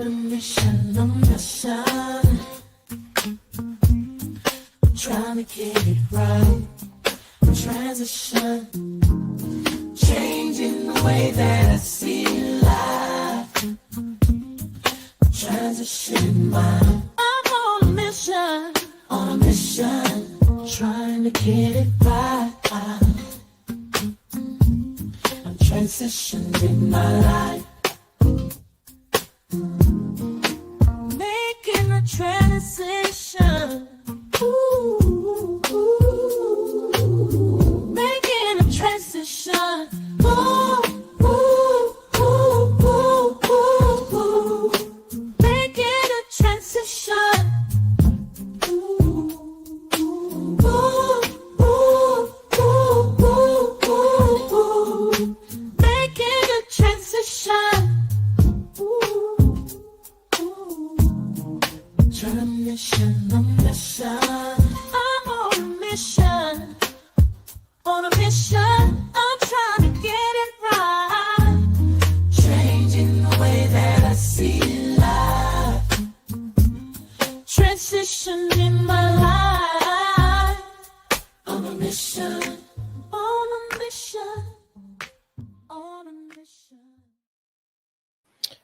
mission, on mission. Trying to get it right. Transition. Changing the way that I see life. Transition mind. I'm on a mission. On a mission. Trying to get it right. I'm transitioning my life. Making a transition. Ooh, ooh, making a transition. Ooh, ooh, ooh, ooh, ooh, ooh. Making a transition. Ooh, ooh, ooh, ooh, ooh, ooh. Making a transition. Trying to mission, on a mission. I'm on a mission. On a mission. I'm trying to get it right. Changing the way that I see life. Transition in my life. On a mission. On a mission. On a mission.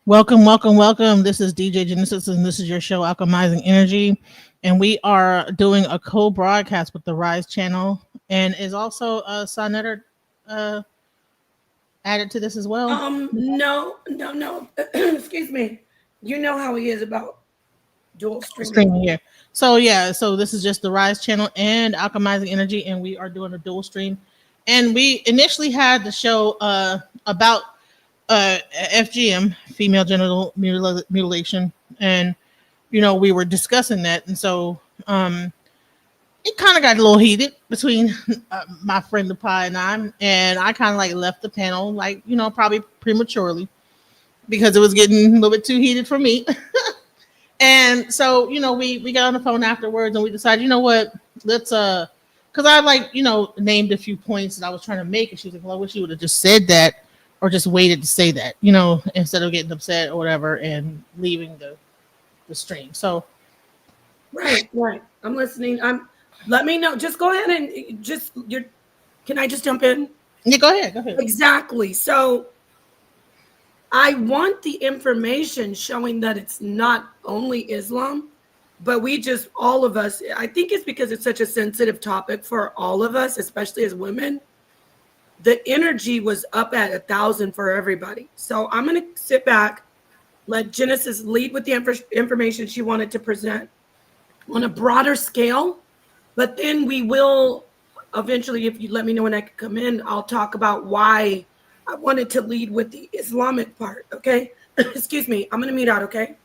Welcome, welcome, welcome. This is DJ Genesis, and this is your show, Alchemizing Energy. And we are doing a co-broadcast with the R.I.S E channel, and is also Sonetter added to this as well. No. Excuse me. You know how he is about dual Streaming here. So this is just the R.I.S E channel and Alchemizing Energy, and we are doing a dual stream. And we initially had the show about FGM, female genital mutilation, and we were discussing that, and so it kind of got a little heated between my friend Napah and I kind of like left the panel, like probably prematurely, because it was getting a little bit too heated for me. And so we got on the phone afterwards, and we decided, what, let's because I named a few points that I was trying to make, and she was like, well, I wish you would have just said that or just waited to say that, instead of getting upset or whatever and leaving the stream. So right. I'm listening. Let me know. Just go ahead and can I just jump in? Yeah, go ahead. Exactly. So I want the information showing that it's not only Islam, but all of us, I think it's because it's such a sensitive topic for all of us, especially as women. The energy was up at 1,000 for everybody. So I'm going to sit back, let Genesis lead with the information she wanted to present on a broader scale. But then we will eventually, if you let me know when I can come in, I'll talk about why I wanted to lead with the Islamic part. Okay. Excuse me. I'm going to mute out. Okay.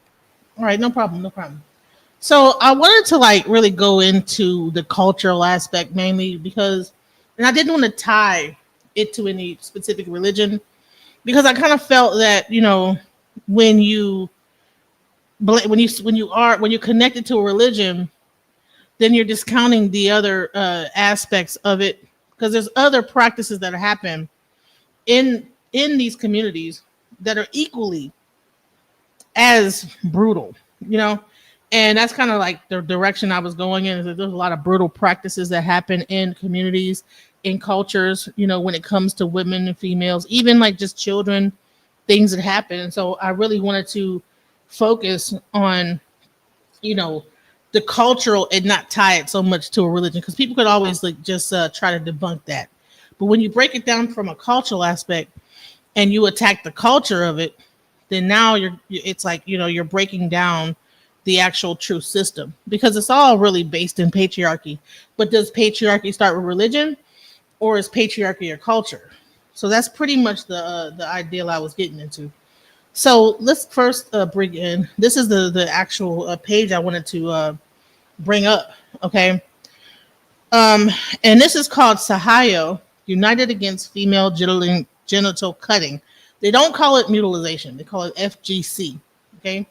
All right. No problem. So I wanted to really go into the cultural aspect mainly because, and I didn't want to tie it to any specific religion, because I kind of felt that when you're connected to a religion, then you're discounting the other aspects of it, because there's other practices that happen in these communities that are equally as brutal, and that's kind of like the direction I was going in, is that there's a lot of brutal practices that happen in communities, in cultures, when it comes to women and females, even like just children, things that happen. And so I really wanted to focus on, the cultural and not tie it so much to a religion, because people could always just try to debunk that. But when you break it down from a cultural aspect and you attack the culture of it, then now it's like, you're breaking down the actual true system, because it's all really based in patriarchy. But does patriarchy start with religion, or is patriarchy a culture? So that's pretty much the ideal I was getting into. So let's first bring in, this is the actual page I wanted to bring up. Okay. And this is called Sahayo, United Against Female Genital Cutting. They don't call it mutilization. They call it FGC. Okay.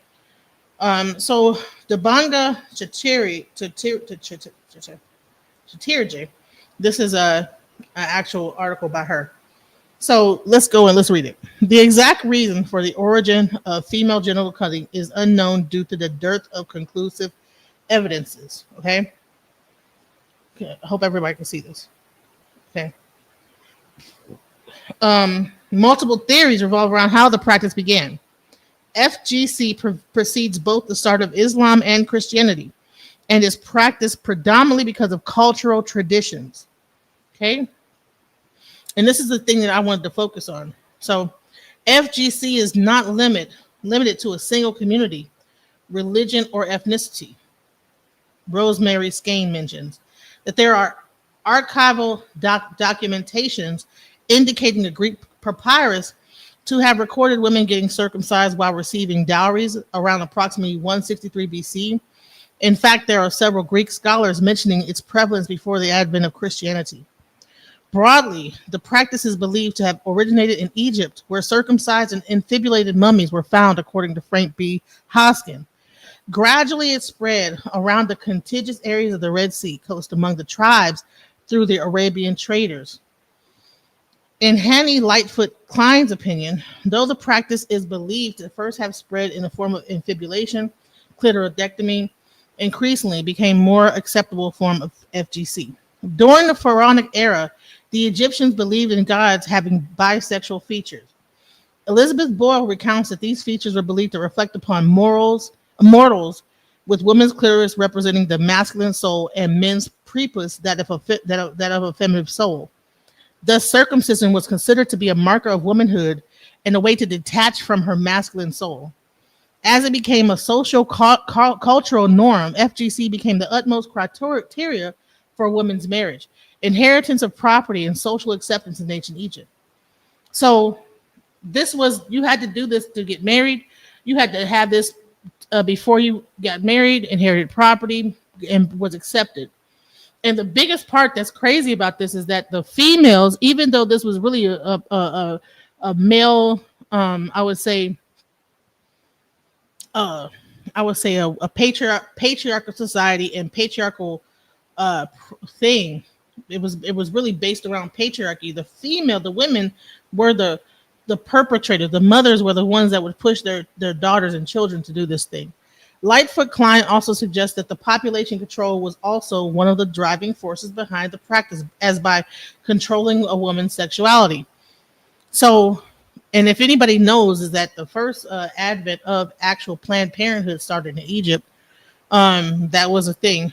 So Dabanga Chatirje, this is a actual article by her. So let's go and let's read it. The exact reason for the origin of female genital cutting is unknown due to the dearth of conclusive evidences. Okay. Okay. I hope everybody can see this. Okay. Multiple theories revolve around how the practice began. FGC precedes both the start of Islam and Christianity and is practiced predominantly because of cultural traditions. Okay. And this is the thing that I wanted to focus on. So FGC is not limited to a single community, religion, or ethnicity. Rosemary Skane mentions that there are archival documentations indicating the Greek papyrus to have recorded women getting circumcised while receiving dowries around approximately 163 BC. In fact, there are several Greek scholars mentioning its prevalence before the advent of Christianity. Broadly, the practice is believed to have originated in Egypt, where circumcised and infibulated mummies were found, according to Frank B. Hoskin. Gradually, it spread around the contiguous areas of the Red Sea coast among the tribes through the Arabian traders. In Hanny Lightfoot Klein's opinion, though the practice is believed to first have spread in the form of infibulation, clitoridectomy increasingly became more acceptable form of FGC. During the Pharaonic era, the Egyptians believed in gods having bisexual features. Elizabeth Boyle recounts that these features were believed to reflect upon mortals, with women's clitoris representing the masculine soul and men's prepuce that of a feminine soul. Thus, circumcision was considered to be a marker of womanhood and a way to detach from her masculine soul. As it became a social cultural norm, FGC became the utmost criteria for women's marriage, inheritance of property, and social acceptance in ancient Egypt. So this was, you had to do this to get married. You had to have this before you got married, inherited property, and was accepted. And the biggest part that's crazy about this is that the females, even though this was really a male, I would say a patriarchal society and patriarchal thing. It was really based around patriarchy. The women were the perpetrators. The mothers were the ones that would push their daughters and children to do this thing. Lightfoot Klein also suggests that the population control was also one of the driving forces behind the practice, as by controlling a woman's sexuality. So, and if anybody knows, is that the first advent of actual Planned Parenthood started in Egypt. That was a thing.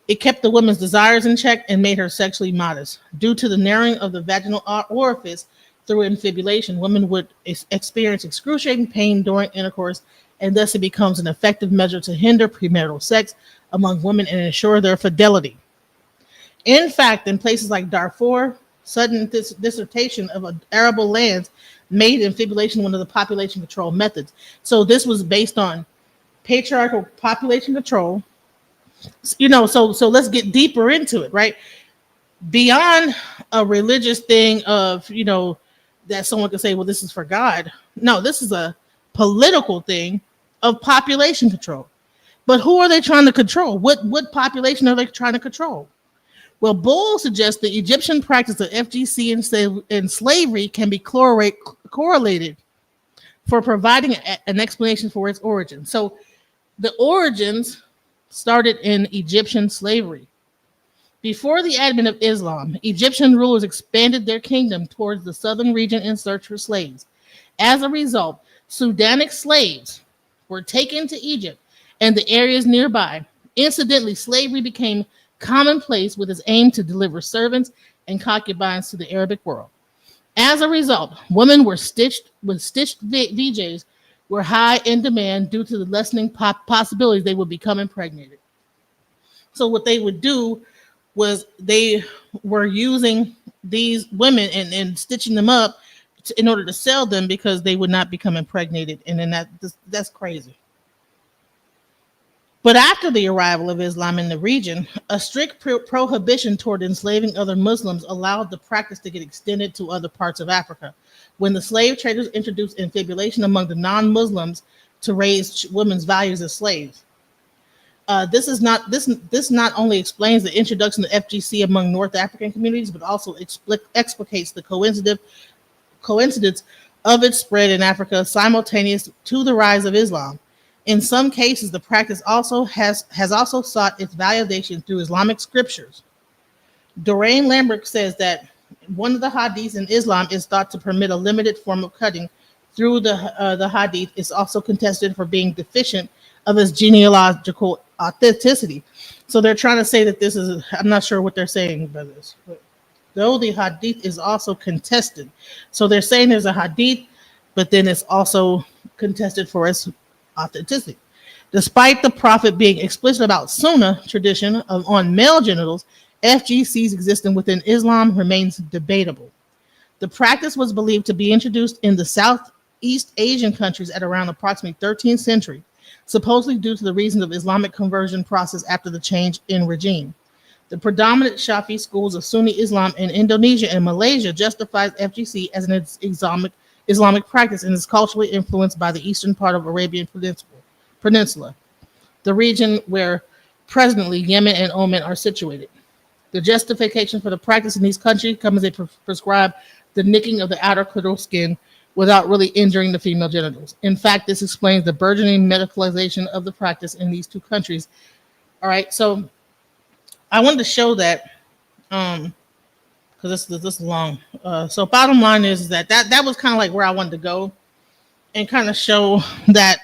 It kept the woman's desires in check and made her sexually modest. Due to the narrowing of the vaginal orifice through infibulation, women would experience excruciating pain during intercourse, and thus it becomes an effective measure to hinder premarital sex among women and ensure their fidelity. In fact, in places like Darfur, sudden dissertation of arable lands made infibulation one of the population control methods. So this was based on patriarchal population control. So let's get deeper into it, right? Beyond a religious thing of, that someone could say, well, this is for God. No, this is a political thing of population control. But who are they trying to control? What population are they trying to control? Well, Bull suggests the Egyptian practice of FGC and slavery can be correlated for providing an explanation for its origin. So the origins started in Egyptian slavery. Before the advent of Islam, Egyptian rulers expanded their kingdom towards the southern region in search for slaves. As a result, Sudanic slaves were taken to Egypt and the areas nearby. Incidentally, slavery became commonplace with its aim to deliver servants and concubines to the Arabic world. As a result, women were stitched VJs were high in demand due to the lessening possibilities they would become impregnated. So what they would do was they were using these women and stitching them up in order to sell them because they would not become impregnated. And then that's crazy. But after the arrival of Islam in the region, a strict prohibition toward enslaving other Muslims allowed the practice to get extended to other parts of Africa. When the slave traders introduced infibulation among the non-Muslims to raise women's values as slaves. This not only explains the introduction of FGC among North African communities, but also explicates the coincidence of its spread in Africa simultaneous to the rise of Islam. In some cases, the practice has also sought its validation through Islamic scriptures. Doreen Lambert says that one of the hadiths in Islam is thought to permit a limited form of cutting through the hadith is also contested for being deficient of its genealogical authenticity. So they're trying to say that this is, I'm not sure what they're saying by this, but though the hadith is also contested. So they're saying there's a hadith, but then it's also contested for its authenticity. Despite the Prophet being explicit about Sunnah tradition on male genitals, FGC's existence within Islam remains debatable. The practice was believed to be introduced in the Southeast Asian countries at around approximately 13th century, supposedly due to the reasons of Islamic conversion process after the change in regime. The predominant Shafi schools of Sunni Islam in Indonesia and Malaysia justifies FGC as an Islamic practice and is culturally influenced by the eastern part of Arabian Peninsula, the region where presently Yemen and Oman are situated. The justification for the practice in these countries comes as they prescribe the nicking of the outer clitoral skin without really injuring the female genitals. In fact, this explains the burgeoning medicalization of the practice in these two countries. All right, so I wanted to show that because this is long. So bottom line is that was kind of like where I wanted to go and kind of show that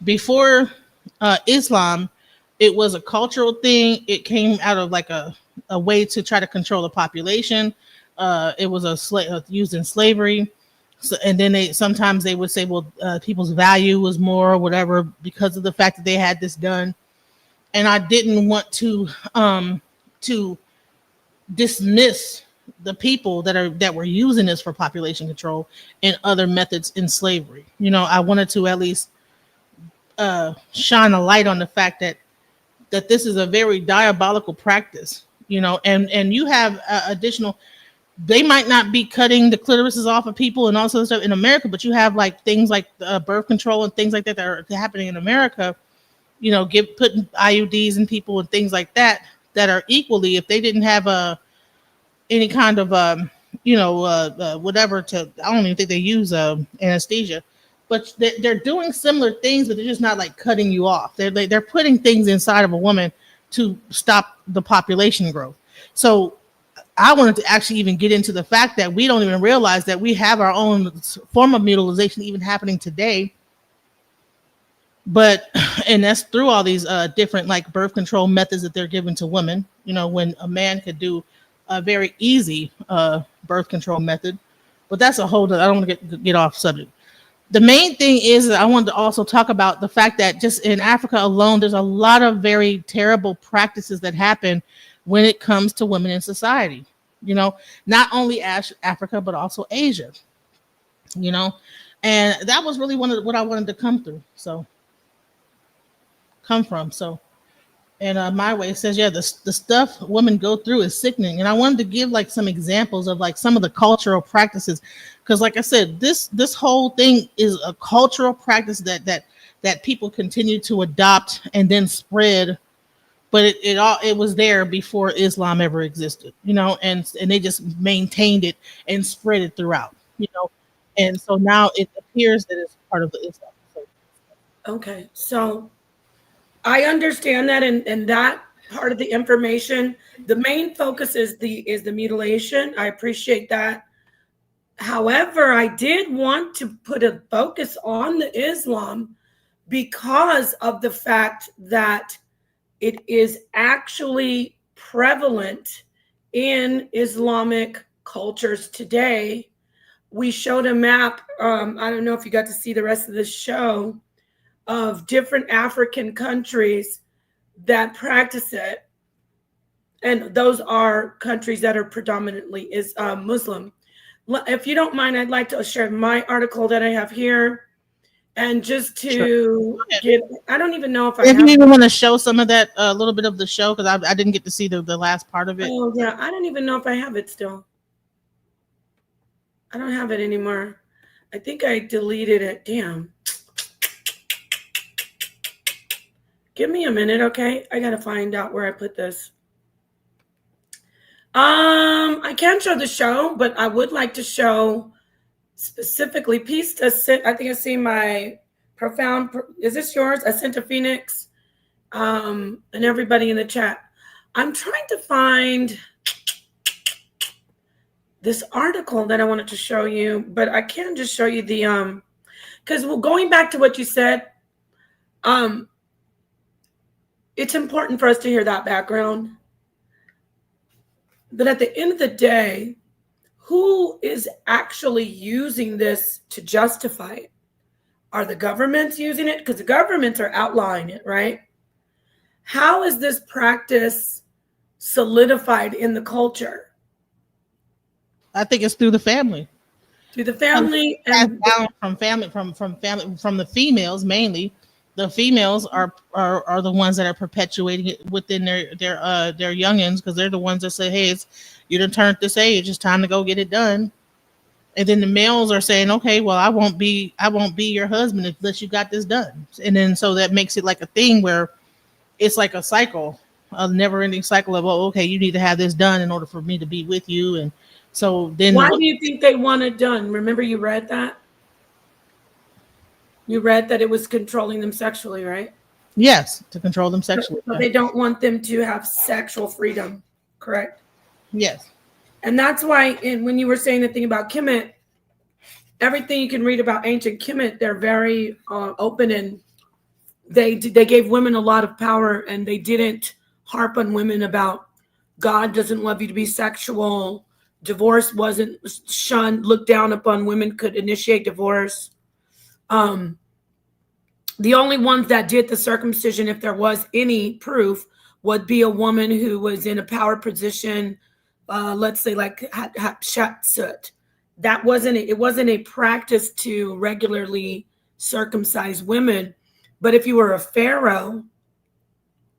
before Islam, it was a cultural thing. It came out of like a way to try to control the population. It was used in slavery. So, and then sometimes they would say, well, people's value was more or whatever because of the fact that they had this done. And I didn't want to dismiss the people that were using this for population control and other methods in slavery. I wanted to at least shine a light on the fact that this is a very diabolical practice. And you have additional. They might not be cutting the clitorises off of people and all sorts of stuff in America, but you have like things like birth control and things like that are happening in America. Putting IUDs in people and things like that are equally, if they didn't have any kind of whatever to, I don't even think they use anesthesia, but they're doing similar things, but they're just not like cutting you off. They're putting things inside of a woman to stop the population growth. So I wanted to actually even get into the fact that we don't even realize that we have our own form of mutilization even happening today. But, and that's through all these different like birth control methods that they're giving to women, when a man could do a very easy birth control method. But that's a whole, I don't want to get off subject. The main thing is that I wanted to also talk about the fact that just in Africa alone, there's a lot of very terrible practices that happen when it comes to women in society, not only Africa, but also Asia, and that was really what I wanted to come from. So, and my way says, yeah, the stuff women go through is sickening. And I wanted to give like some examples of like some of the cultural practices. Because like I said, this whole thing is a cultural practice that people continue to adopt and then spread. But it was there before Islam ever existed, and they just maintained it and spread it throughout, and so now it appears that it's part of the Islam. Okay, so I understand that, and that part of the information, the main focus is the mutilation. I appreciate that. However, I did want to put a focus on the Islam because of the fact that it is actually prevalent in Islamic cultures today. We showed a map. I don't know if you got to see the rest of the show, of different African countries that practice it. And those are countries that are predominantly Muslim. If you don't mind, I'd like to share my article that I have here. And just to get, I don't even know if you even want to show some of that, a little bit of the show, because I didn't get to see the last part of it. Oh, yeah. I don't even know if I have it still. I don't have it anymore. I think I deleted it. Damn. Give me a minute, okay? I gotta find out where I put this. I can't show the show, but I would like to show specifically Peace to Sent. I think I see my profound. Is this yours? I sent to Phoenix. And everybody in the chat. I'm trying to find this article that I wanted to show you, but I can't just show you the because going back to what you said, it's important for us to hear that background. But at the end of the day, who is actually using this to justify it? Are the governments using it? Because the governments are outlawing it, right? How is this practice solidified in the culture? I think it's through the family. Through the family and down from the females mainly. The females are the ones that are perpetuating it within their youngins, because they're the ones that say, "Hey, you done turned this age. It's time to go get it done." And then the males are saying, "Okay, well, I won't be your husband unless you got this done." And then so that makes it like a thing where it's like a cycle, a never-ending cycle of, "Oh, okay, you need to have this done in order for me to be with you." And so then, why do you think they want it done? Remember, you read that? You read that it was controlling them sexually, right? yes, to control them sexually. But they don't want them to have sexual freedom, correct? Yes. And that's why, when you were saying the thing about Kemet, everything you can read about ancient Kemet, they're very open, and they gave women a lot of power, and they didn't harp on women about God doesn't love you to be sexual. Divorce wasn't shunned, looked down upon. Women could initiate divorce. The only ones that did the circumcision, if there was any proof, would be a woman who was in a power position, let's say like Hatshepsut. That wasn't it wasn't a practice to regularly circumcise women. But if you were a pharaoh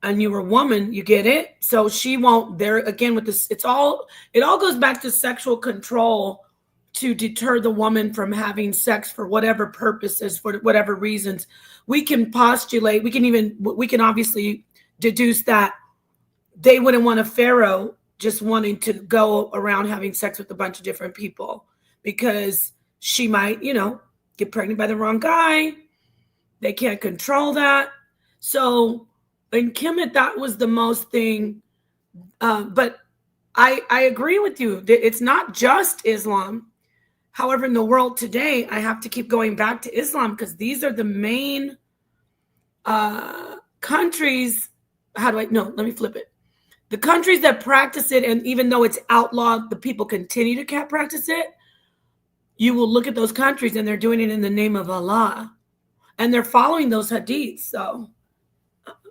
and you were a woman, you get it? So she won't, there again with this, it all goes back to sexual control, to deter the woman from having sex for whatever purposes, for whatever reasons. We can postulate, we can obviously deduce that they wouldn't want a pharaoh just wanting to go around having sex with a bunch of different people, because she might, get pregnant by the wrong guy. They can't control that. So in Kemet, that was the most thing. But I agree with you. It's not just Islam. However, in the world today, I have to keep going back to Islam, because these are the main countries. Let me flip it. The countries that practice it, and even though it's outlawed, the people continue to practice it. You will look at those countries and they're doing it in the name of Allah, and they're following those hadiths. So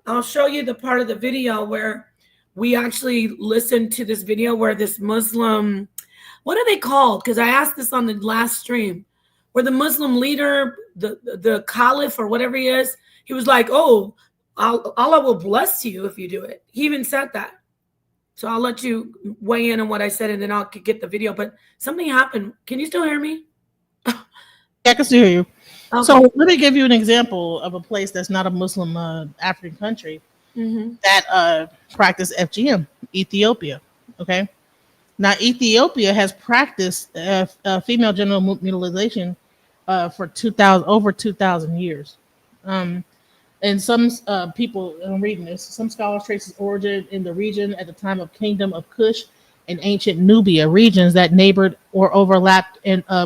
I'll show you the part of the video where we actually listened to this video where this Muslim, what are they called? Because I asked this on the last stream, where the Muslim leader, the caliph or whatever he is, he was like, "Oh, Allah will bless you if you do it." He even said that. So I'll let you weigh in on what I said, and then I'll get the video. But something happened. Can you still hear me? Yeah, I can still hear you. Okay. So let me give you an example of a place that's not a Muslim African country that practice FGM, Ethiopia. Okay. Now, Ethiopia has practiced female genital mutilation for over 2,000 years. And some people, I'm reading this, some scholars trace its origin in the region at the time of Kingdom of Kush and ancient Nubia, regions that neighbored or overlapped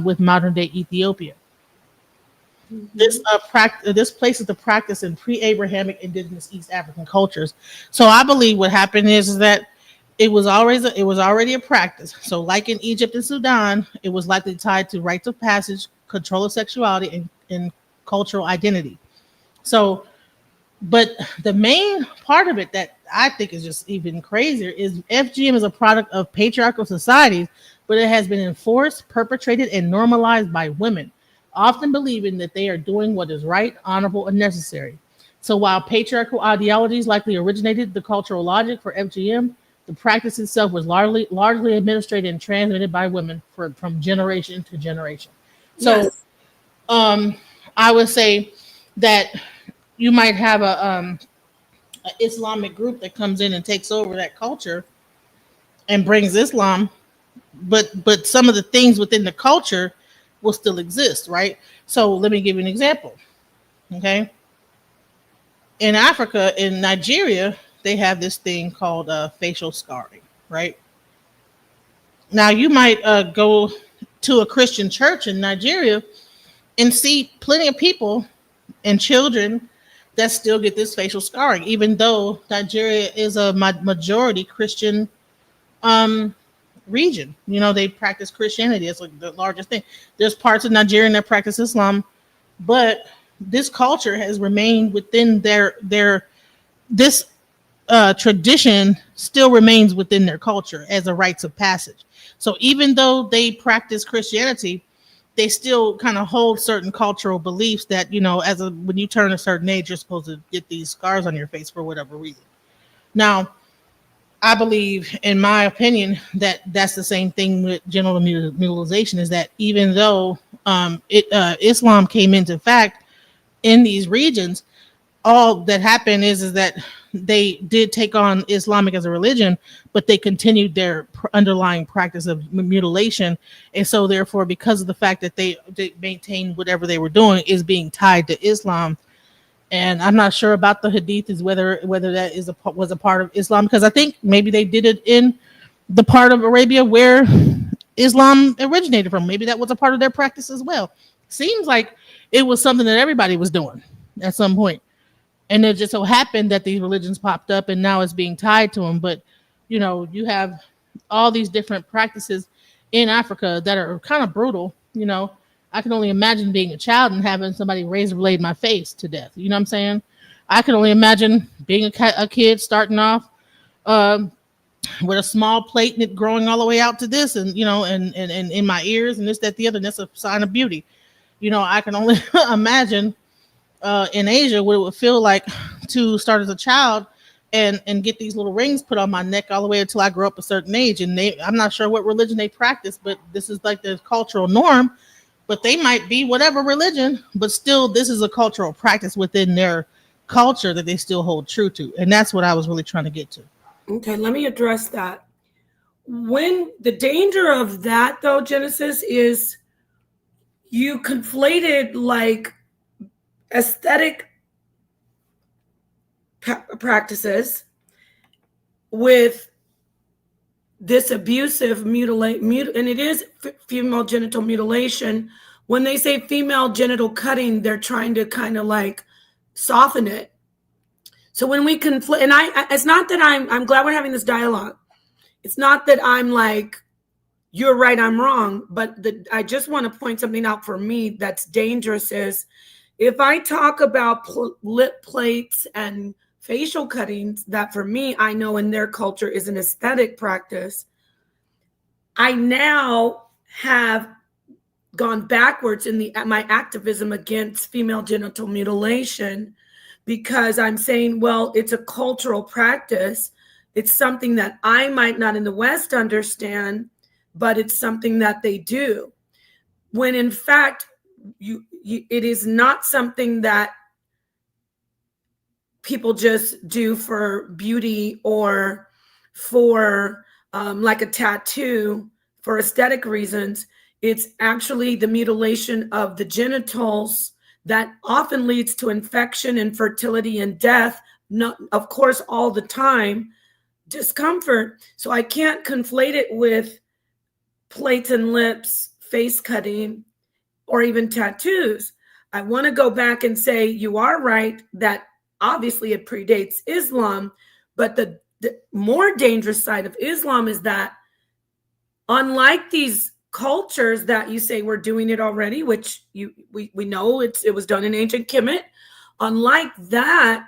with modern-day Ethiopia. This place is the practice in pre-Abrahamic indigenous East African cultures. So I believe what happened is that it was already a practice. So like in Egypt and Sudan, it was likely tied to rites of passage, control of sexuality, and cultural identity. So, but the main part of it that I think is just even crazier is FGM is a product of patriarchal societies, but it has been enforced, perpetrated, and normalized by women, often believing that they are doing what is right, honorable, and necessary. So while patriarchal ideologies likely originated the cultural logic for FGM, the practice itself was largely administered and transmitted by women from generation to generation. So Yes. I would say that you might have an Islamic group that comes in and takes over that culture and brings Islam, but some of the things within the culture will still exist, right? So let me give you an example. Okay, in Africa, in Nigeria, they have this thing called facial scarring, right? Now you might go to a Christian church in Nigeria and see plenty of people and children that still get this facial scarring, even though Nigeria is a majority Christian um, region. You know, they practice Christianity. It's like the largest thing. There's parts of Nigeria that practice Islam, but this culture has remained within their this tradition still remains within their culture as a rites of passage. So even though they practice Christianity, they still kind of hold certain cultural beliefs that, you know, as a when you turn a certain age, you're supposed to get these scars on your face for whatever reason. Now, I believe, in my opinion, that that's the same thing with genital mutilization. Is that even though Islam came into fact in these regions, all that happened is that they did take on Islamic as a religion, but they continued their underlying practice of mutilation, and so therefore, because of the fact that they maintained whatever they were doing is being tied to Islam. And I'm not sure about the hadith is whether that was a part of Islam, because I think maybe they did it in the part of Arabia where Islam originated from. Maybe that was a part of their practice as well. Seems like it was something that everybody was doing at some point. And it just so happened that these religions popped up and now it's being tied to them. But, you know, you have all these different practices in Africa that are kind of brutal. You know, I can only imagine being a child and having somebody razor blade my face to death. You know what I'm saying? I can only imagine being a kid starting off um, with a small plate and it growing all the way out to this, and, you know, and in my ears and this, that, the other. And that's a sign of beauty. You know, I can only imagine in Asia what it would feel like to start as a child and get these little rings put on my neck all the way until I grow up a certain age. And I'm not sure what religion they practice, but this is like the cultural norm. But they might be whatever religion, but still this is a cultural practice within their culture that they still hold true to. And that's what I was really trying to get to. Okay, let me address that. When the danger of that, though, Genesis, is you conflated like aesthetic practices with this abusive and it is female genital mutilation. When they say female genital cutting, they're trying to kind of like soften it. So when we conflate, and it's not that I'm glad we're having this dialogue. It's not that I'm like, you're right, I'm wrong, but I just want to point something out for me that's dangerous is if I talk about lip plates and facial cuttings, that for me, I know in their culture is an aesthetic practice. I now have gone backwards in my activism against female genital mutilation because I'm saying, well, it's a cultural practice. It's something that I might not in the West understand, but it's something that they do. When in fact, it is not something that people just do for beauty or for like a tattoo for aesthetic reasons. It's actually the mutilation of the genitals that often leads to infection, infertility, and death. Not, of course, all the time, discomfort. So I can't conflate it with plates and lips, face cutting, or even tattoos. I want to go back and say you are right that obviously it predates Islam, but the more dangerous side of Islam is that unlike these cultures that you say we're doing it already, which we know it was done in ancient Kemet, unlike that,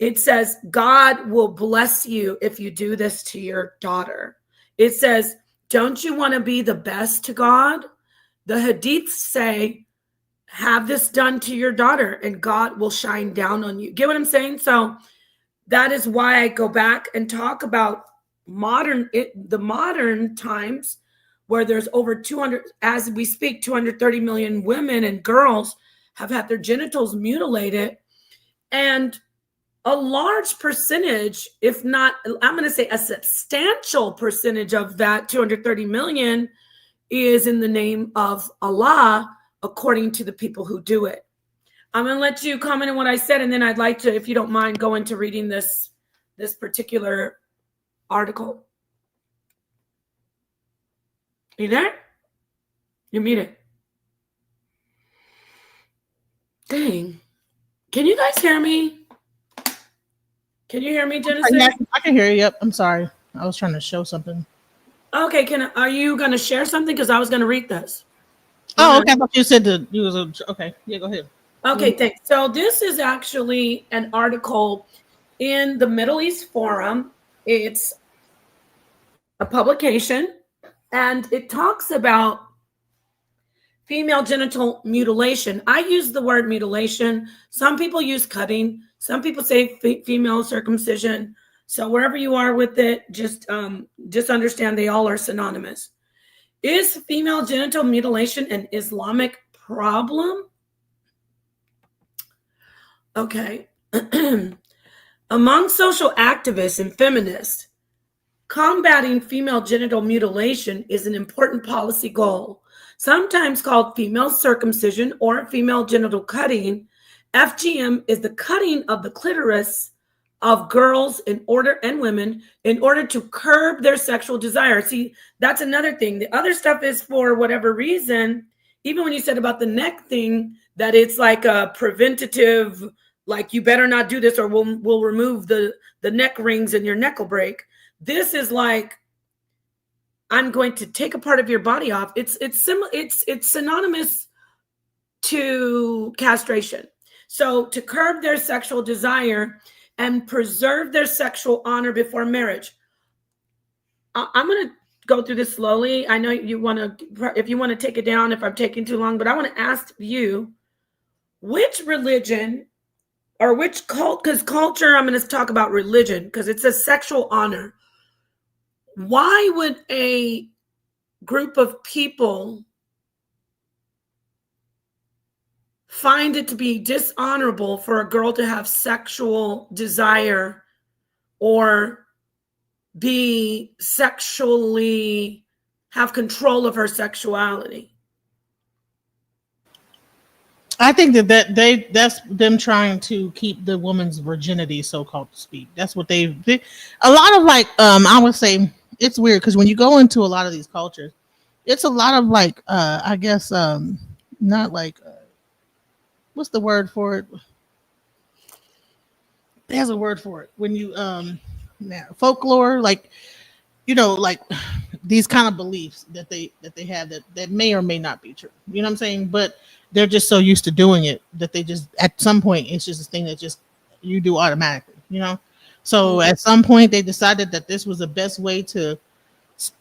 it says God will bless you if you do this to your daughter. It says, don't you want to be the best to God? The hadiths say, have this done to your daughter and God will shine down on you. Get what I'm saying? So that is why I go back and talk about the modern times where there's over 200, as we speak, 230 million women and girls have had their genitals mutilated. And a large percentage, if not, I'm going to say a substantial percentage of that 230 million is in the name of Allah, according to the people who do it. I'm going to let you comment on what I said, and then I'd like to, if you don't mind, go into reading this particular article. You there? You muted. Dang. Can you guys hear me? Can you hear me, Genesis? Yes, I can hear you. Yep. I'm sorry. I was trying to show something. Okay. Are you going to share something? Because I was going to read this. Oh, okay. I thought you said that you was okay. Yeah, go ahead. Okay, thanks. So this is actually an article in the Middle East Forum. It's a publication, and it talks about female genital mutilation. I use the word mutilation. Some people use cutting. Some people say female circumcision. So wherever you are with it, just understand they all are synonymous. Is female genital mutilation an Islamic problem? Okay. Among social activists and feminists, combating female genital mutilation is an important policy goal. Sometimes called female circumcision or female genital cutting, FGM is the cutting of the clitoris of girls and women in order to curb their sexual desire. See, that's another thing. The other stuff is for whatever reason. Even when you said about the neck thing, that it's like a preventative, like you better not do this or we'll remove the neck rings and your neck will break. This is like, I'm going to take a part of your body off. It's synonymous to castration. So to curb their sexual desire and preserve their sexual honor before marriage. I'm going to go through this slowly. I know you want to, if you want to take it down, if I'm taking too long, but I want to ask you, which religion or which cult, because culture, I'm going to talk about religion because it's a sexual honor. Why would a group of people find it to be dishonorable for a girl to have sexual desire or be sexually, have control of her sexuality? I think that's them trying to keep the woman's virginity, so-called to speak. That's what a lot of like, I would say it's weird because when you go into a lot of these cultures, it's a lot of like, I guess, not like, what's the word for it? There's a word for it when you, folklore, like, like these kind of beliefs that they have that may or may not be true. You know what I'm saying? But they're just so used to doing it that they just, at some point, it's just a thing that just you do automatically, So at some point they decided that this was the best way to,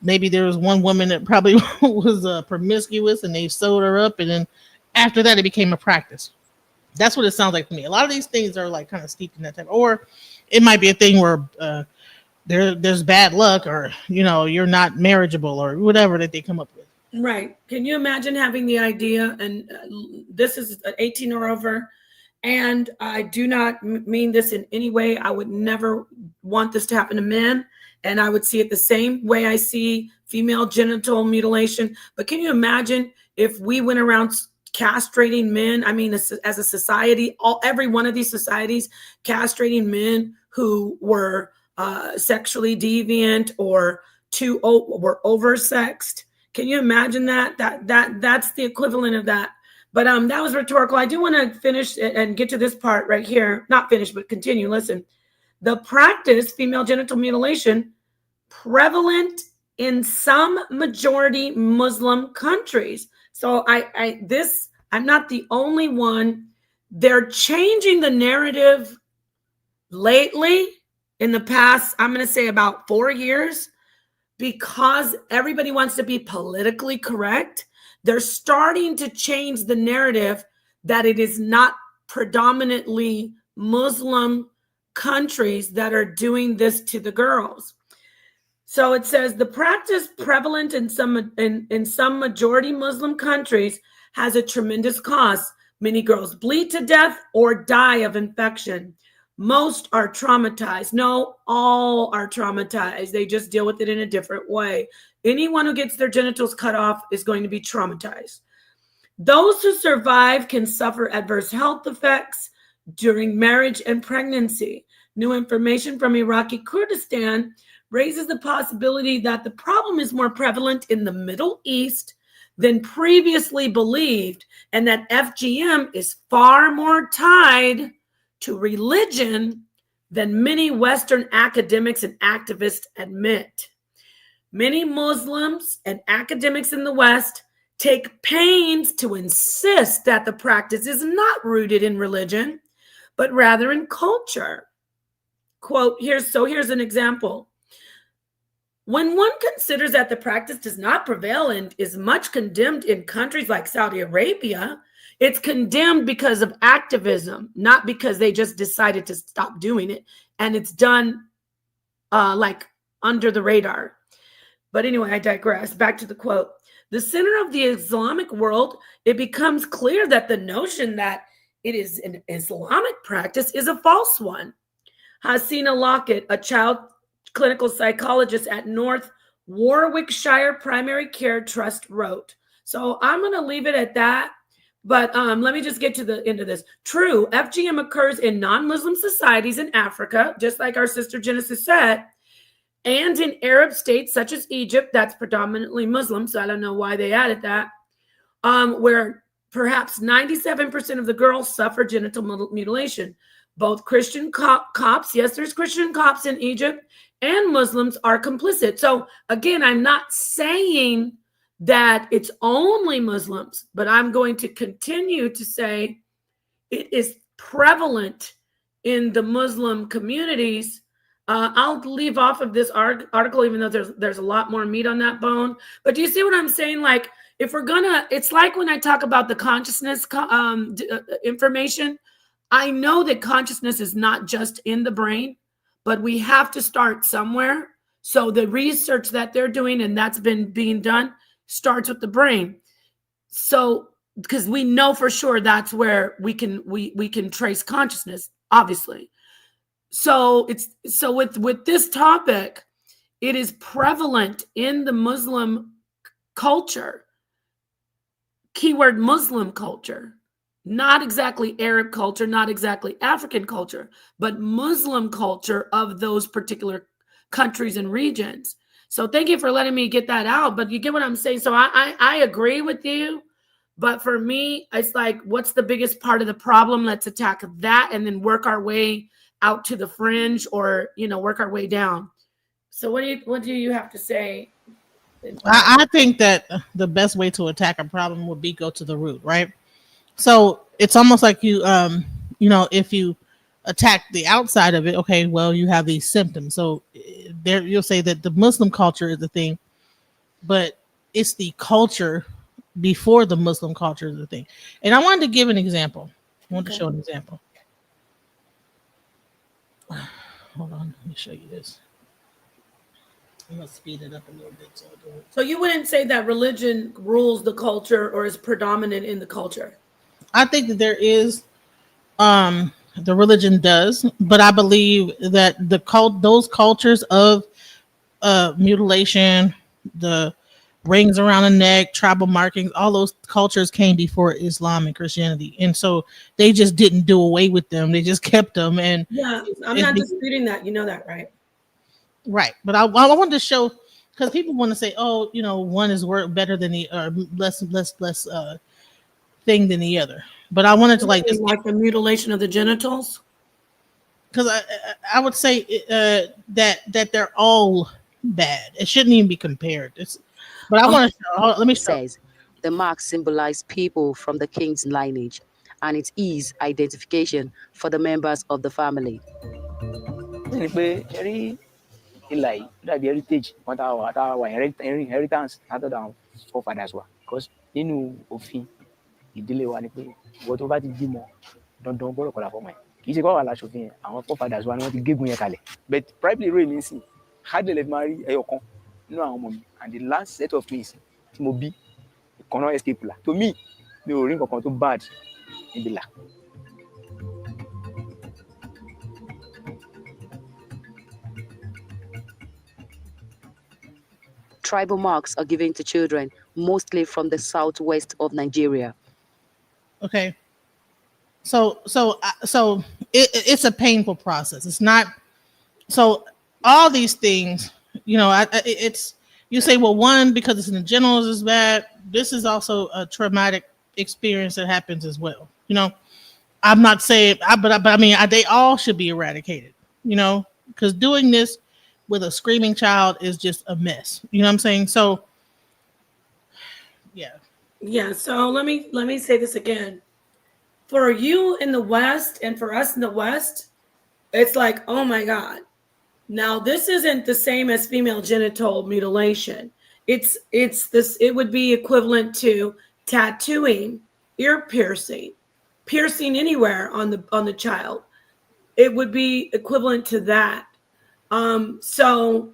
maybe there was one woman that probably was promiscuous and they sewed her up. And then after that, it became a practice. That's what it sounds like to me. A lot of these things are like kind of steeped in that type, or it might be a thing where there's bad luck, or you're not marriageable, or whatever that they come up with. Right. Can you imagine having the idea? And this is an 18 or over, and I do not mean this in any way. I would never want this to happen to men, and I would see it the same way I see female genital mutilation. But can you imagine if we went around castrating men? I mean, as a society, every one of these societies castrating men who were sexually deviant or were oversexed. Can you imagine that? That's the equivalent of that. But that was rhetorical. I do want to finish and get to this part right here. Not finish, but continue. Listen. The practice, female genital mutilation, prevalent in some majority Muslim countries. So I'm not the only one. They're changing the narrative lately in the past, I'm going to say about 4 years, because everybody wants to be politically correct. They're starting to change the narrative that it is not predominantly Muslim countries that are doing this to the girls. So it says the practice prevalent in some majority Muslim countries has a tremendous cost. Many girls bleed to death or die of infection. Most are traumatized. No, all are traumatized. They just deal with it in a different way. Anyone who gets their genitals cut off is going to be traumatized. Those who survive can suffer adverse health effects during marriage and pregnancy. New information from Iraqi Kurdistan raises the possibility that the problem is more prevalent in the Middle East than previously believed, and that FGM is far more tied to religion than many Western academics and activists admit. Many Muslims and academics in the West take pains to insist that the practice is not rooted in religion, but rather in culture. Quote, here's an example. When one considers that the practice does not prevail and is much condemned in countries like Saudi Arabia, it's condemned because of activism, not because they just decided to stop doing it. And it's done like under the radar. But anyway, I digress. Back to the quote. The center of the Islamic world, it becomes clear that the notion that it is an Islamic practice is a false one. Hasina Lockett, a child clinical psychologist at North Warwickshire Primary Care Trust, wrote. So I'm going to leave it at that. But let me just get to the end of this. True, FGM occurs in non-Muslim societies in Africa, just like our sister Genesis said, and in Arab states such as Egypt, that's predominantly Muslim, so I don't know why they added that, where perhaps 97% of the girls suffer genital mutilation. Both Christian Copts, yes, there's Christian Copts in Egypt, and Muslims are complicit. So again, I'm not saying that it's only Muslims, but I'm going to continue to say it is prevalent in the Muslim communities. I'll leave off of this article, even though there's a lot more meat on that bone. But do you see what I'm saying? Like, if we're gonna, it's like when I talk about the consciousness information, I know that consciousness is not just in the brain, but we have to start somewhere. So the research that they're doing, and that's been being done, starts with the brain. So because we know for sure that's where we can trace consciousness, obviously. So with this topic, it is prevalent in the Muslim culture. Keyword Muslim culture, not exactly Arab culture, not exactly African culture, but Muslim culture of those particular countries and regions. So thank you for letting me get that out. But you get what I'm saying? So I agree with you. But for me, it's like, what's the biggest part of the problem? Let's attack that and then work our way out to the fringe, or, work our way down. So what do you have to say? I think that the best way to attack a problem would be go to the root, right? So it's almost like if you attack the outside of it, okay, well, you have these symptoms. So there, you'll say that the Muslim culture is the thing, but it's the culture before the Muslim culture is the thing. And I wanted to give an example. I wanted to show an example. Hold on, let me show you this. I'm gonna speed it up a little bit. So you wouldn't say that religion rules the culture or is predominant in the culture? I think that there is, the religion does, but I believe that those cultures of mutilation, the rings around the neck, tribal markings, all those cultures came before Islam and Christianity, and so they just didn't do away with them; they just kept them. And yeah, I'm not disputing that. You know that, right? Right, but I wanted to show, because people want to say, oh, one is better than the, or less thing than the other. But I wanted to like the mutilation of the genitals, because I would say that they're all bad. It shouldn't even be compared. But I want to show. Let me show. Says the mark symbolized people from the king's lineage, and it is identification for the members of the family. ìlà yìí dàbí heritage wọn tá a wà inheritance látọ̀dọ̀ àwọn forefathers wa because nínú òfin ìdílé wa ni pé ìwọ tó bá ti bímọ dandan gbọ́dọ̀ kọlà fọmọ ẹ̀ kì í ṣe kọ́ wà láṣòfin yẹn àwọn forefathers wa ni wọ́n ti gégùn yẹn kalẹ̀ but privately role mi sìn hardly lè máa rí ẹyọ kan nínú àwọn ọmọ mi and the last set of twins tí mo bí ìkànnà escape la to me mi ò rí nǹkan kan tó bad níbi là. Tribal marks are given to children, mostly from the southwest of Nigeria. Okay. So it's a painful process. It's not so all these things, it's you say, well, one because it's in the genitals is bad. This is also a traumatic experience that happens as well. I'm not saying, but I mean, they all should be eradicated. Because doing this with a screaming child is just a mess. You know what I'm saying? So, yeah. Yeah, so let me say this again. For you in the West and for us in the West, it's like, oh my God. Now this isn't the same as female genital mutilation. It's this, it would be equivalent to tattooing, ear piercing, piercing anywhere on the child. It would be equivalent to that. So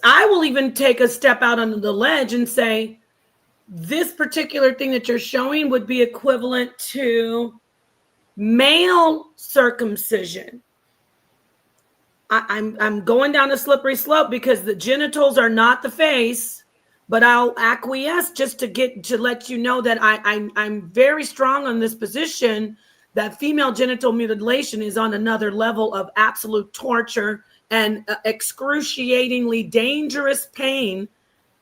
I will even take a step out onto the ledge and say this particular thing that you're showing would be equivalent to male circumcision. I'm going down a slippery slope because the genitals are not the face, but I'll acquiesce just to let you know that I'm very strong on this position that female genital mutilation is on another level of absolute torture and excruciatingly dangerous pain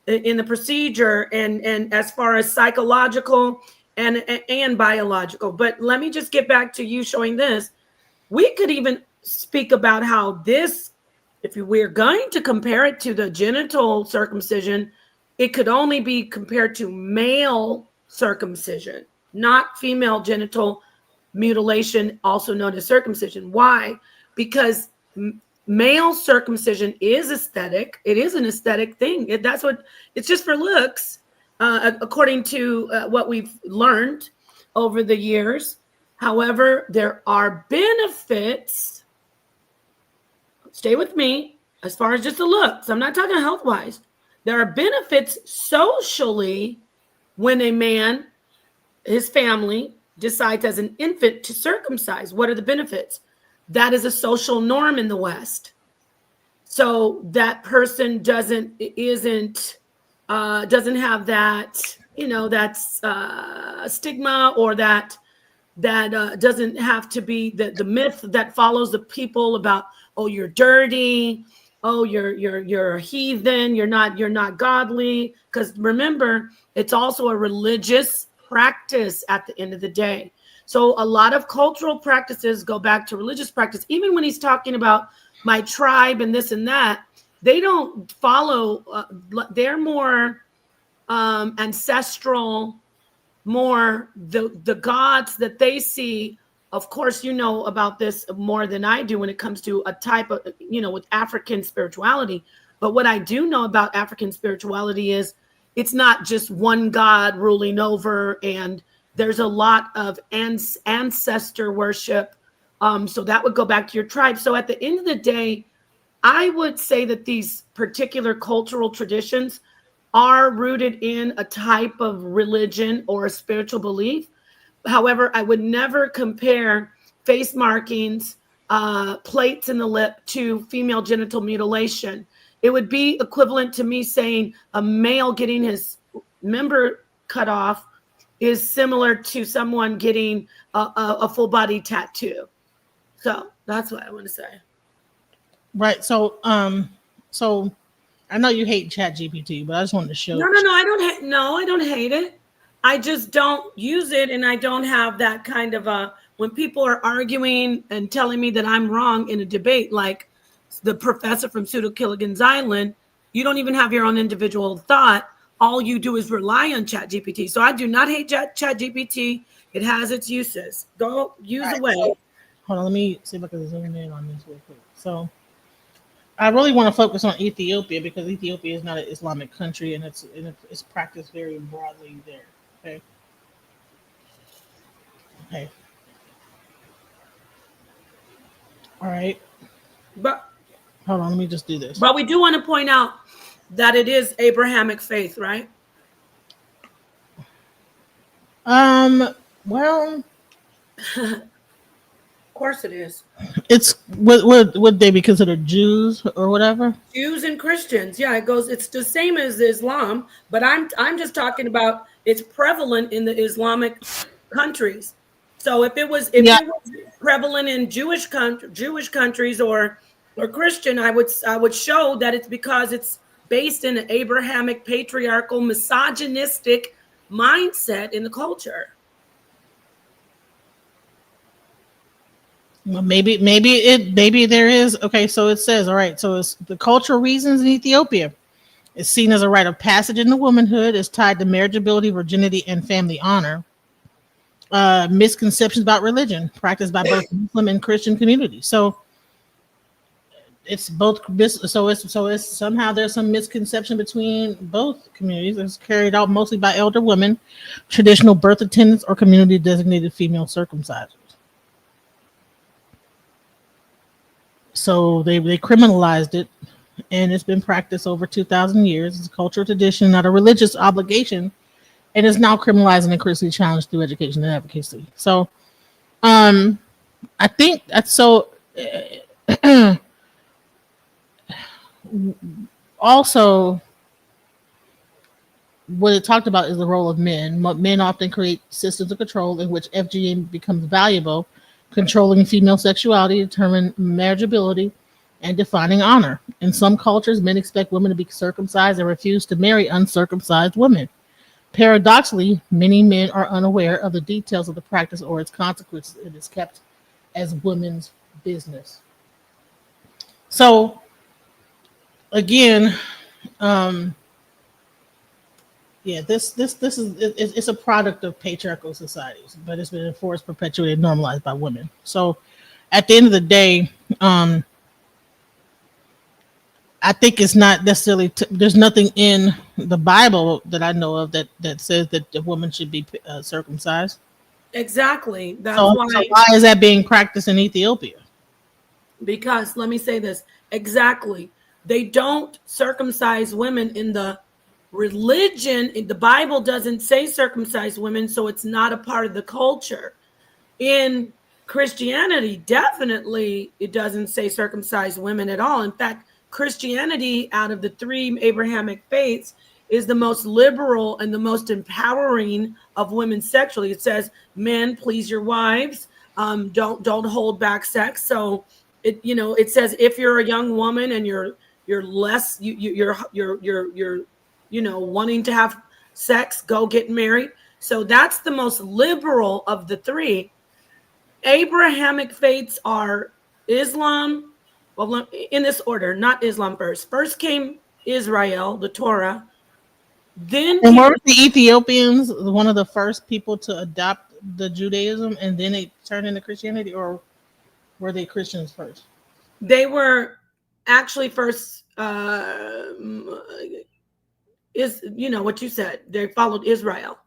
in the procedure and as far as psychological and biological. But let me just get back to you showing this. We could even speak about how this, if we're going to compare it to the genital circumcision, it could only be compared to male circumcision, not female genital mutilation, also known as circumcision. Why? Because male circumcision is aesthetic. It is an aesthetic thing. That's what it's just for looks, according to what we've learned over the years. However, there are benefits. Stay with me as far as just the looks. I'm not talking health wise. There are benefits socially when a man, his family, decides as an infant to circumcise. What are the benefits? That is a social norm in the West. So that person doesn't have that, that's stigma, or that doesn't have to be the myth that follows the people about, oh, you're dirty, oh, you're a heathen, you're not godly. Because remember, it's also a religious practice at the end of the day. So a lot of cultural practices go back to religious practice. Even when he's talking about my tribe and this and that, they don't follow. They're more ancestral, more the gods that they see. Of course, you know about this more than I do when it comes to a type of, with African spirituality. But what I do know about African spirituality is it's not just one God ruling over, and there's a lot of ancestor worship. So that would go back to your tribe. So at the end of the day, I would say that these particular cultural traditions are rooted in a type of religion or a spiritual belief. However, I would never compare face markings, plates in the lip to female genital mutilation. It would be equivalent to me saying a male getting his member cut off is similar to someone getting a full body tattoo. So that's what I want to say. Right. So I know you hate ChatGPT, but I just wanted to show. No, I don't hate it. I just don't use it, and I don't have that kind of a. When people are arguing and telling me that I'm wrong in a debate, like the professor from Pseudo Killigan's Island, you don't even have your own individual thought. All you do is rely on ChatGPT. So I do not hate ChatGPT. It has its uses. Go use away. So, hold on, let me see if I can zoom in on this real quick. So I really want to focus on Ethiopia because Ethiopia is not an Islamic country, and it's practiced very broadly there. Okay. Okay. All right. But hold on, let me just do this. But we do want to point out that it is Abrahamic faith, right? Well, Of course it is. It's would they be considered Jews or whatever? Jews and Christians. Yeah, it goes. It's the same as Islam, but I'm just talking about it's prevalent in the Islamic countries. So if Yeah. it was prevalent in Jewish countries or Christian, I would show that it's because it's based in an Abrahamic, patriarchal, misogynistic mindset in the culture. Well, maybe there is. Okay, so it says, all right, so it's the cultural reasons in Ethiopia. It's seen as a rite of passage into womanhood. It's tied to marriageability, virginity, and family honor. Misconceptions about religion practiced by both Muslim and Christian communities. So it's both. So it's somehow there's some misconception between both communities. It's carried out mostly by elder women, traditional birth attendants, or community designated female circumcisers. So they criminalized it, and it's been practiced over 2,000 years. It's a cultural tradition, not a religious obligation, and is now criminalized and increasingly challenged through education and advocacy. So, I think that's so. Also, what it talked about is the role of men. Men often create systems of control in which FGM becomes valuable, controlling female sexuality, determine marriageability, and defining honor. In some cultures, men expect women to be circumcised and refuse to marry uncircumcised women. Paradoxically, many men are unaware of the details of the practice or its consequences. It is kept as women's business. So, again, um, yeah, this is it's a product of patriarchal societies, but it's been enforced, perpetuated, normalized by women. So, at the end of the day, um, I think it's not necessarily. There's nothing in the Bible that I know of that says that the woman should be circumcised. Exactly. That's So why. why is that being practiced in Ethiopia? Because let me say this exactly. They don't circumcise women in the religion. The Bible doesn't say circumcise women, so it's not a part of the culture. In Christianity, definitely it doesn't say circumcise women at all. In fact, Christianity, out of the three Abrahamic faiths, is the most liberal and the most empowering of women sexually. It says, "Men, please your wives. Don't hold back sex." So it says if you're a young woman and you're less you're wanting to have sex, go get married. So that's the most liberal of the three. Abrahamic faiths are Islam, well, in this order, not Islam first. First came Israel, the Torah. Then And came, weren't the Ethiopians one of the first people to adopt the Judaism, and then they turned into Christianity, or were they Christians first? they were actually first, is, what you said. They followed Israel.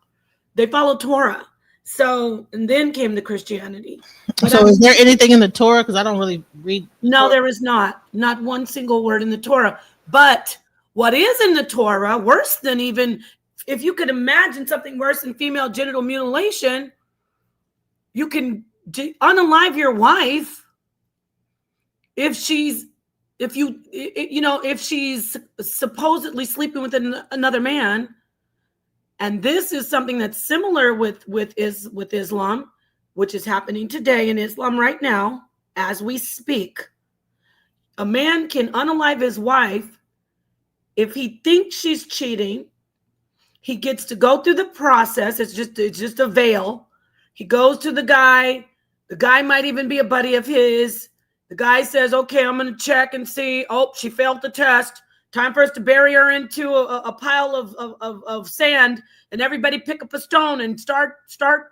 They followed Torah. So, and then came the Christianity. But So, is there anything in the Torah? Because I don't really read the no, Torah. there is not one single word in the Torah. But what is in the Torah, worse than even, if you could imagine something worse than female genital mutilation, you can unalive your wife if she's if she's supposedly sleeping with another man. And this is something that's similar with Islam, which is happening today in Islam right now as we speak. A man can unalive his wife if he thinks she's cheating. He gets to go through the process. It's just a veil. He goes to the guy. The guy might even be a buddy of his. The guy says, "Okay, I'm going to check and see. Oh, she failed the test. Time for us to bury her into a pile of sand, and everybody pick up a stone and start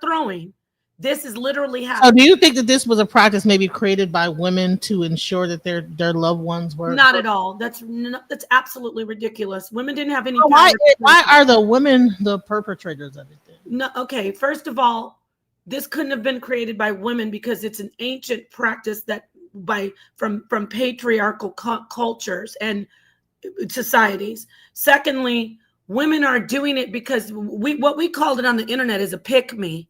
throwing." This is literally So, do happening. you think that this was a practice maybe created by women to ensure that their loved ones were? Not at all. That's absolutely ridiculous. Women didn't have any So power. why are the women the perpetrators of it then? No, okay. First of all, this couldn't have been created by women because it's an ancient practice that from patriarchal cultures and societies. Secondly, women are doing it because what we called it on the internet is a pick me.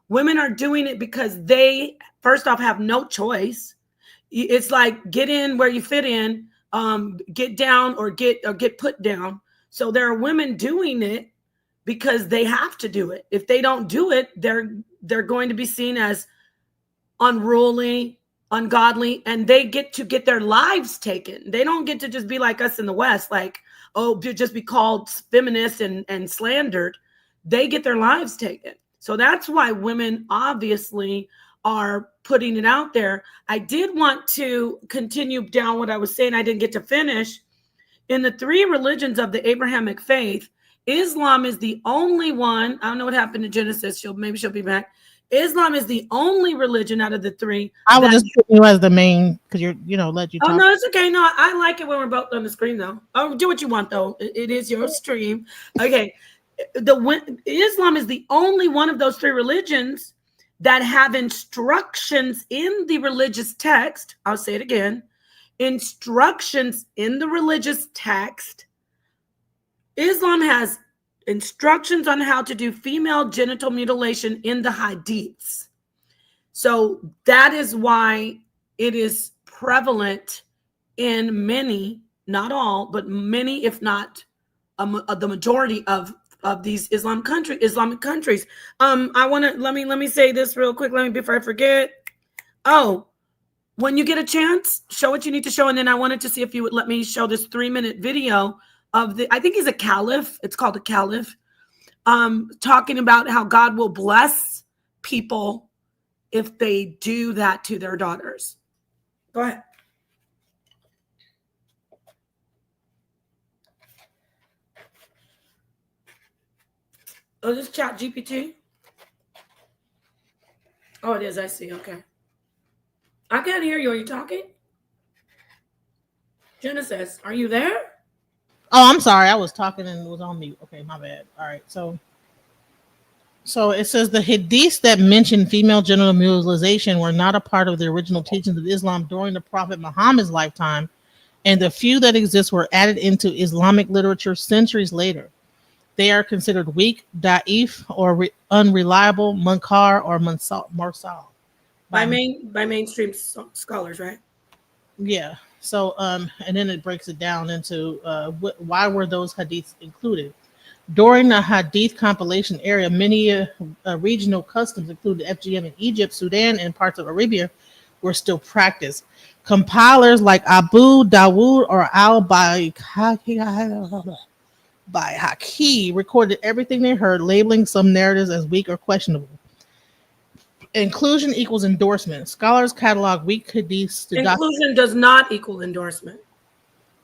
Women are doing it because they, first off, have no choice. It's like get in where you fit in, get down or get put down. So there are women doing it because they have to do it. If they don't do it, they're going to be seen as unruly, ungodly, and they get to get their lives taken. They don't get to just be like us in the West, like, oh, just be called feminist and slandered. They get their lives taken. So that's why women obviously are putting it out there. I did want to continue down what I was saying. I didn't get to finish. In the three religions of the Abrahamic faith, Islam is the only one. I don't know what happened to Genesis. Maybe she'll be back. Islam is the only religion out of the three. I will just put you as the main because let you talk. Oh no, it's okay. No, I like it when we're both on the screen though. Oh, do what you want though. It is your stream. Okay. Islam is the only one of those three religions that have instructions in the religious text. I'll say it again. Instructions in the religious text. Islam has instructions on how to do female genital mutilation in the hadiths. So that is why it is prevalent in many, not all, but many, if not the majority of these Islamic countries. I want to let me say this real quick. Before I forget. Oh, when you get a chance, show what you need to show, and then I wanted to see if you would let me show this 3-minute video of I think he's a caliph. It's called a caliph, talking about how God will bless people if they do that to their daughters. Go ahead. Oh, this is Chat GPT? Oh, it is. I see. Okay. I can't hear you. Are you talking? Genesis, are you there? Oh, I'm sorry. I was talking and it was on mute. Okay, my bad. All right. So it says the hadiths that mention female genital mutilation were not a part of the original teachings of Islam during the Prophet Muhammad's lifetime, and the few that exist were added into Islamic literature centuries later. They are considered weak, da'if, or unreliable, munkar, or mursal. By mainstream scholars, right? Yeah. So, and then it breaks it down into why were those hadiths included. During the hadith compilation era, many regional customs, including FGM in Egypt, Sudan, and parts of Arabia, were still practiced. Compilers like Abu Dawood or Al-Bayhaqi recorded everything they heard, labeling some narratives as weak or questionable. Inclusion equals endorsement. Scholars catalog weak hadiths to inclusion does not equal endorsement.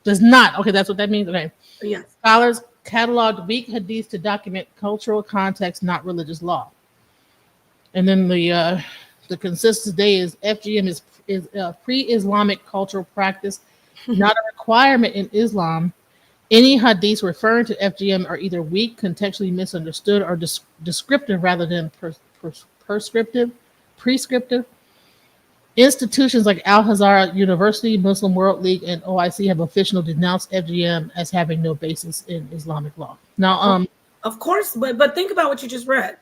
Does not. Okay, that's what that means. Okay. Yes. Scholars cataloged weak hadiths to document cultural context, not religious law. And then the consensus today is FGM is a pre-Islamic cultural practice, not a requirement in Islam. Any hadiths referring to FGM are either weak, contextually misunderstood, or descriptive rather than prescriptive. Institutions like Al-Azhar University, Muslim World League, and OIC have officially denounced FGM as having no basis in Islamic law. Now, of course, but think about what you just read.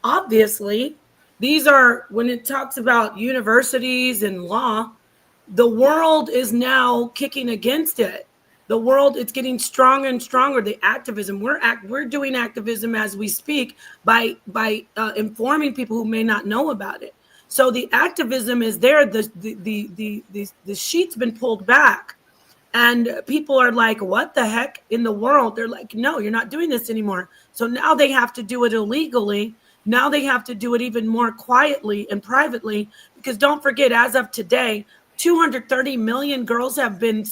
Obviously, these are, when it talks about universities and law, the world is now kicking against it. The world, it's getting stronger and stronger. The activism, we're doing activism as we speak by informing people who may not know about it. So the activism is there. The sheet's been pulled back, and people are like, "What the heck in the world?" They're like, "No, you're not doing this anymore." So now they have to do it illegally. Now they have to do it even more quietly and privately, because don't forget, as of today, 230 million girls have been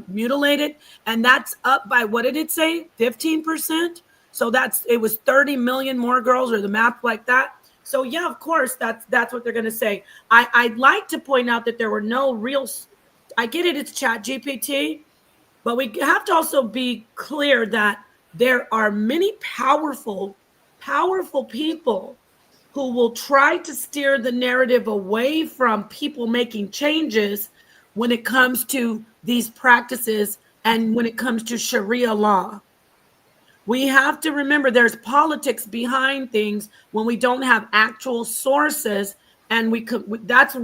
mutilated, and that's up by, what did it say, 15%? So it was 30 million more girls, or the math like that. So yeah, of course, that's what they're going to say. I'd like to point out that there were no real, I get it, it's Chat GPT, but we have to also be clear that there are many powerful people who will try to steer the narrative away from people making changes when it comes to these practices and when it comes to Sharia law. We have to remember there's politics behind things when we don't have actual sources, and we could. That's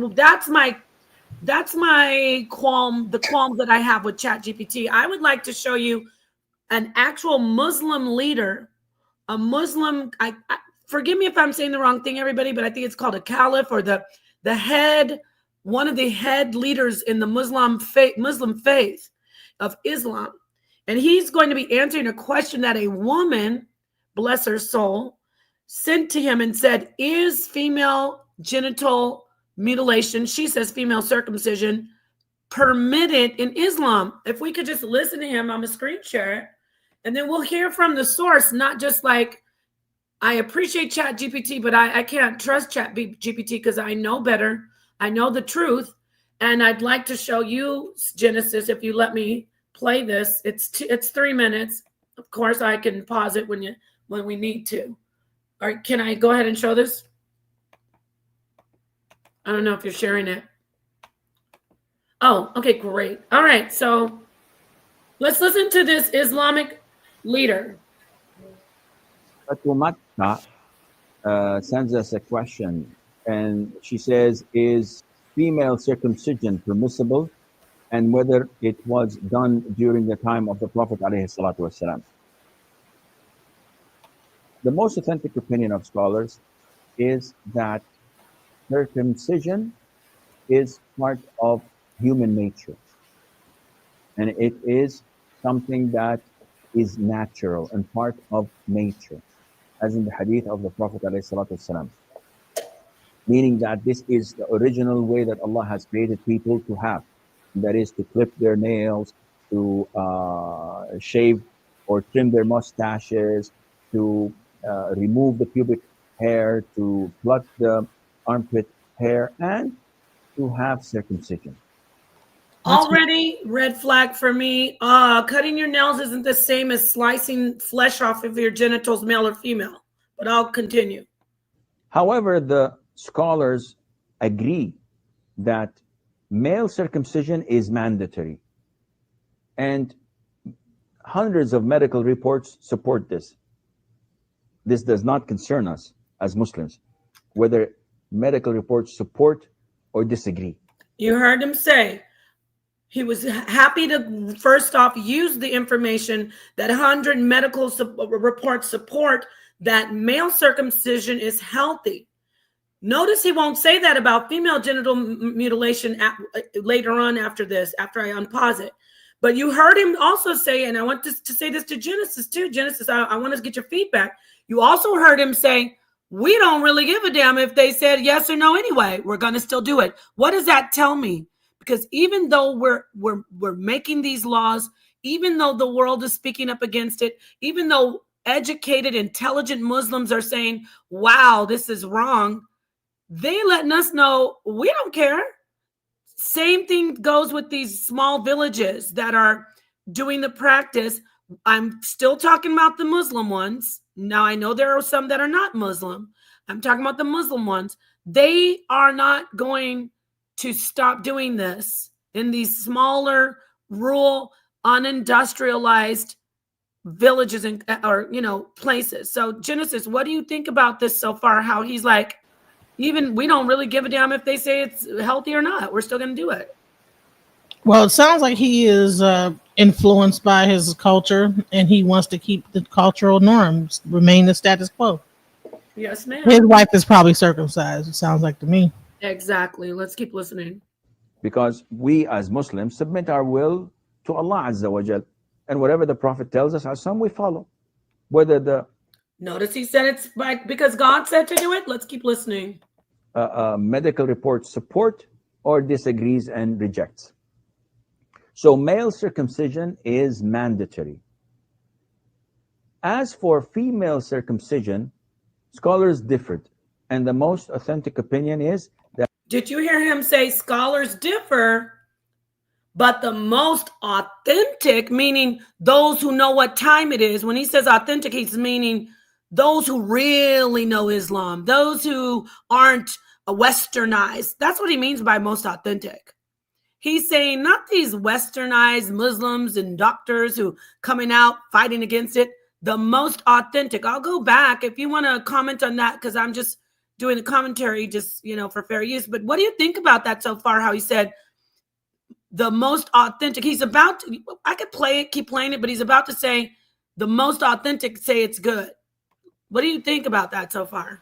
my qualm. The qualm that I have with ChatGPT. I would like to show you an actual Muslim leader, a Muslim. Forgive me if I'm saying the wrong thing, everybody, but I think it's called a caliph or the head, one of the head leaders in the Muslim faith of Islam. And he's going to be answering a question that a woman, bless her soul, sent to him and said, is female genital mutilation, she says female circumcision, permitted in Islam? If we could just listen to him, I'm a screen share, and then we'll hear from the source, not just like, I appreciate ChatGPT, but I can't trust ChatGPT because I know better. I know the truth. And I'd like to show you, Genesis, if you let me play this. It's 3 minutes. Of course, I can pause it when we need to. All right, can I go ahead and show this? I don't know if you're sharing it. Oh, okay, great. All right, so let's listen to this Islamic leader. Fatumatta sends us a question, and she says, is female circumcision permissible, and whether it was done during the time of the Prophet ﷺ? The most authentic opinion of scholars is that circumcision is part of human nature, and it is something that is natural and part of nature, as in the hadith of the Prophet ﷺ, meaning that this is the original way that Allah has created people to have, that is to clip their nails, to shave or trim their mustaches, to remove the pubic hair, to pluck the armpit hair, and to have circumcision. Already red flag for me. Cutting your nails isn't the same as slicing flesh off of your genitals, male or female. But I'll continue. However, the scholars agree that male circumcision is mandatory, and hundreds of medical reports support this. This does not concern us as Muslims, whether medical reports support or disagree. You heard him say he was happy to, first off, use the information that 100 medical reports support that male circumcision is healthy. Notice he won't say that about female genital mutilation later on after this, after I unpause it. But you heard him also say, and I want to say this to Genesis too. Genesis, I want to get your feedback. You also heard him say, we don't really give a damn if they said yes or no anyway. We're going to still do it. What does that tell me? Because even though we're making these laws, even though the world is speaking up against it, even though educated, intelligent Muslims are saying, wow, this is wrong, they letting us know we don't care. Same thing goes with these small villages that are doing the practice. I'm still talking about the Muslim ones. Now, I know there are some that are not Muslim. I'm talking about the Muslim ones. They are not going to stop doing this in these smaller, rural, unindustrialized villages or places. So, Genesis, what do you think about this so far? How he's like, even we don't really give a damn if they say it's healthy or not. We're still going to do it. Well, it sounds like he is influenced by his culture, and he wants to keep the cultural norms, remain the status quo. Yes, ma'am. His wife is probably circumcised, it sounds like to me. Exactly. Let's keep listening. Because we as Muslims submit our will to Allah Azza wa Jal, and whatever the Prophet tells us, as some we follow. Whether the Notice he said it's because God said to do it. Let's keep listening. medical reports support or disagrees and rejects. So male circumcision is mandatory. As for female circumcision, scholars differed, and the most authentic opinion is that. Did you hear him say scholars differ? But the most authentic, meaning those who know what time it is. When he says authentic, he's meaning those who really know Islam, those who aren't westernized. That's what he means by most authentic. He's saying not these westernized Muslims and doctors who coming out fighting against it. the most authentic. I'll go back if you want to comment on that, because I'm just doing the commentary just, for fair use. But what do you think about that so far? How he said the most authentic. He's about to, I could play it, keep playing it, but he's about to say the most authentic, say it's good. What do you think about that so far?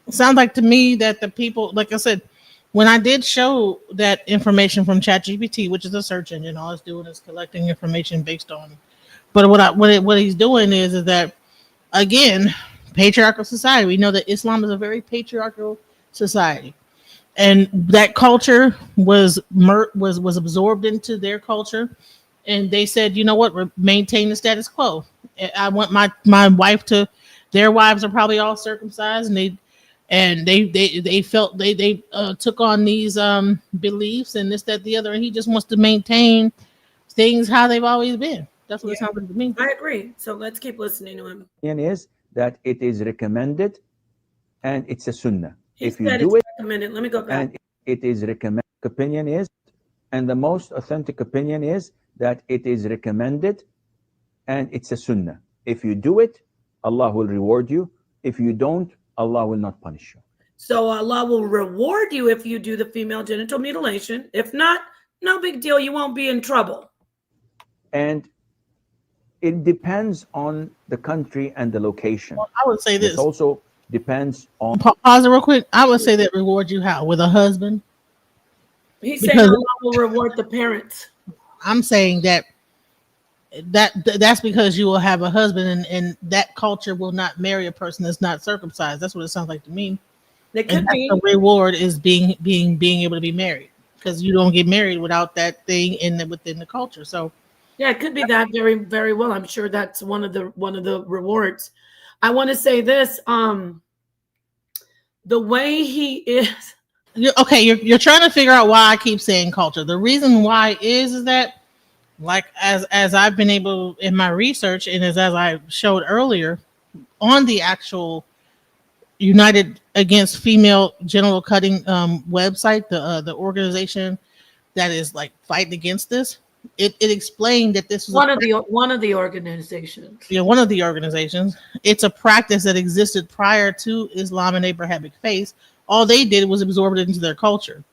It sounds like to me that the people, like I said, when I did show that information from ChatGPT, which is a search engine, all it's doing is collecting information based on. But what he's doing is that, again, patriarchal society. We know that Islam is a very patriarchal society, and that culture was absorbed into their culture, and they said, you know what, maintain the status quo. I want my wife to. Their wives are probably all circumcised, and they felt they took on these beliefs and this, that, the other, and he just wants to maintain things how they've always been. That's what it sounds like to me. I agree. So let's keep listening to him. Is that it is recommended and it's a sunnah. He If you said do it's it, recommended. Let me go back. and it is recommended. Opinion is, and the most authentic opinion is that it is recommended and it's a sunnah. If you do it, Allah will reward you. If you don't, Allah will not punish you. So Allah will reward you if you do the female genital mutilation. If not, no big deal. You won't be in trouble. And it depends on the country and the location. Well, I would say this. This also depends on. Pause it real quick. I would say that reward you how? With a husband? He's saying Allah will reward the parents. I'm saying that's because you will have a husband, and that culture will not marry a person that's not circumcised. That's what it sounds like to me. It could be. The reward is being able to be married, because you don't get married without that thing within the culture. So yeah, it could be that very, very well. I'm sure that's one of the rewards. I want to say this. The way he is. You're trying to figure out why I keep saying culture. The reason why is that, like, as I've been able in my research, and as I showed earlier on the actual United Against Female Genital Cutting website, the organization that is like fighting against this, it explained that this was one of the organizations. Yeah, one of the organizations. It's a practice that existed prior to Islam and Abrahamic faith. All they did was absorb it into their culture.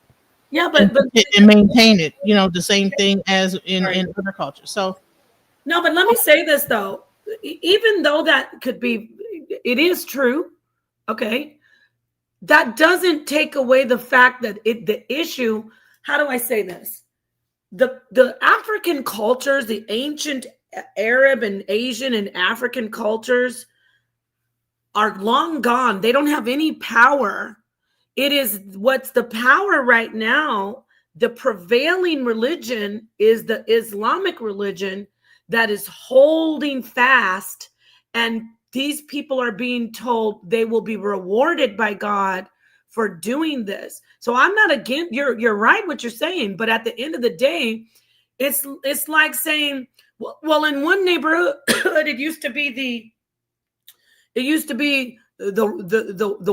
Yeah, but and maintain it. The same thing as in other cultures. So no, but let me say this though. Even though that could be, it is true. Okay, that doesn't take away the fact that the issue. How do I say this? The African cultures, the ancient Arab and Asian and African cultures are long gone. They don't have any power. It is what's the power right now. The prevailing religion is the Islamic religion that is holding fast, and these people are being told they will be rewarded by God for doing this. So I'm not against, you're right what you're saying, but at the end of the day, it's like saying, well, in one neighborhood, it used to be the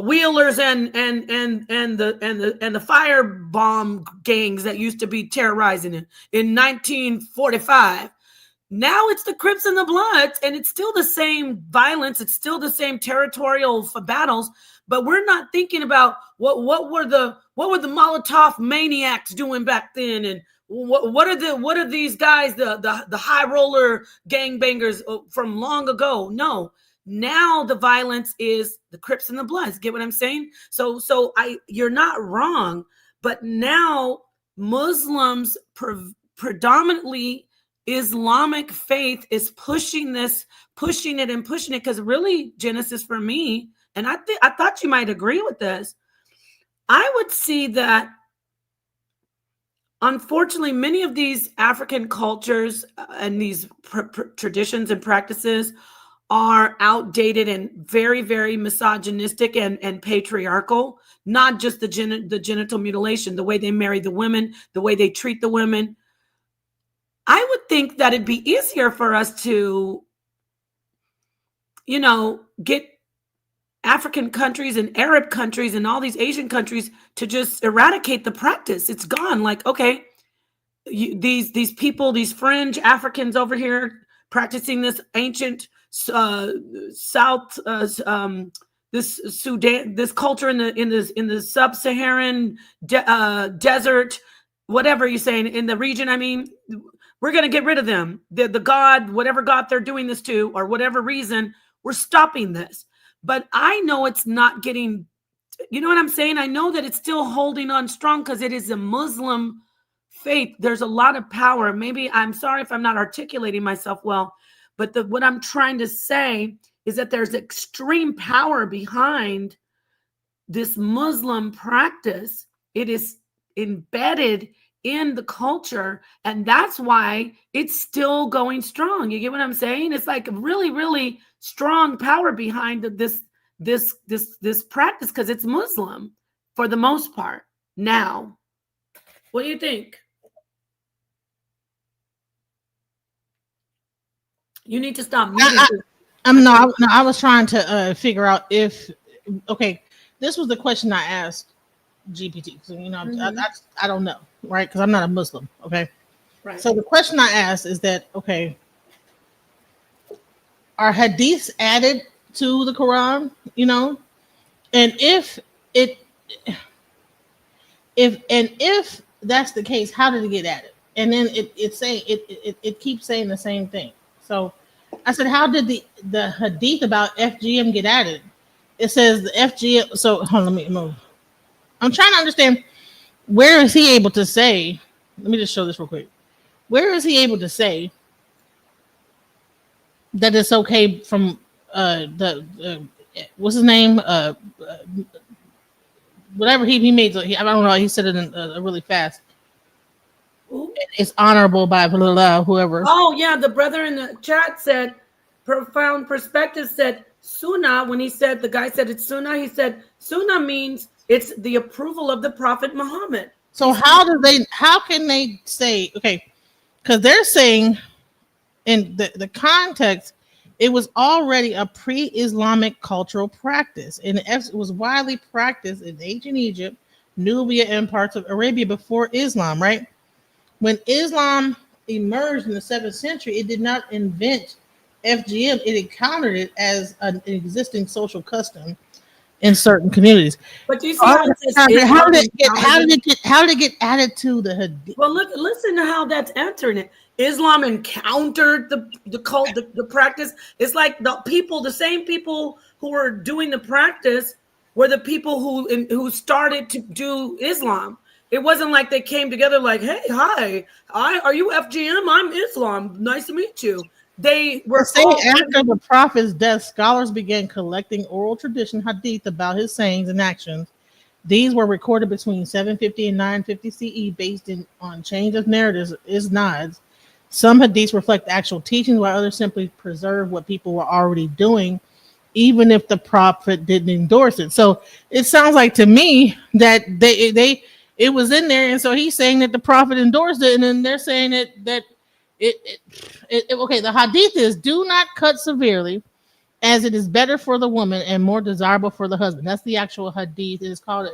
wheelers and the firebomb gangs that used to be terrorizing it in 1945. Now it's the Crips and the Bloods, and it's still the same violence. It's still the same territorial battles, but we're not thinking about what were the Molotov maniacs doing back then, and what are these guys, the high roller gangbangers from long ago? No. Now the violence is the Crips and the Bloods. Get what I'm saying? So you're not wrong, but now Muslims, predominantly Islamic faith, is pushing it because really, Genesis, for me, and I thought you might agree with this, I would see that unfortunately many of these African cultures and these traditions and practices are outdated and very, very misogynistic and patriarchal. Not just the genital mutilation, the way they marry the women, the way they treat the women. I would think that it'd be easier for us to, get African countries and Arab countries and all these Asian countries to just eradicate the practice. It's gone. Like, okay, these people, these fringe Africans over here practicing this ancient South, this Sudan, this culture in the sub-Saharan desert, whatever you're saying, in the region. I mean, we're going to get rid of them. The God, whatever God they're doing this to, or whatever reason, we're stopping this. But I know it's not getting, you know what I'm saying? I know that it's still holding on strong because it is a Muslim faith. There's a lot of power. Maybe, I'm sorry if I'm not articulating myself well, but what I'm trying to say is that there's extreme power behind this Muslim practice. It is embedded in the culture, and that's why it's still going strong. You get what I'm saying? It's like really, really strong power behind this practice because it's Muslim for the most part. Now, what do you think? You need to stop muting. I was trying to figure out if, okay, this was the question I asked GPT. So, you know, I don't know, right? Because I'm not a Muslim, okay? Right. So the question I asked is that, okay, are hadiths added to the Quran, you know? And if that's the case, how did it get added? And then it keeps saying the same thing. So I said, how did the hadith about FGM get added? It says the FGM. So hold on, let me move. I'm trying to understand, where is he able to say? Let me just show this real quick. Where is he able to say that it's okay from what's his name? Whatever he made. I don't know. He said it in, really fast. Ooh. It's honorable by whoever. Oh yeah, the brother in the chat said, profound perspective said Sunnah. When he said, the guy said it's Sunnah, he said Sunnah means it's the approval of the Prophet Muhammad. So how can they say, okay, because they're saying in the context, it was already a pre-Islamic cultural practice, and it was widely practiced in ancient Egypt, Nubia, and parts of Arabia before Islam, right? When Islam emerged in the 7th century, it did not invent FGM. It encountered it as an existing social custom in certain communities. But you see how how did it get added to the hadith? Well, look, listen to how that's answering it. Islam encountered the cult, the practice. It's like the same people who were doing the practice were the people who started to do Islam. It wasn't like they came together like, hey, hi, are you FGM? I'm Islam. Nice to meet you. They were after the Prophet's death, scholars began collecting oral tradition hadith about his sayings and actions. These were recorded between 750 and 950 CE based on change of narratives, isnads. Some hadiths reflect actual teachings, while others simply preserve what people were already doing, even if the Prophet didn't endorse it. So it sounds like to me that it was in there, and so he's saying that the Prophet endorsed it, and then they're saying that okay, the hadith is, do not cut severely, as it is better for the woman and more desirable for the husband. That's the actual hadith. It is called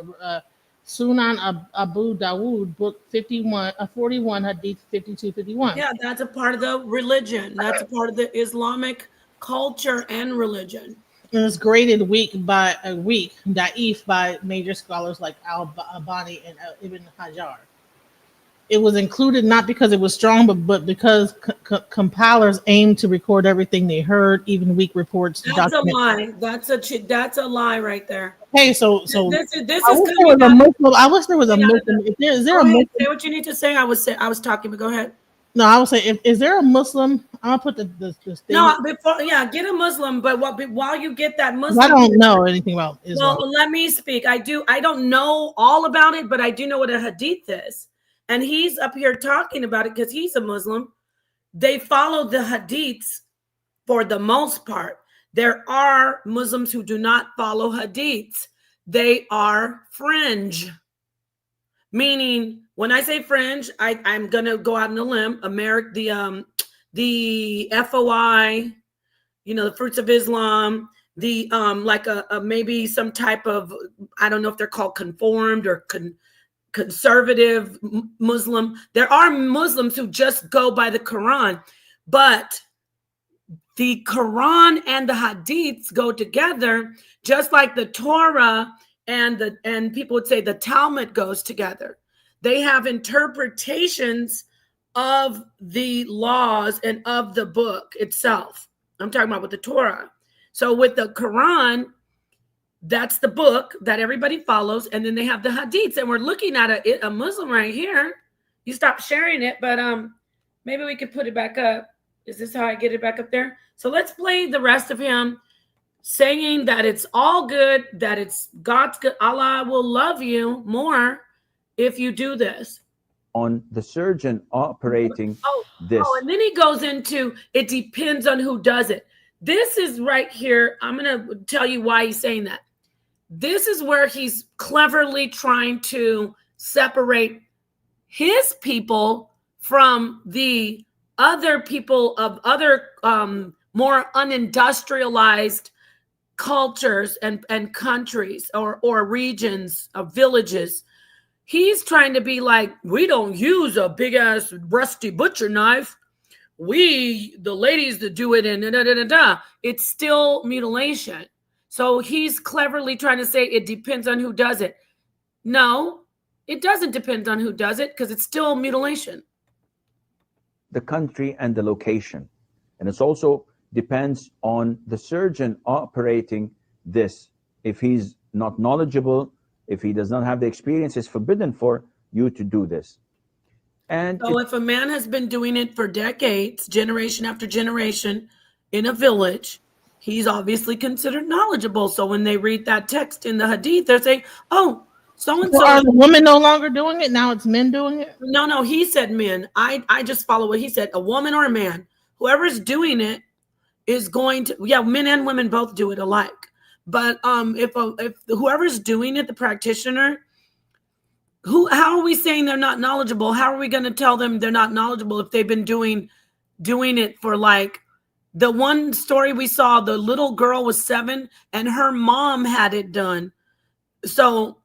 Sunan Abu Dawood, book 41, hadith 5251. Yeah, that's a part of the religion. That's a part of the Islamic culture and religion. And it's graded weak, da'if by major scholars like Al-Albani and Ibn Hajar. It was included not because it was strong, but because compilers aimed to record everything they heard, even weak reports. That's a lie. That's a lie right there. Hey, so this is I wish there was a Muslim. Is there a Muslim? Say what you need to say. I was talking, but go ahead. No, I would say, is there a Muslim? I'm gonna put the no before. Yeah, get a Muslim. But while you get that Muslim, I don't know anything about Islam. Well, let me speak. I don't know all about it, but I do know what a hadith is. And he's up here talking about it because he's a Muslim. They follow the hadiths for the most part. There are Muslims who do not follow hadiths. They are fringe. Meaning, when I say fringe, I'm going to go out on a limb. The FOI, the Fruits of Islam, the like a maybe some type of, I don't know if they're called conformed or conservative Muslim. There are Muslims who just go by the Quran, but the Quran and the Hadiths go together, just like the Torah and people would say the Talmud goes together. They have interpretations of the laws and of the book itself. I'm talking about with the Torah. So with the Quran, that's the book that everybody follows, and then they have the Hadiths, and we're looking at a Muslim right here. You stopped sharing it, but maybe we could put it back up. Is this how I get it back up there? So let's play the rest of him saying that it's all good, that it's God's good. Allah will love you more if you do this. On the surgeon operating this. Oh, and then he goes into, it depends on who does it. This is right here. I'm going to tell you why he's saying that. This is where he's cleverly trying to separate his people from the other people of other more unindustrialized cultures and countries or regions or villages. He's trying to be like, we don't use a big ass rusty butcher knife. The ladies that do it and da, da, da, da. It's still mutilation. So he's cleverly trying to say it depends on who does it. No, it doesn't depend on who does it because it's still mutilation. The country and the location. And it also depends on the surgeon operating this. If he's not knowledgeable, if he does not have the experience, it's forbidden for you to do this. And so if a man has been doing it for decades, generation after generation in a village, he's obviously considered knowledgeable. So when they read that text in the Hadith, they're saying, oh, so-and-so. Are the women no longer doing it? Now it's men doing it? No, he said men. I just follow what he said. A woman or a man, whoever's doing it is going to, men and women both do it alike. But if whoever's doing it, the practitioner, how are we saying they're not knowledgeable? How are we going to tell them they're not knowledgeable if they've been doing it for like the one story we saw? The little girl was 7 and her mom had it done. So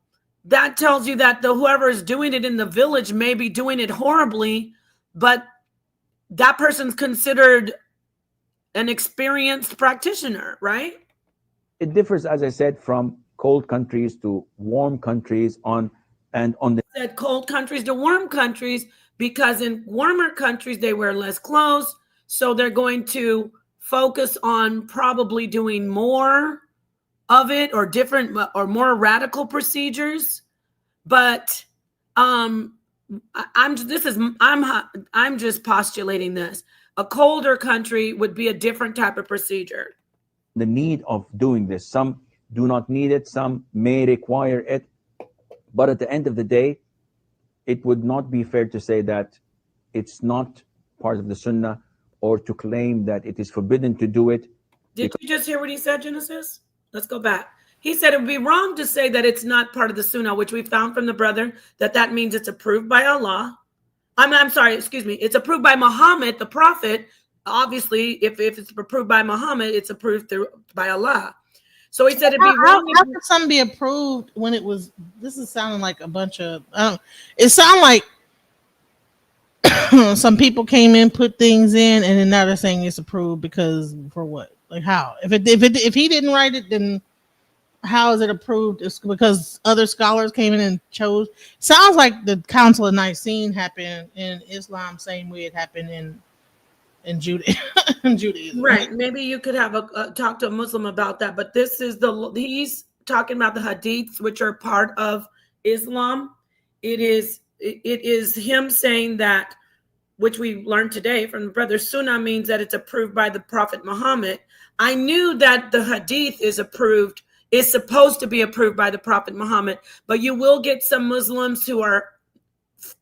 that tells you that whoever is doing it in the village may be doing it horribly, but that person's considered an experienced practitioner, right? It differs, as I said, from cold countries to warm countries said cold countries to warm countries, because in warmer countries they wear less clothes, so they're going to focus on probably doing more of it or different or more radical procedures. But I'm just postulating this. A colder country would be a different type of procedure. The need of doing this. Some do not need it, some may require it. But at the end of the day, it would not be fair to say that it's not part of the Sunnah or to claim that it is forbidden to do it. Did you just hear what he said, Genesis? Let's go back. He said it would be wrong to say that it's not part of the Sunnah, which we found from the brother, that means it's approved by Allah. I'm sorry, excuse me. It's approved by Muhammad, the prophet. Obviously, if it's approved by Muhammad, it's approved by Allah. So he said it'd be wrong. How could something be approved when it was? This is sounding like a bunch of. It sounded like some people came in, put things in, and then now they're saying it's approved because for what? Like how? If he didn't write it, then how is it approved? It's because other scholars came in and chose. Sounds like the Council of Nicene happened in Islam, same way it happened in Judaism. Right. Maybe you could have talk to a Muslim about that. But this is he's talking about the hadiths, which are part of Islam. It is him saying that, which we learned today from the brother, Sunnah means that it's approved by the Prophet Muhammad. I knew that the hadith is supposed to be approved by the Prophet Muhammad, but you will get some Muslims who are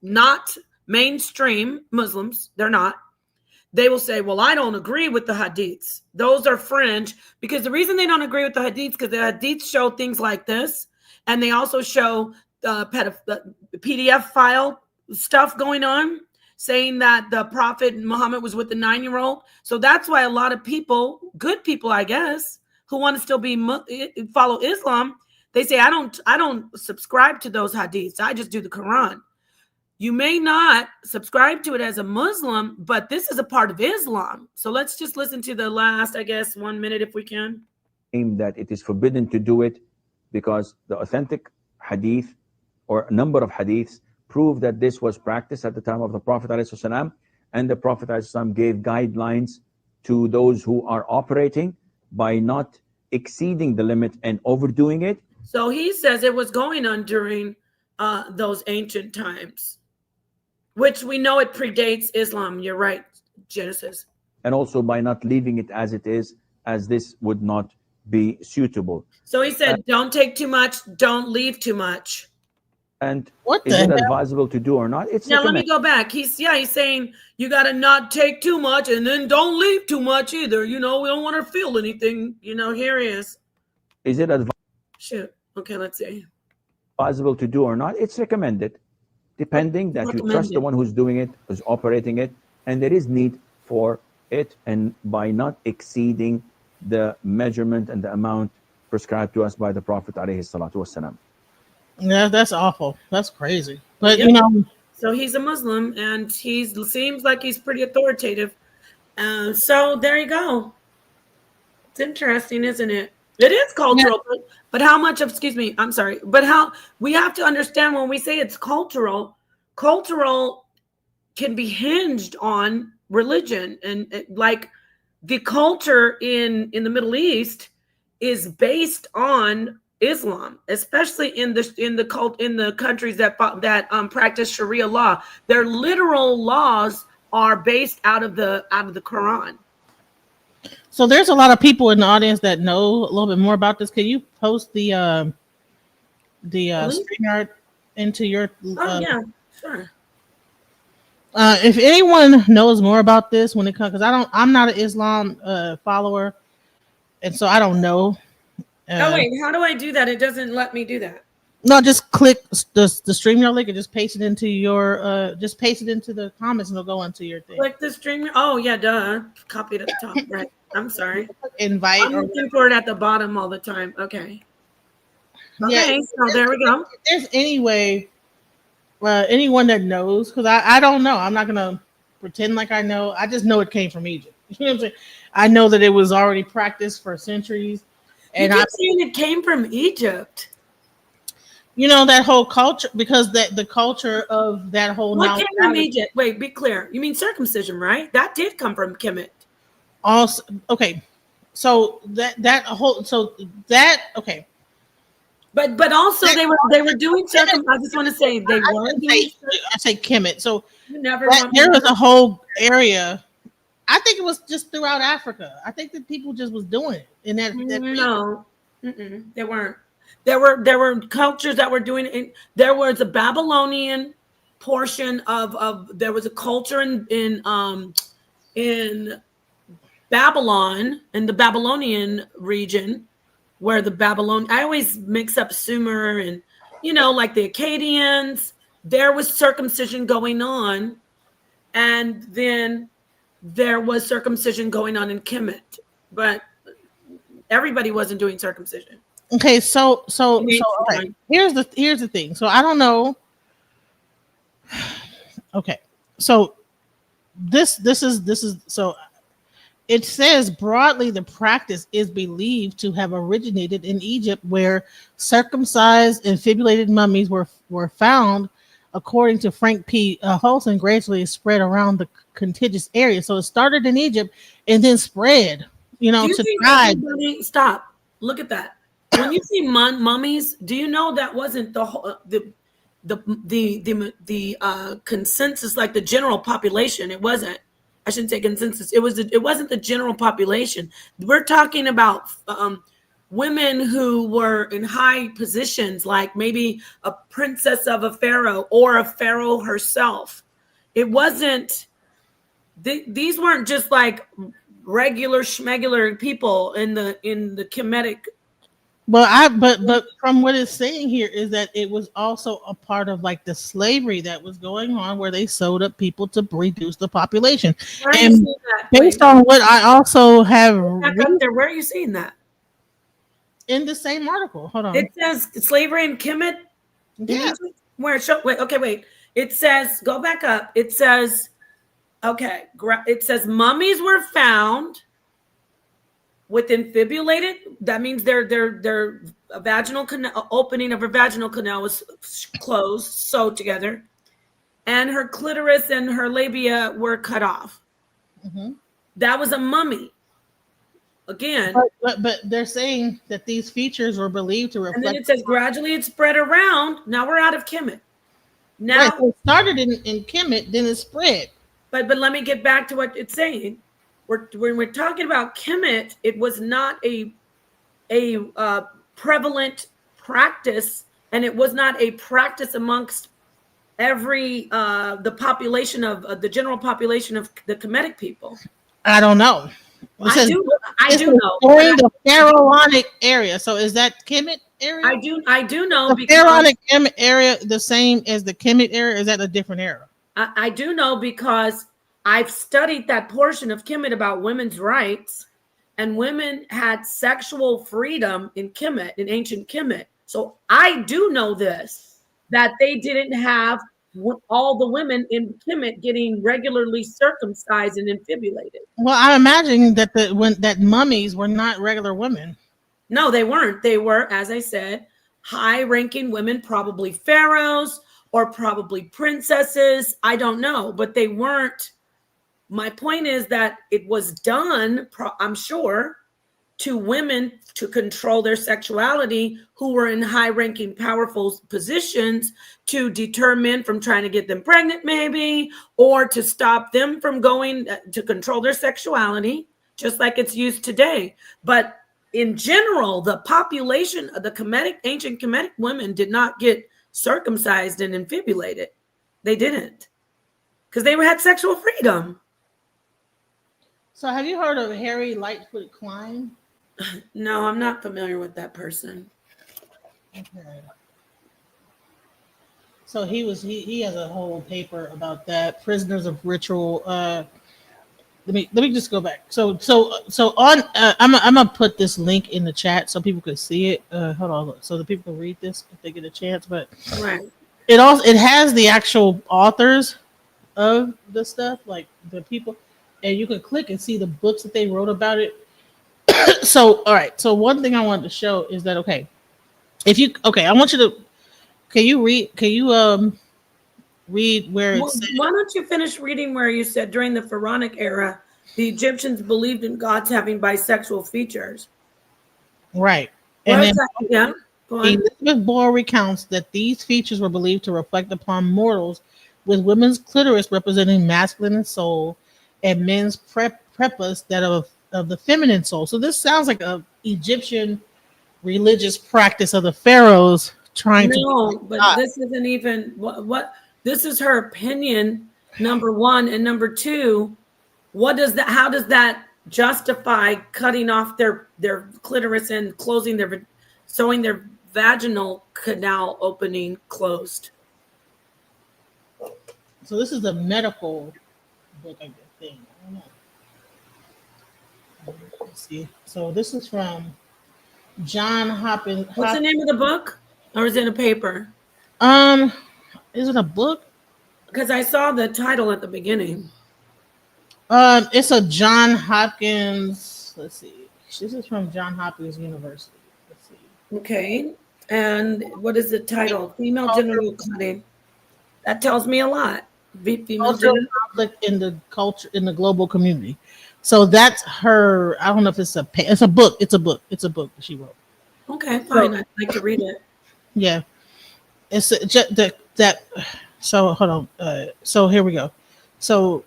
not mainstream Muslims. They're not. They will say, well, I don't agree with the hadiths. Those are fringe, because the reason they don't agree with the hadiths because the hadiths show things like this, and they also show PDF file stuff going on, saying that the Prophet Muhammad was with the 9-year-old. So that's why a lot of people, good people, I guess, who want to still follow Islam, they say, I don't subscribe to those hadiths. I just do the Quran. You may not subscribe to it as a Muslim, but this is a part of Islam. So let's just listen to the last, I guess, 1 minute if we can. That it is forbidden to do it because the authentic hadith or a number of hadiths prove that this was practiced at the time of the Prophet ﷺ, and the Prophet ﷺ gave guidelines to those who are operating by not exceeding the limit and overdoing it. So he says it was going on during those ancient times, which we know it predates Islam. You're right, Genesis. And also by not leaving it as it is, as this would not be suitable. So he said, don't take too much, don't leave too much. And What is the it hell? advisable to do or not? It's Now let me recommended. go back. He's saying you gotta not take too much and then don't leave too much either. We don't want to feel anything. Here he is. Is it Shoot. Okay, let's see. advisable to do or not? It's recommended, depending that you trust the one who's doing it, who's operating it, and there is need for it, and by not exceeding the measurement and the amount prescribed to us by the Prophet ﷺ. Yeah, that's awful. That's crazy. But Yep. So he's a Muslim, and he seems like he's pretty authoritative. So there you go. It's interesting, isn't it? It is cultural, but how much of? Excuse me, I'm sorry, but how we have to understand when we say it's cultural can be hinged on religion, and like the culture in the Middle East is based on Islam, especially in the countries that practice Sharia law. Their literal laws are based out of the Quran. So there's a lot of people in the audience that know a little bit more about this. Can you post the StreamYard into your? Yeah, sure. If anyone knows more about this when it comes, because I'm not an Islam follower, and so I don't know. Wait, how do I do that? It doesn't let me do that. No, just click the StreamYard link and just paste it into your just paste it into the comments and it'll go into your thing. Click the stream. Oh yeah, duh. Copy it at the top. Right. I'm sorry. Invite. I'm looking for it at the bottom all the time. Okay. Okay. Yeah, So there we go. If there's any way, anyone that knows, because I don't know. I'm not gonna pretend like I know. I just know it came from Egypt. You know what I'm saying? I know that it was already practiced for centuries. And I'm saying it came from Egypt. That whole culture, because the culture of that whole. What came from Egypt? Wait, be clear. You mean circumcision, right? That did come from Kemet. Also, okay. So okay. But also they were doing circumcision. I just want to say they were doing. I say Kemet. So there was a whole area. I think it was just throughout Africa. I think that people just was doing it in that. No, they weren't. There were cultures that were doing it. There was a Babylonian portion of there was a culture in Babylon, in the Babylonian region, where I always mix up Sumer and like the Akkadians. There was circumcision going on, and then there was circumcision going on in Kemet, but everybody wasn't doing circumcision. Okay, so okay. Here's the thing. So I don't know. Okay, so this is so it says broadly the practice is believed to have originated in Egypt, where circumcised and fibulated mummies were found, according to Frank P. Holson, gradually spread around the contiguous area. So it started in Egypt and then spread, to tribes. Stop. Look at that. When you see mummies, do you know that wasn't the consensus, like the general population? It wasn't. I shouldn't say consensus. It wasn't the general population. We're talking about women who were in high positions, like maybe a princess of a pharaoh or a pharaoh herself. It wasn't. These weren't just like regular schmegular people in the Kemetic. But from what it's saying here is that it was also a part of like the slavery that was going on, where they sold up people to reduce the population. And based on what I also have where are you seeing that? In the same article. Hold on. It says slavery in Kemet. Yeah. Where? Wait. Okay. Wait. It says, go back up. It says, okay, it says mummies were found with infibulated. That means their vaginal opening of her vaginal canal was closed, sewed together, and her clitoris and her labia were cut off. Mm-hmm. That was a mummy. Again, but they're saying that these features were believed to reflect. And then it says gradually it spread around. Now we're out of Kemet. Now right, so it started in Kemet, then it spread. But let me get back to what it's saying. When we're talking about Kemet, it was not a prevalent practice, and it was not a practice amongst every the population of the general population of the Kemetic people. I don't know. I do know. During the Pharaonic area. So is that Kemet area? I do know the because Pharaonic area the same as the Kemet area? Is that a different era? I do know because I've studied that portion of Kemet about women's rights, and women had sexual freedom in Kemet, in ancient Kemet. So I do know this, that they didn't have all the women in Kemet getting regularly circumcised and infibulated. Well, I'm imagining that that mummies were not regular women. No, they weren't. They were, as I said, high-ranking women, probably pharaohs or probably princesses. I don't know, but they weren't. My point is that it was done, I'm sure, to women to control their sexuality who were in high-ranking, powerful positions to deter men from trying to get them pregnant, maybe, or to stop them from going to control their sexuality, just like it's used today. But in general, the population of the ancient Kemetic women did not get circumcised and infibulated. They didn't, because they had sexual freedom. So have you heard of Harry Lightfoot Klein? No, I'm not familiar with that person. Okay. So he has a whole paper about that, prisoners of ritual. Let me just go back. So on I'm gonna put this link in the chat so people can see it. Hold on, so the people can read this if they get a chance. But right, it has the actual authors of the stuff, like the people, and you can click and see the books that they wrote about it. So all right. So one thing I wanted to show is that I want you to can you read where it says, why don't you finish reading where you said during the Pharaonic era, the Egyptians believed in gods having bisexual features. Right. And then yeah. Elizabeth Boyle recounts that these features were believed to reflect upon mortals, with women's clitoris representing masculine soul and men's prepuce that of the feminine soul. So this sounds like a Egyptian religious practice of the pharaohs trying to. But this isn't even what this is her opinion, number one, and number two, how does that justify cutting off their clitoris and sewing their vaginal canal opening closed? So this is a medical book, I think. I don't know. Let's see. So this is from John Hopkins. What's the name of the book? Or is it a paper? Is it a book? Because I saw the title at the beginning. It's a John Hopkins. Let's see. This is from John Hopkins University. Let's see. Okay. And what is the title? Female genital cutting. That tells me a lot. Female genital conflict in the culture, in the global community. So that's her. I don't know if it's a book. It's a book that she wrote. Okay, fine. I'd like to read it. Yeah. It's just that. So hold on. So here we go. So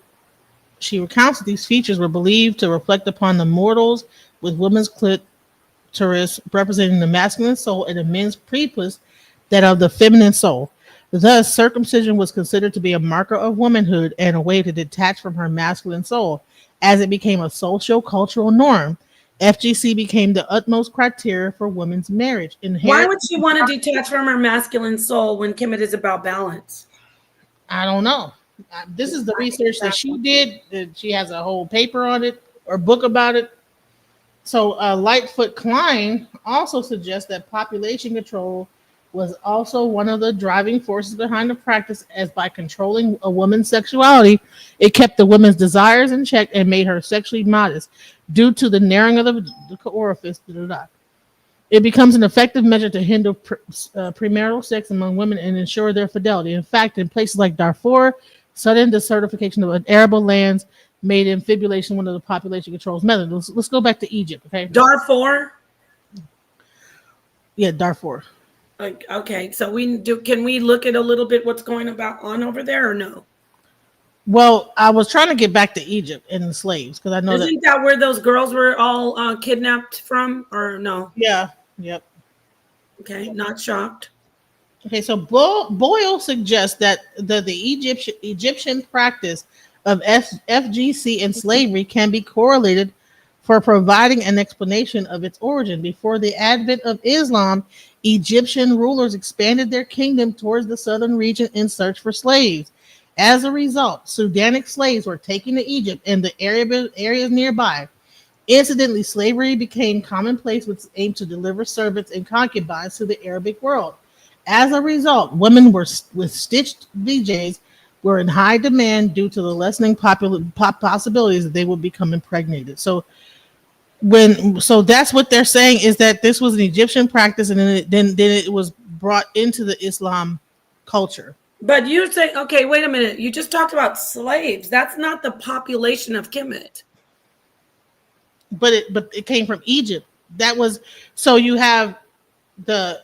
she recounts that these features were believed to reflect upon the mortals, with women's clitoris representing the masculine soul and the men's prepuce that of the feminine soul. Thus, circumcision was considered to be a marker of womanhood and a way to detach from her masculine soul. As it became a social cultural norm, FGC became the utmost criteria for women's marriage. Why would she want to detach from her masculine soul when Kemet is about balance? I don't know. This is the research that she did. She has a whole paper on it or book about it. So Lightfoot Klein also suggests that population control was also one of the driving forces behind the practice, as by controlling a woman's sexuality, it kept the woman's desires in check and made her sexually modest. Due to the narrowing of the orifice, it becomes an effective measure to hinder premarital sex among women and ensure their fidelity. In fact, in places like Darfur, sudden desertification of arable lands made infibulation one of the population controls methods. Let's go back to Egypt, okay? Darfur. Yeah, Darfur. Okay, so we do. Can we look at a little bit what's going on over there, or no? Well, I was trying to get back to Egypt and the slaves because I know that. Isn't that where those girls were all kidnapped from, or no? Yeah. Yep. Okay, not shocked. Okay, so Boyle suggests that the Egyptian practice of FGC and slavery can be correlated for providing an explanation of its origin. Before the advent of Islam, Egyptian rulers expanded their kingdom towards the southern region in search for slaves. As a result, Sudanic slaves were taken to Egypt and the areas nearby. Incidentally, slavery became commonplace with aim to deliver servants and concubines to the Arabic world. As a result, women with stitched VJs were in high demand due to the lessening possibilities that they would become impregnated. So that's what they're saying, is that this was an Egyptian practice, and then it was brought into the Islam culture. But you say, okay, wait a minute. You just talked about slaves. That's not the population of Kemet. But it came from Egypt. That was, so you have the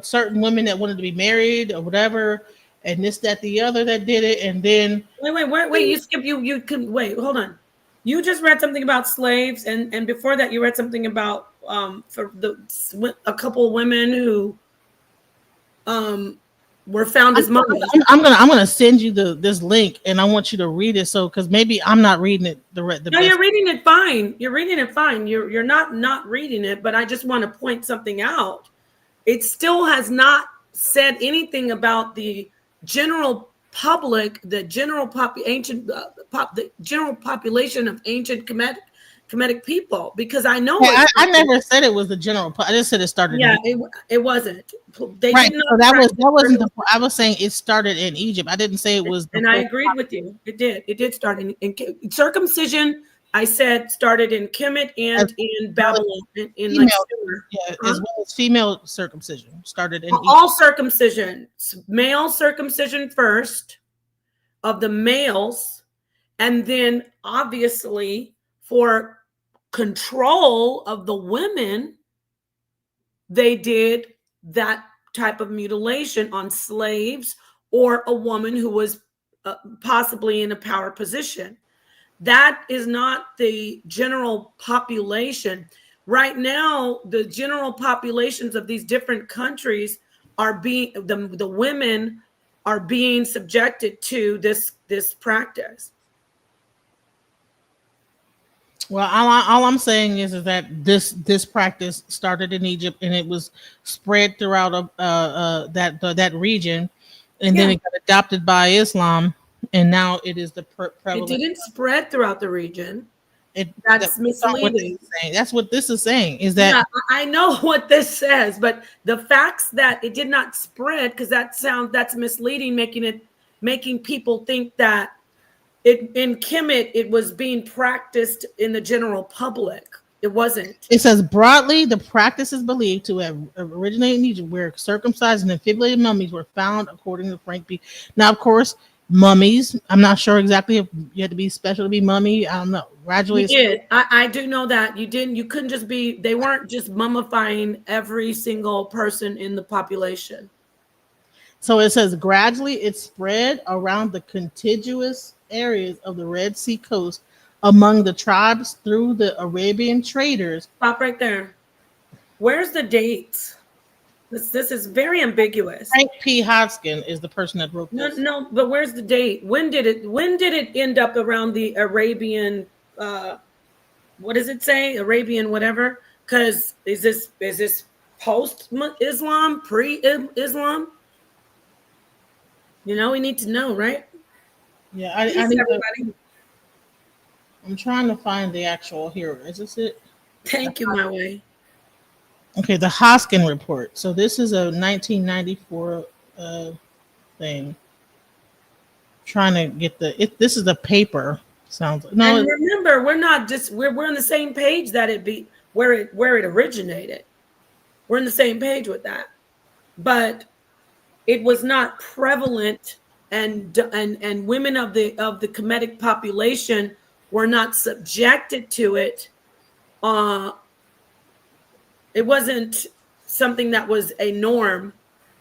certain women that wanted to be married or whatever, and this, that, the other that did it, and then wait. You skip. You can wait. Hold on. You just read something about slaves, and before that, you read something about a couple of women who were found as mummies. I'm gonna send you this link, and I want you to read it. So, because maybe I'm not reading it the No, best. you're reading it fine. You're reading it fine. You're not reading it, but I just want to point something out. It still has not said anything about the general public, the general population of ancient Kemetic people, because I know I never said it was the general. I just said it started. Yeah, it wasn't. They right. did not. So that wasn't the. I was saying it started in Egypt. I didn't say it was. And I agreed with you. It did. It did start in circumcision. I said started in Kemet and in Babylon, in like as well as female circumcision started in all circumcision, male circumcision first of the males, and then obviously for control of the women, they did that type of mutilation on slaves or a woman who was possibly in a power position. That is not the general population. Right now, the general populations of these different countries are being, the women are being subjected to this practice. Well, all I'm saying is that this practice started in Egypt, and it was spread throughout that region, and then it got adopted by Islam, and now it is the prevalent. It didn't spread throughout the region. That's misleading. That's what this is saying. Is that I know what this says, but the facts that it did not spread, because that's misleading, making people think that in Kemet it was being practiced in the general public. It wasn't. It says broadly, the practice is believed to have originated in Egypt, where circumcised and defibrillated mummies were found, according to Frank B. Now, of course, mummies. I'm not sure exactly if you had to be special to be mummy. I don't know. Gradually, you did. I do know that you didn't. You couldn't just be. They weren't just mummifying every single person in the population. So it says gradually it spread around the contiguous areas of the Red Sea coast among the tribes through the Arabian traders. Stop right there. Where's the dates? This is very ambiguous. Frank P. Hodgkin is the person that wrote this. No, but where's the date? When did it end up around the Arabian? What does it say? Arabian whatever? Because is this post Islam, pre-Islam? We need to know, right? Yeah, I need everybody. I'm trying to find the actual here. Is this it? Thank you, my way. Okay, the Hoskin report. So this is a 1994 uh, thing. Trying to get this is a paper. Sounds no. And remember, we're not just we're on the same page that it be where it originated. We're on the same page with that. But it was not prevalent, and women of the Kemetic population were not subjected to it. Uh, it wasn't something that was a norm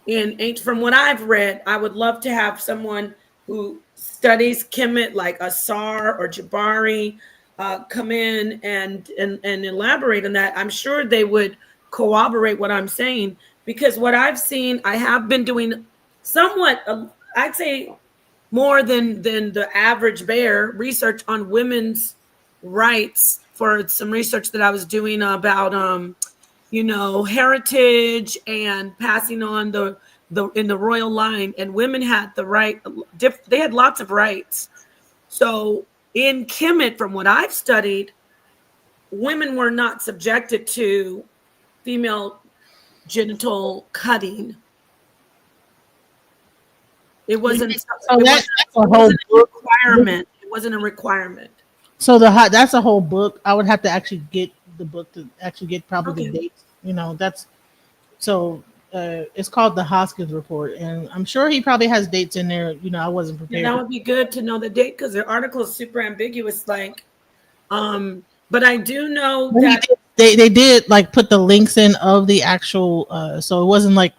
in from what I've read. I would love to have someone who studies Kemet like Asar or Jabari come in and elaborate on that. I'm sure they would corroborate what I'm saying, because what I've seen, I have been doing somewhat, I'd say more than the average bear research on women's rights for some research that I was doing about heritage and passing on the in the royal line, and women had the right, they had lots of rights. So in Kemet, from what I've studied, women were not subjected to female genital cutting. It wasn't So it that's wasn't, a it whole wasn't a book. requirement. It wasn't a requirement. So that's a whole book. I would have to actually get the book to actually get probably the Okay. dates. That's so. It's called the Hoskins report, and I'm sure he probably has dates in there. I wasn't Yeah, prepared. that would be good to know the date, because the article is super ambiguous. But I do know But that. they did like put the links in of the actual. So it wasn't like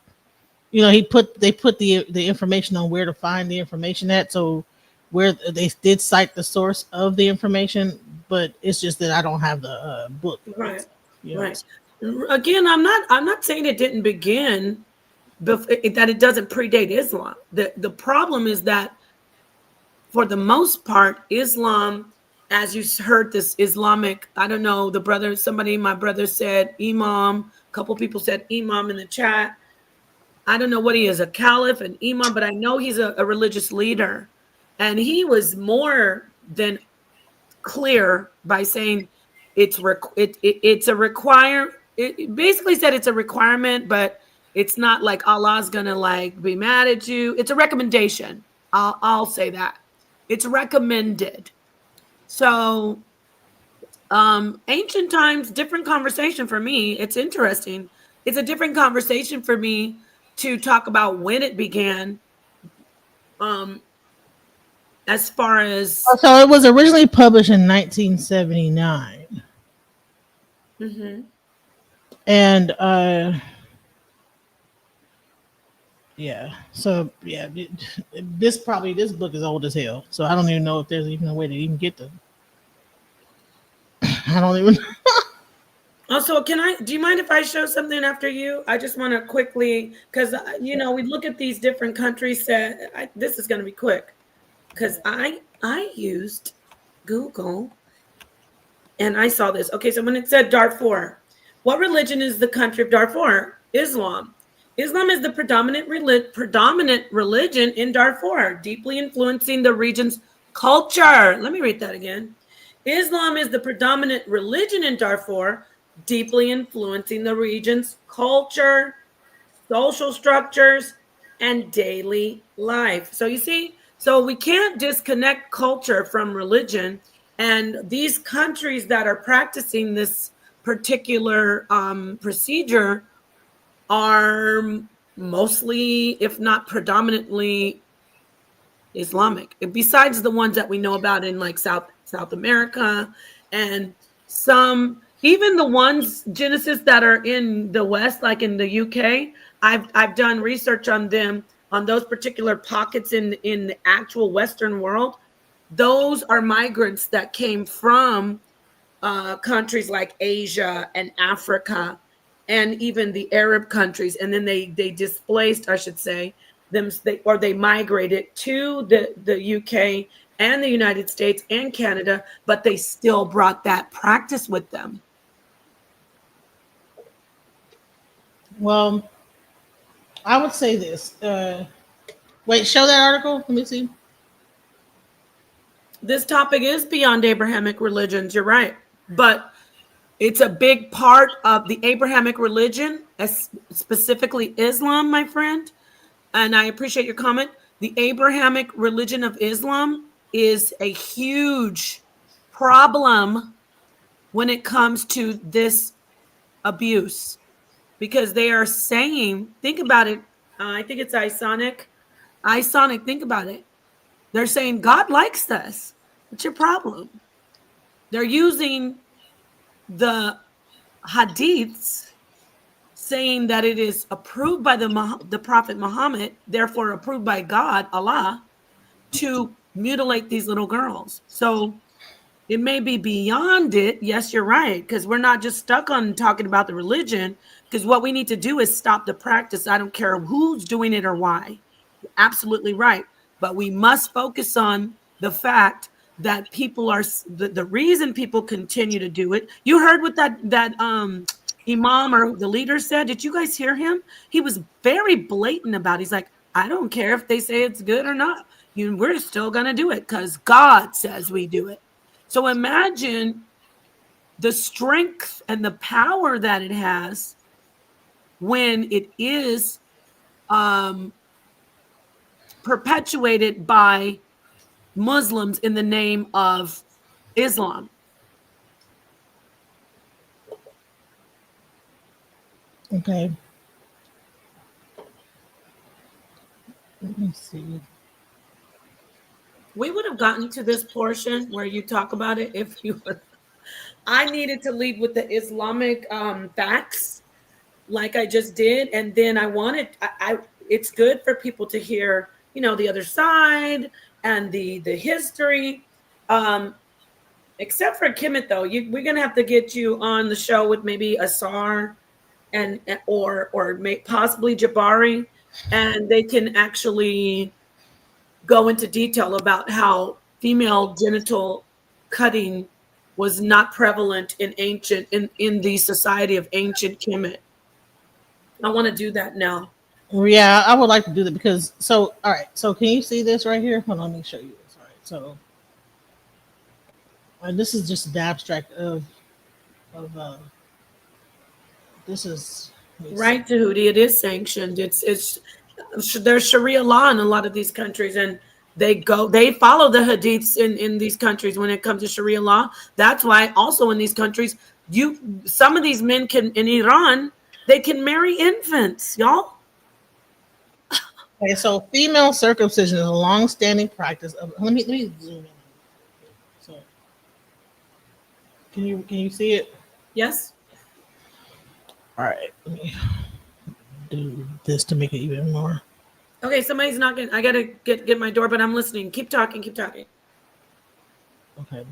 they put the information on where to find the information at. So where they did cite the source of the information, but it's just that I don't have the book. Right, You know. right. Again, I'm not saying it didn't begin, that it doesn't predate Islam. The problem is that for the most part, Islam, as you heard this Islamic, I don't know, my brother said Imam, a couple people said Imam in the chat. I don't know what he is, a caliph, an imam, but I know he's a religious leader. And he was more than clear by saying it's a require. It basically said it's a requirement, but it's not like Allah's gonna like be mad at you. It's a recommendation. I'll say that it's recommended. So ancient times, different conversation for me. It's interesting. It's a different conversation for me to talk about when it began. Um, as far as So it was originally published in 1979, mhm. and yeah. So yeah, this book is old as hell. So I don't even know if there's even a way to even get the. I don't even. Also, do you mind if I show something after you? I just want to quickly, because, we look at these different countries this is going to be quick, because I used Google and I saw this. Okay, so when it said Darfur, what religion is the country of Darfur? Islam. Islam is the predominant religion in Darfur, deeply influencing the region's culture. Let me read that again. Islam is the predominant religion in Darfur, deeply influencing the region's culture, social structures, and daily life. So you see, so we can't disconnect culture from religion. And these countries that are practicing this particular procedure are mostly, if not predominantly, Islamic. Besides the ones that we know about in like South America, and some, even the ones, Genesis, that are in the West, like in the UK. I've done research on them, on those particular pockets in the actual Western world. Those are migrants that came from countries like Asia and Africa, and even the Arab countries, and then they displaced, I should say, they migrated to the UK and the United States and Canada, but they still brought that practice with them. Well, I would say this. Wait, show that article. Let me see. This topic is beyond Abrahamic religions. You're right, but It's a big part of the Abrahamic religion, specifically Islam, my friend. And I appreciate your comment. The Abrahamic religion of Islam is a huge problem when it comes to this abuse because they are saying, think about it. I think it's Isonic. Isonic, think about it. They're saying God likes this. What's your problem? They're using the hadiths saying that it is approved by the Prophet Muhammad, therefore approved by God, Allah, to mutilate these little girls. So it may be beyond it. Yes, you're right, because we're not just stuck on talking about the religion, because what we need to do is stop the practice. I don't care who's doing it or why. You're absolutely right. But we must focus on the fact that people are the reason people continue to do it. You heard what that imam or the leader said. Did you guys hear him? He was very blatant about it. He's like, I don't care if they say it's good or not. We're still gonna do it because God says we do it. So imagine the strength and the power that it has when it is perpetuated by Muslims in the name of Islam. Okay. Let me see. We would have gotten to this portion where you talk about it if you would. I needed to lead with the Islamic facts like I just did, and then I wanted it's good for people to hear, the other side and the history. Um, except for Kimmit, though, we're gonna have to get you on the show with maybe Asar or possibly Jabari, and they can actually go into detail about how female genital cutting was not prevalent in the society of ancient Kemet. I want to do that now. Yeah, I would like to do that because all right. So can you see this right here? Hold on, let me show you this. All right. So this is just the abstract of this is let me see. Right, Tahuti, it is sanctioned. It's there's Sharia law in a lot of these countries, and they follow the hadiths in these countries when it comes to Sharia law. That's why also in these countries, some of these men can in Iran they can marry infants, y'all. Okay, so female circumcision is a long-standing practice of. Let me zoom in. So can you see it? Yes. All right, let me do this to make it even more. Okay, somebody's knocking. I gotta get my door, but I'm listening. Keep talking. Keep talking. Okay.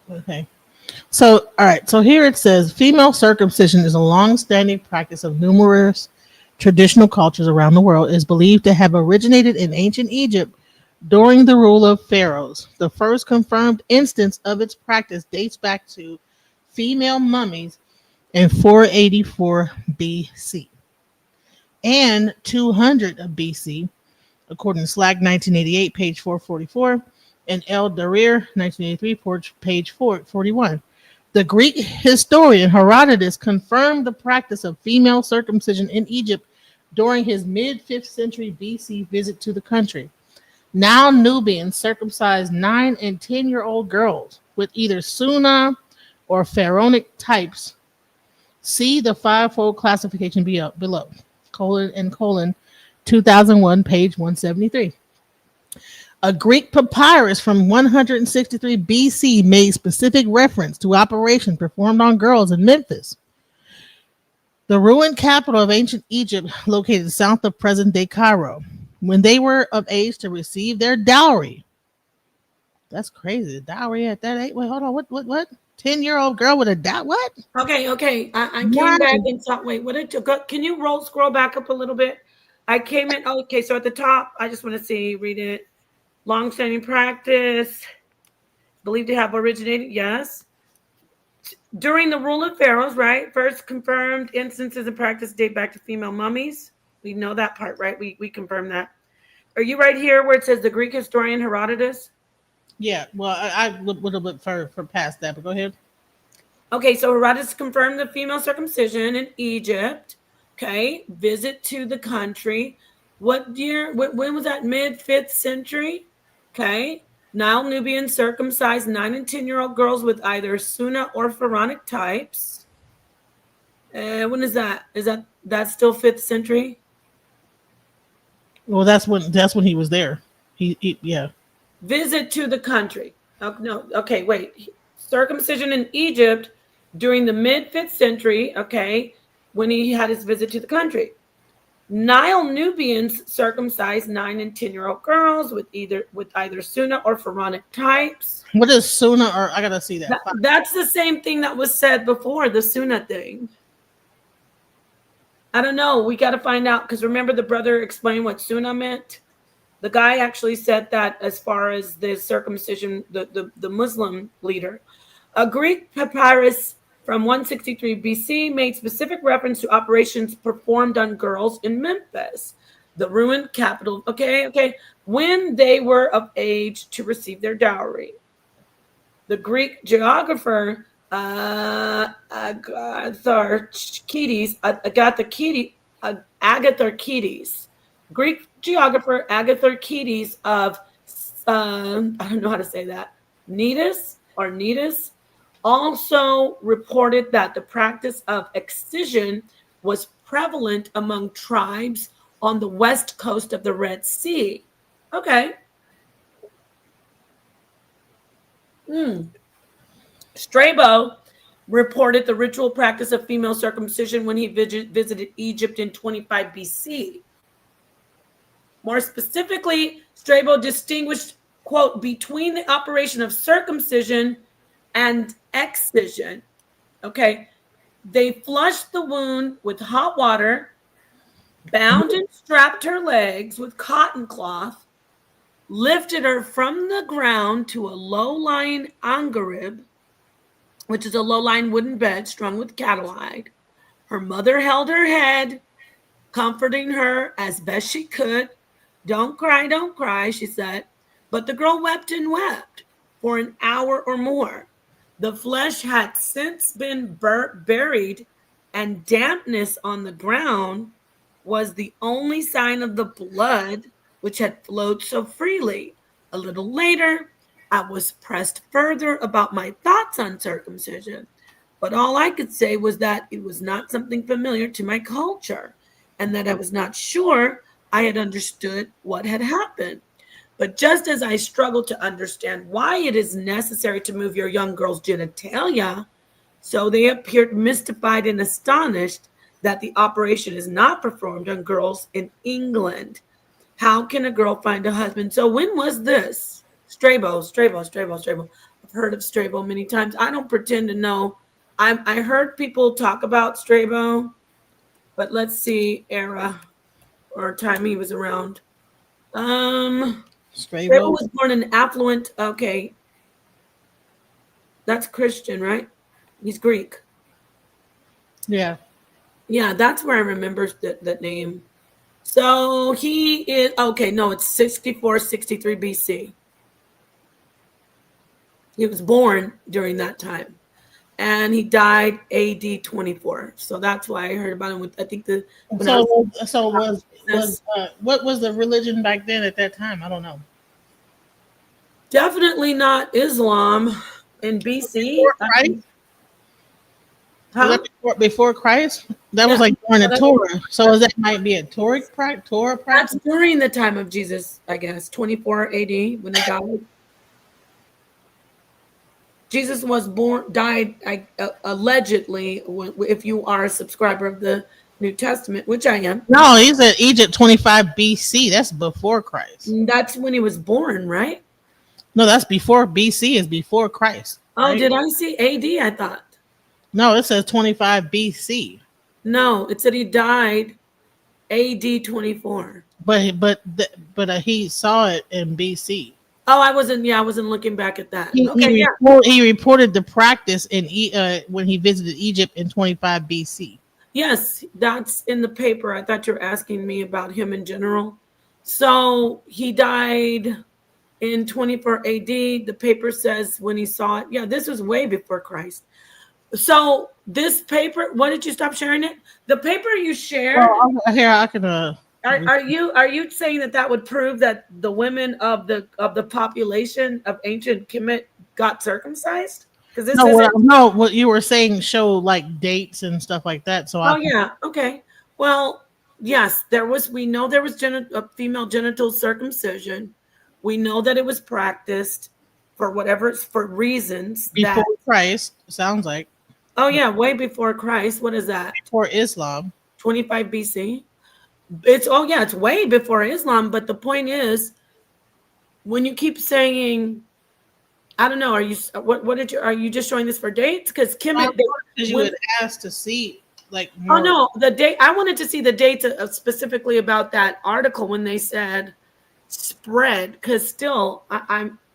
Okay. So, all right. So here it says female circumcision is a long-standing practice of numerous traditional cultures around the world. It is believed to have originated in ancient Egypt during the rule of pharaohs. The first confirmed instance of its practice dates back to female mummies in 484 BC and 200 BC, according to Slag 1988, page 444, and El Darir 1983, page 441. The Greek historian Herodotus confirmed the practice of female circumcision in Egypt during his mid 5th century BC visit to the country. Now Nubians circumcised 9 and 10-year-old girls with either Sunnah or Pharaonic types. See the fivefold classification below, colon 2001, page 173. A Greek papyrus from 163 BC made specific reference to operations performed on girls in Memphis, the ruined capital of ancient Egypt located south of present-day Cairo, when they were of age to receive their dowry. That's crazy. The dowry at that age? Wait, hold on. What? 10-year-old girl with a dowry? What? Okay. I came back Nine. and saw. Wait, what did you go? Can you scroll back up a little bit? I came in. Okay, so at the top, I just want to see, read it. Long-standing practice, believed to have originated. Yes. During the rule of pharaohs, right? First confirmed instances of practice date back to female mummies. We know that part, right? We confirmed that. Are you right here where it says the Greek historian Herodotus? Yeah, well, I looked a little bit for past that, but go ahead. Okay, so Herodotus confirmed the female circumcision in Egypt. Okay, visit to the country. What year? When was that? Mid 5th century. Okay, Nile Nubians circumcised 9 and 10-year-old girls with either Sunna or Pharaonic types. When is that? Is that's still 5th century? Well, that's when he was there. Yeah. Visit to the country. Oh, no, okay, wait. Circumcision in Egypt during the mid 5th century, okay, when he had his visit to the country. Nile Nubians circumcised 9 and 10-year-old girls with either Sunna or Pharaonic types. What is Suna? Or I gotta see that. That's the same thing that was said before, the Sunna thing. I don't know. We got to find out because remember the brother explained what Sunna meant. The guy actually said that as far as the circumcision, the Muslim leader. A Greek papyrus from 163 BC made specific reference to operations performed on girls in Memphis, the ruined capital. Okay. When they were of age to receive their dowry. The Greek geographer Agatharchides, Greek geographer Agatharchides of I don't know how to say that, Netus, also reported that the practice of excision was prevalent among tribes on the west coast of the Red Sea. Okay. Strabo reported the ritual practice of female circumcision when he visited Egypt in 25 BC. More specifically, Strabo distinguished, quote, between the operation of circumcision and excision. Okay. They flushed the wound with hot water, bound and strapped her legs with cotton cloth, lifted her from the ground to a low-lying angarib, which is a low-lying wooden bed strung with cattle hide. Her mother held her head, comforting her as best she could. Don't cry, she said. But the girl wept and wept for an hour or more. The flesh had since been buried, and dampness on the ground was the only sign of the blood which had flowed so freely. A little later, I was pressed further about my thoughts on circumcision, but all I could say was that it was not something familiar to my culture and that I was not sure I had understood what had happened. But just as I struggled to understand why it is necessary to move your young girl's genitalia, so they appeared mystified and astonished that the operation is not performed on girls in England. How can a girl find a husband? So when was this? Strabo. I've heard of Strabo many times. I don't pretend to know. I heard people talk about Strabo, but let's see era or time he was around. Strabo was born in affluent. Okay, that's Christian, right? He's Greek. Yeah. Yeah, that's where I remember that name. So he is, okay, no, it's 64, 63 BC. He was born during that time. And he died AD 24. So that's why I heard about him with, I think what was the religion back then at that time? I don't know. Definitely not Islam in BC. Before Christ? That was like during the Torah. So that might be a Torah practice? That's during the time of Jesus, I guess, 24 AD when he died. Jesus was died allegedly, if you are a subscriber of the New Testament, which I am. No, he's at Egypt 25 BC. That's before Christ. That's when he was born, right? No, that's before BC is before Christ. Right? Oh, did I see AD? I thought. No, it says 25 BC. No, it said he died AD 24. But he saw it in BC. Oh, I wasn't looking back at that. He reported the practice when he visited Egypt in 25 BC. Yes, that's in the paper. I thought you were asking me about him in general. So he died in 24 AD. The paper says when he saw it. Yeah, this was way before Christ. So this paper, why did you stop sharing it? The paper you shared, Well, here I can. are you saying that that would prove that the women of the population of ancient Kemet got circumcised? Because this No, isn't. what you were saying show like dates and stuff like that. So I Oh yeah, okay. Well, yes, there was. We know there was female genital circumcision. We know that it was practiced for whatever for reasons before that. Christ sounds like Oh yeah, way before Christ. What is that? before Islam. 25 BC. It's oh yeah, it's way before Islam. But the point is, when you keep saying, I don't know, are you what did you are you just showing this for dates? Because Kemet, Because you had asked to see like oh more. no, the date. I wanted to see the dates specifically about that article when they said spread. Because still,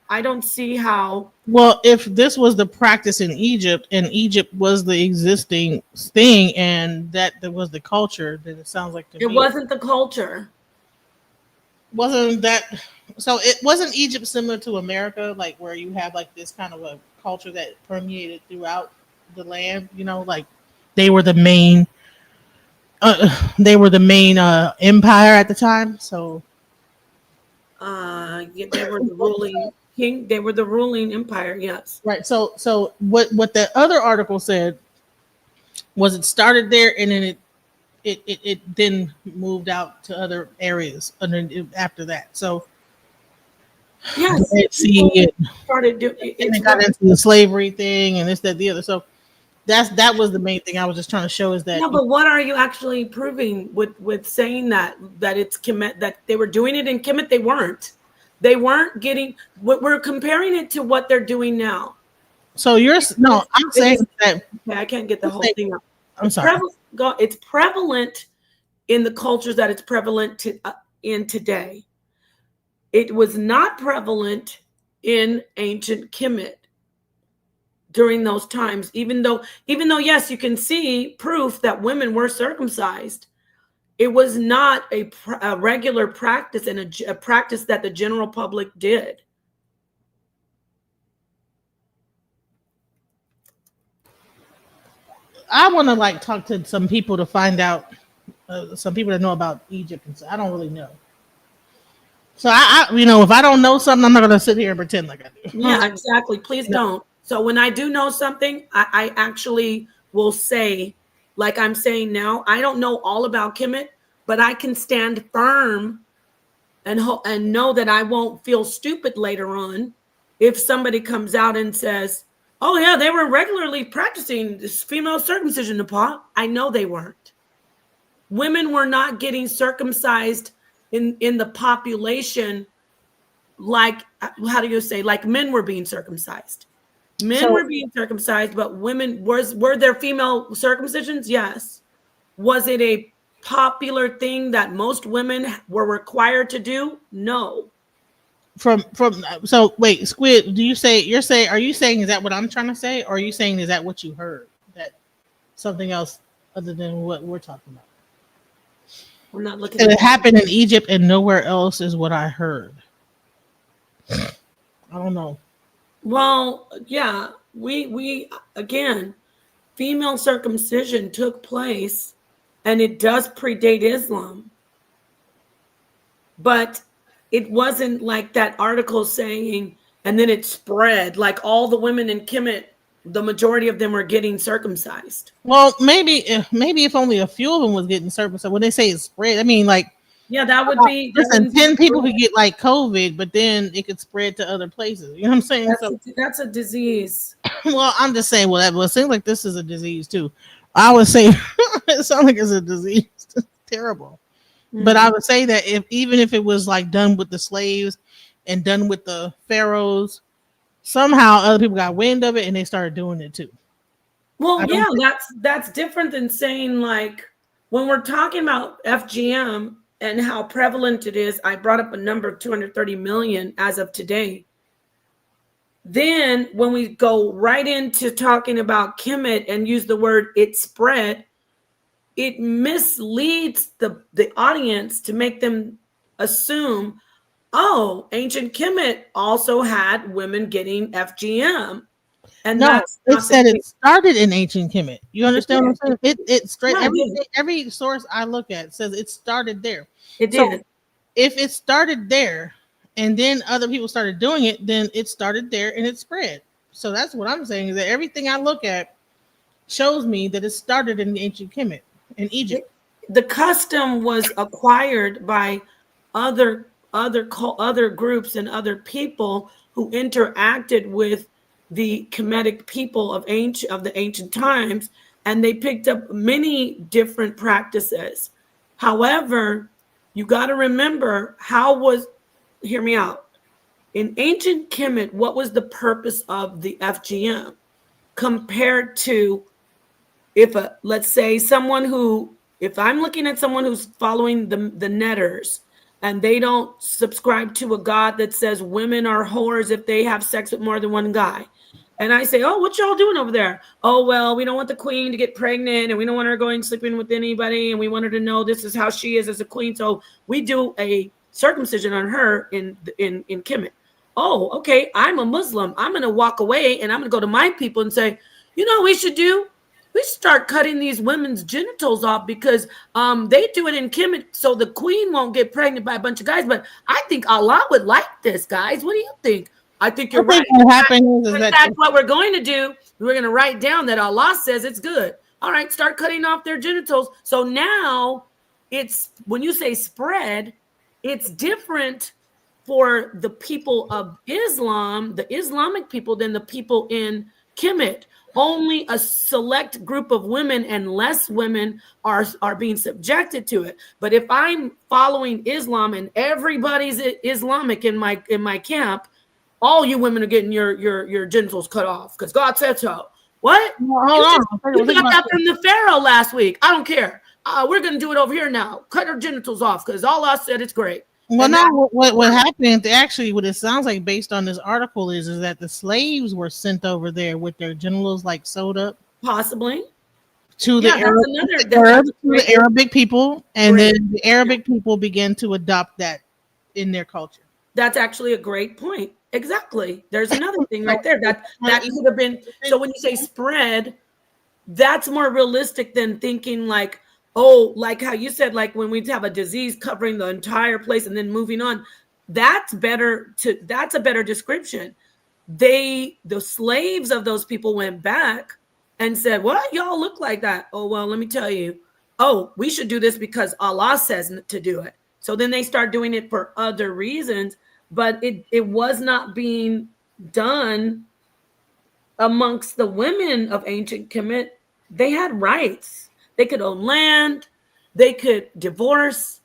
I don't see how Well, if this was the practice in Egypt and Egypt was the existing thing and that there was the culture, then it sounds like to it me wasn't the culture. wasn't that so it wasn't Egypt similar to America, like where you have like this kind of a culture that permeated throughout the land, like they were the main empire at the time. So Yeah, they were the ruling king. They were the ruling empire. Yes. right. So what the other article said was it started there and then it then moved out to other areas after that. So Yes. let's see People it, started doing and it's it got into the slavery thing and this, that, the other. So that was the main thing I was just trying to show is that no, but what are you actually proving with saying that it's Kemet, that they were doing it in Kemet? They weren't. They weren't getting. We're comparing it to what they're doing now. so you're no, I'm It saying is. that Okay, I can't get the whole thing up. I'm sorry. It's prevalent in the cultures that it's prevalent in today. It was not prevalent in ancient Kemet during those times, even though yes, you can see proof that women were circumcised. It was not a regular practice and a practice that the general public did. I want to like talk to some people to find out some people that know about Egypt and so I don't really know. So if I don't know something, I'm not gonna sit here and pretend like I do. Yeah, exactly. Please don't. So when I do know something, I actually will say, like I'm saying now, I don't know all about Kemet, but I can stand firm and know that I won't feel stupid later on if somebody comes out and says, "Oh yeah, they were regularly practicing this female circumcision." Napah, I know they weren't. Women were not getting circumcised in the population like, how do you say, like men were being circumcised. Men So were being circumcised, but women were there female circumcisions? Yes. Was it a popular thing that most women were required to do? No. from so wait, Squid, are you saying is that what I'm trying to say, or are you saying is that what you heard? That something else other than what we're talking about? I'm not looking And at it happened in Egypt and nowhere else is what I heard. I don't know. Well, yeah, we again, female circumcision took place and it does predate Islam. But it wasn't like that article saying, and then it spread like all the women in Kemet, the majority of them are getting circumcised. Well, maybe if only a few of them was getting circumcised. When they say it's spread, I mean like Yeah, that would be. That listen, wouldn't be 10 people could get like COVID, but then it could spread to other places. You know what I'm saying? that's a disease. Well, I'm just saying, well, it seems like this is a disease too. I would say it sounds like it's a disease. It's terrible. But I would say that even if it was like done with the slaves and done with the pharaohs, somehow other people got wind of it and they started doing it too. Well, yeah, that's different than saying, like, when we're talking about FGM and how prevalent it is. I brought up a number of 230 million as of today. Then when we go right into talking about Kemet and use the word "it spread," it misleads the audience to make them assume, oh, ancient Kemet also had women getting FGM. And No, that's it not the said it case. started in ancient Kemet. You It understand what did. I'm saying? It straight No, it did. every source I look at says it started there. It So did. if it started there and then other people started doing it, then it started there and it spread. So that's what I'm saying, is that everything I look at shows me that it started in ancient Kemet in Egypt. The custom was acquired by other groups and other people who interacted with the Kemetic people of the ancient times, and they picked up many different practices. However, you got to remember, hear me out. In ancient Kemet, what was the purpose of the FGM compared to, let's say someone who, if I'm looking at someone who's following the netters, and they don't subscribe to a god that says women are whores if they have sex with more than one guy, and I say, oh, what y'all doing over there? Oh, well, we don't want the queen to get pregnant, and we don't want her going sleeping with anybody, and we want her to know this is how she is as a queen, so we do a circumcision on her in Kemet. Oh, okay, I'm a Muslim. I'm going to walk away and I'm going to go to my people and say, you know what we should do? We start cutting these women's genitals off, because they do it in Kemet so the queen won't get pregnant by a bunch of guys. But I think Allah would like this, guys. What do you think? I think I you're right. think what happened is In that fact, what we're going to do, we're going to write down that Allah says it's good. All right, start cutting off their genitals. So now it's, when you say spread, it's different for the people of Islam, the Islamic people, than the people in Kemet. Only a select group of women and less women are being subjected to it. But if I'm following Islam and everybody's Islamic in my camp, all you women are getting your genitals cut off because God said so. What? Hold You on. got that from the Pharaoh last week. I don't care. We're going to do it over here now. Cut her genitals off because Allah said it's great. Well, no, what happened actually, what it sounds like based on this article is that the slaves were sent over there with their genitals like sewed up Possibly. to Yeah, the that's another. That's To the Arabic people, and great. then the Arabic people began to adopt that in their culture. That's actually a great point. Exactly. There's another thing right there that could have been. So when you say spread, that's more realistic than thinking like, oh, like how you said, like when we have a disease covering the entire place and then moving on. That's a better description. The slaves of those people went back and said, what? Y'all look like that. Oh, well, let me tell you. Oh, we should do this because Allah says to do it. So then they start doing it for other reasons, but it was not being done amongst the women of ancient Kemet. They had rights. They could own land. They could divorce.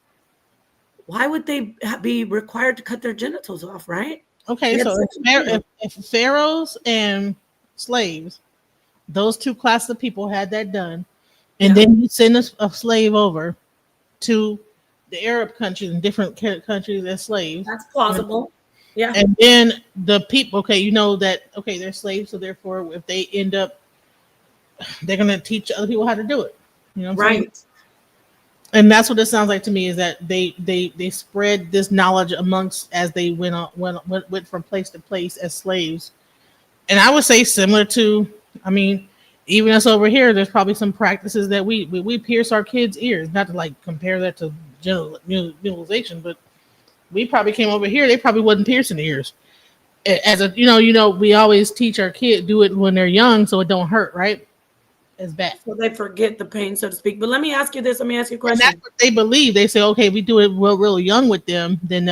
Why would they be required to cut their genitals off, right? Okay, so if pharaohs and slaves, those two classes of people had that done, and then you send a slave over to the Arab countries and different countries as slaves. That's plausible. Yeah. And then the people, okay, you know that, okay, they're slaves, so therefore if they end up, they're going to teach other people how to do it. You know what I'm saying? And that's what it sounds like to me, is that they spread this knowledge amongst as they went from place to place as slaves. And I would say similar to, I mean, even us over here, there's probably some practices that we pierce our kids' ears, not to like compare that to generalization, but we probably came over here, they probably wasn't piercing the ears. As a we always teach our kid, do it when they're young so it don't hurt, right? As bad. So they forget the pain, so to speak. But let me ask you this. Let me ask you a question. And that's what they believe. They say, okay, we do it real young with them, then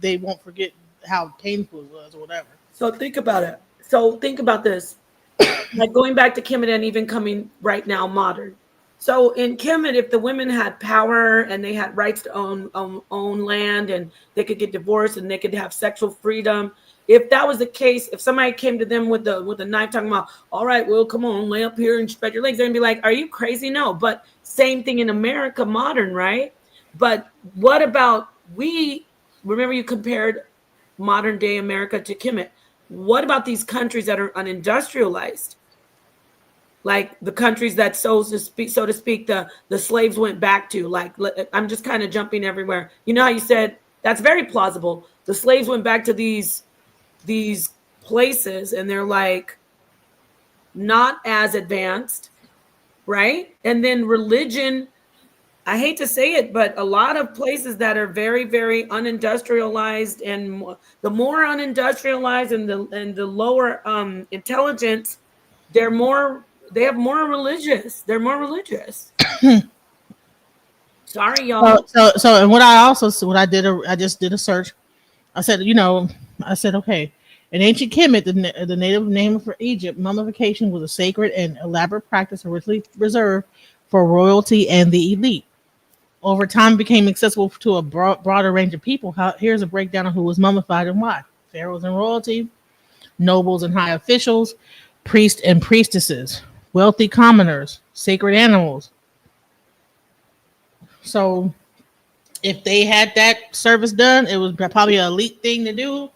they won't forget how painful it was or whatever. So think about it. So think about this. Like going back to Kemet and even coming right now modern. So in Kemet, if the women had power and they had rights to own land and they could get divorced and they could have sexual freedom, if that was the case, if somebody came to them with a knife talking about, all right, well, come on, lay up here and spread your legs, they're gonna be like, are you crazy? No. But same thing in America, modern, right? But what about remember you compared modern day America to Kemet. What about these countries that are unindustrialized? Like the countries that, so to speak, the slaves went back to. Like, I'm just kind of jumping everywhere. You know how you said That's very plausible. The slaves went back to these places, and they're like not as advanced, right? And then religion, I hate to say it, but a lot of places that are very, very unindustrialized, and the more unindustrialized and the lower intelligence, they have more religious. They're more religious. Sorry, y'all. So, and I just did a search. I said, okay. In ancient Kemet, the native name for Egypt, mummification was a sacred and elaborate practice originally reserved for royalty and the elite. Over time, it became accessible to a broader range of people. Here's a breakdown of who was mummified and why: pharaohs and royalty, nobles and high officials, priests and priestesses, wealthy commoners, sacred animals. So, if they had that service done, it was probably an elite thing to do.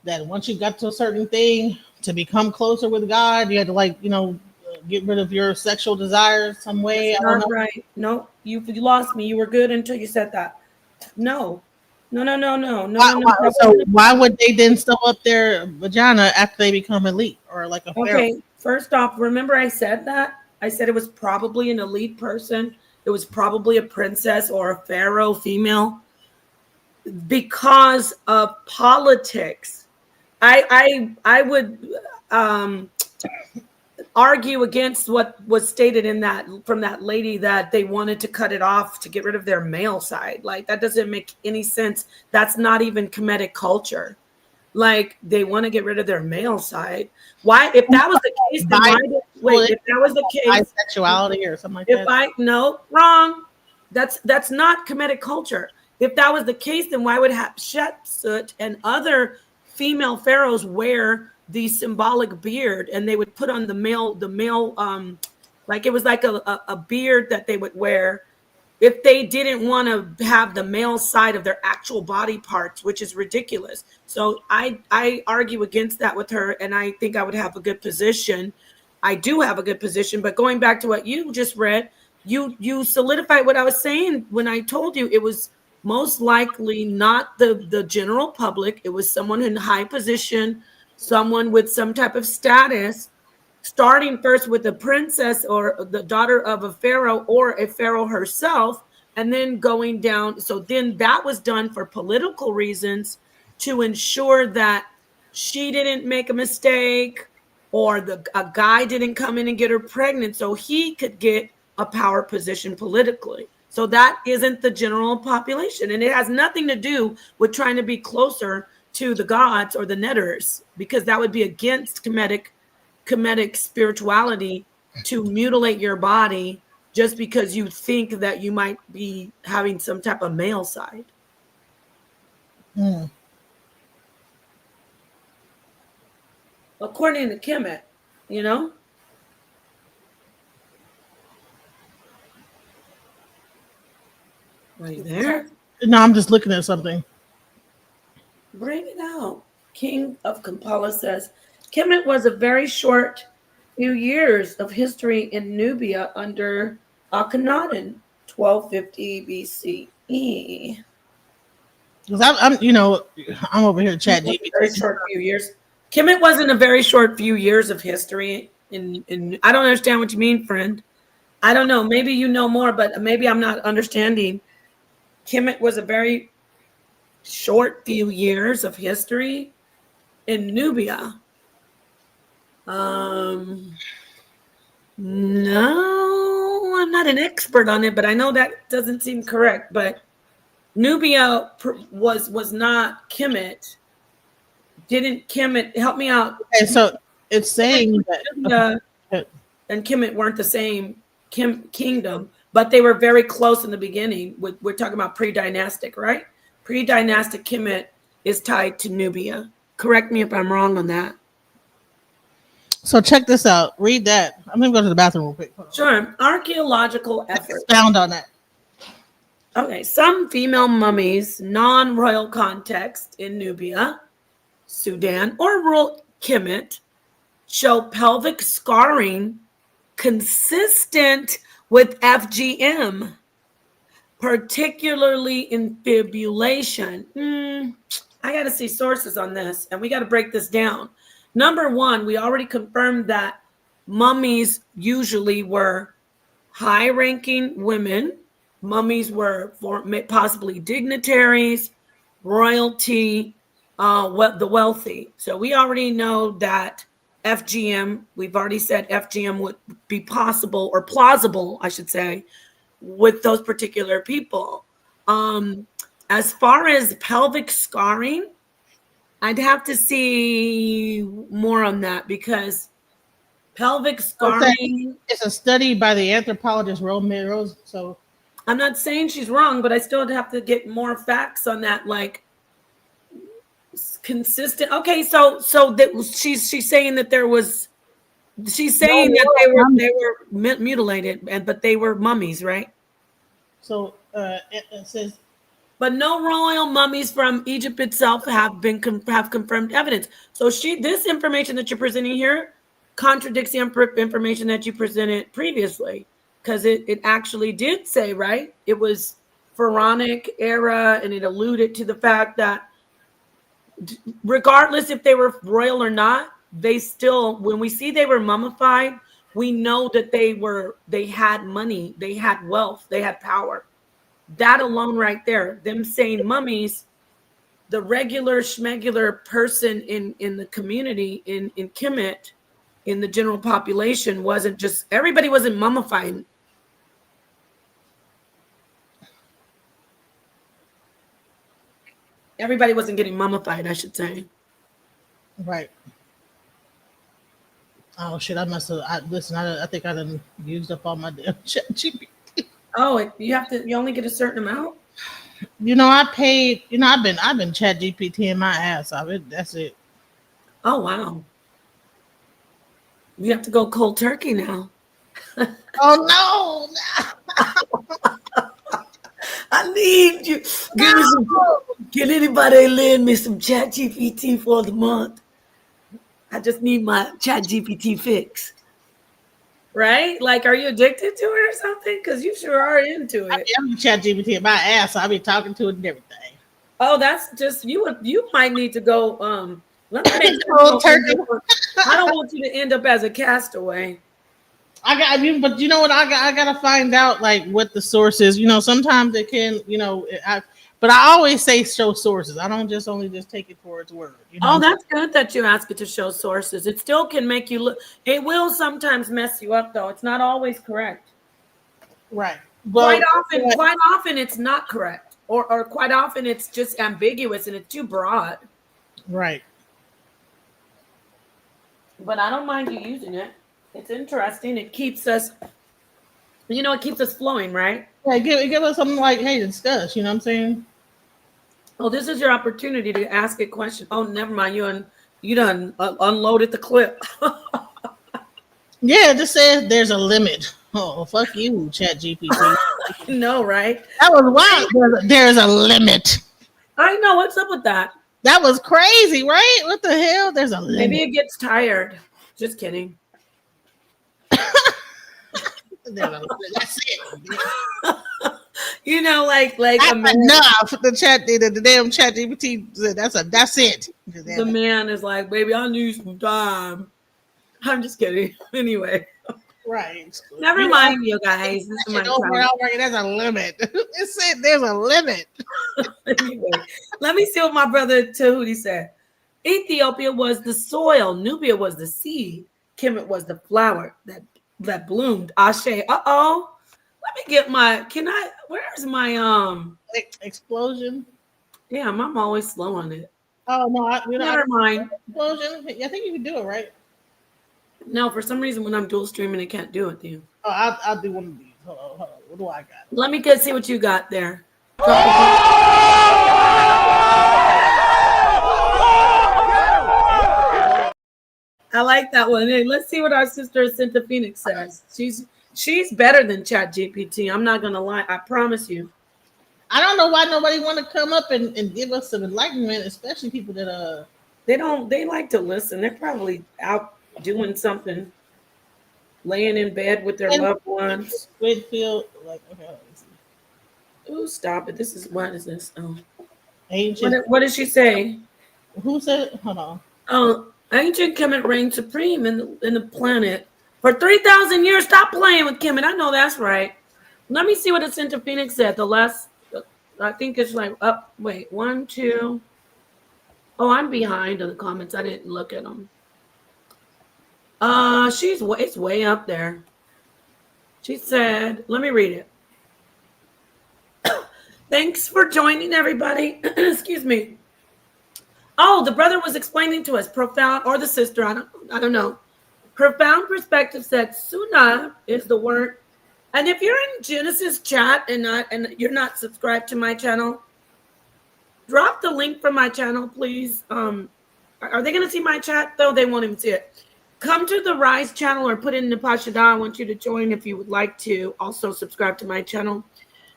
That once you got to a certain thing to become closer with God, you had to get rid of your sexual desires some way. That's I don't not know. right. No, you lost me. You were good until you said that. No, no, no, no, no, no, no, no. That So wasn't why would they then sew up their vagina after they become elite or like a pharaoh? okay. First off, remember I said that? I said it was probably an elite person. It was probably a princess or a pharaoh female because of politics. I would argue against what was stated in that from that lady, that they wanted to cut it off to get rid of their male side. Like, that doesn't make any sense. That's not even Kemetic culture. Like, they want to get rid of their male side. Why? If that was the case, then why did, wait, if that was the case, Bisexuality or something like if that. no, wrong. That's not Kemetic culture. If that was the case, then why would Hatshepsut and other female pharaohs wear the symbolic beard, and they would put on the male like it was like a beard that they would wear if they didn't want to have the male side of their actual body parts, which is ridiculous. So I argue against that with her, and I think I would have a good position. I do have a good position, but going back to what you just read, you solidified what I was saying when I told you it was most likely not the general public. It was someone in high position, someone with some type of status, starting first with a princess or the daughter of a pharaoh or a pharaoh herself, and then going down. So then that was done for political reasons, to ensure that she didn't make a mistake, or a guy didn't come in and get her pregnant so he could get a power position politically. So that isn't the general population, and it has nothing to do with trying to be closer to the gods or the netters, because that would be against Kemetic spirituality to mutilate your body just because you think that you might be having some type of male side. According to Kemet, you know? Are you there? No, I'm just looking at something. Bring it out. King of Kampala says Kemet was a very short few years of history in Nubia under Akhenaten, 1250 BCE. Because I'm over here chat GPT. Very short few years. Kemet wasn't a very short few years of history. In I don't understand what you mean, friend. I don't know. Maybe you know more, but maybe I'm not understanding. Kemet was a very short few years of history in Nubia. No, I'm not an expert on it, but I know that doesn't seem correct. But Nubia was not Kemet. Didn't Kemet help me out? Okay, so it's saying that And Kemet weren't the same kingdom, but they were very close in the beginning. We're talking about pre-dynastic, right? Pre-dynastic Kemet is tied to Nubia. Correct me if I'm wrong on that. So check this out. Read that. I'm gonna go to the bathroom real quick. Sure. Archaeological efforts. Expound on that. Okay. Some female mummies, non-royal context in Nubia, Sudan, or rural Kemet show pelvic scarring consistent with FGM. particularly in fibulation. I got to see sources on this, and we got to break this down. Number one, we already confirmed that mummies usually were high-ranking women. Mummies were possibly dignitaries, royalty, the wealthy. So we already know that FGM, we've already said FGM would be possible or plausible, I should say, with those particular people. As far as pelvic scarring, I'd have to see more on that because pelvic scarring. It's a study by the anthropologist Rose. So I'm not saying she's wrong, but I still have to get more facts on that, like consistent. Okay, so that she's saying that there was. She's saying that they were mutilated, but they were mummies, right? So it says, but no royal mummies from Egypt itself have confirmed evidence. So this information that you're presenting here contradicts the information that you presented previously, because it actually did say, right, it was pharaonic era, and it alluded to the fact that regardless if they were royal or not, they still, when we see they were mummified, we know that they had money, they had wealth, they had power. That alone right there, them saying mummies, the regular schmegular person in the community, in Kemet, in the general population, wasn't just, everybody wasn't mummified. Everybody wasn't getting mummified, I should say. Right. Oh shit! I must have. Listen, I think I done used up all my damn ChatGPT. Oh, you only get a certain amount. I paid. I've been ChatGPT in my ass off it. That's it. Oh wow! You have to go cold turkey now. Oh no! I need you. Can anybody lend me some ChatGPT for the month? I just need my ChatGPT fix. Right? Like, are you addicted to it or something? Because you sure are into it. I'm ChatGPT in my ass. So I be talking to it and everything. Oh, that's just you. You might need to go. Let me make sure I don't want you to end up as a castaway. But you know what? I gotta find out like what the source is. Sometimes it can. But I always say show sources. I don't just take it for its word. Oh, that's good that you ask it to show sources. It still can make you look. It will sometimes mess you up, though. It's not always correct. Right. Quite often, it's not correct, or quite often it's just ambiguous and it's too broad. Right. But I don't mind you using it. It's interesting. It keeps us. It keeps us flowing, right? Yeah, give us something like, hey, discuss. You know what I'm saying? Oh, this is your opportunity to ask a question. Oh, never mind. You done unloaded the clip. Yeah, it just says there's a limit. Oh, fuck you, ChatGPT. No, right? That was wild. There's a limit. I know. What's up with that? That was crazy, right? What the hell? There's a limit. Maybe it gets tired. Just kidding. That's it. Like enough. The damn ChatGPT said that's it. The man is like, baby, I need some time. I'm just kidding. Anyway. Right. Never mind, you guys. There's a limit. It said there's a limit. Anyway, let me see what my brother Tahuti said. Ethiopia was the soil. Nubia was the seed. Kemet was the flower that bloomed. Ashe. Uh-oh. Let me get where's my explosion? Damn, I'm always slow on it. Oh no, never mind. Explosion. I think you can do it, right? No, for some reason when I'm dual streaming, I can't do it to you. Oh, I'll do one of these. Hold on. What do I got? Let me see what you got there. I like that one. Hey, let's see what our sister Cinta Phoenix says. She's better than ChatGPT. I'm not gonna lie. I promise you. I don't know why nobody want to come up and give us some enlightenment, especially people that they like to listen. They're probably out doing something, laying in bed with their loved ones. Whitfield, like, okay, let me see. Ooh, stop it. What is this? Oh. Ancient. What did she say? Who said? Hold on. Oh, ancient Kemet reigned supreme in the planet for 3,000 years. Stop playing with Kemet. I know that's right. Let me see what the Center Phoenix said. The last, I think it's like up. Wait, 1, 2. Oh, I'm behind in the comments. I didn't look at them. It's way up there. She said, let me read it. Thanks for joining, everybody. Excuse me. Oh, the brother was explaining to us profound, or the sister, I don't know. Profound perspective said sunnah is the word. And if you're in Genesis chat and you're not subscribed to my channel, drop the link from my channel, please. Are they gonna see my chat though? They won't even see it. Come to the R.I.S E channel or put in Napah. I want you to join if you would like to also subscribe to my channel.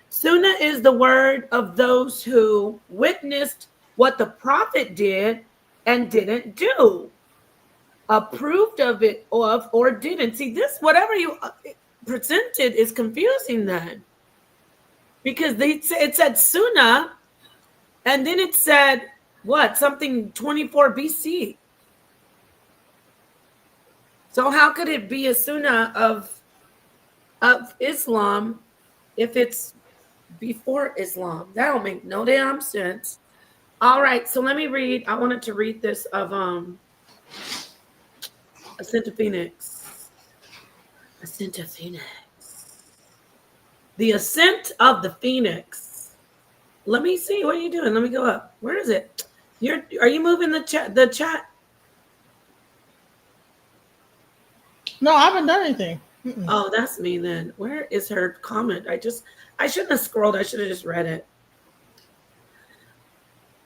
Sunnah is the word of those who witnessed what the prophet did and didn't do, approved of it or didn't. See, this, whatever you presented is confusing then. Because it said Sunnah, and then it said, what, something 24 BC. So how could it be a Sunnah of Islam if it's before Islam? That don't make no damn sense. All right, so let me read. I wanted to read this of Ascent to Phoenix. Ascent to Phoenix. The Ascent of the Phoenix. Let me see. What are you doing? Let me go up. Where is it? Are you moving the chat? No, I haven't done anything. Oh, that's me then. Where is her comment? I shouldn't have scrolled. I should have just read it.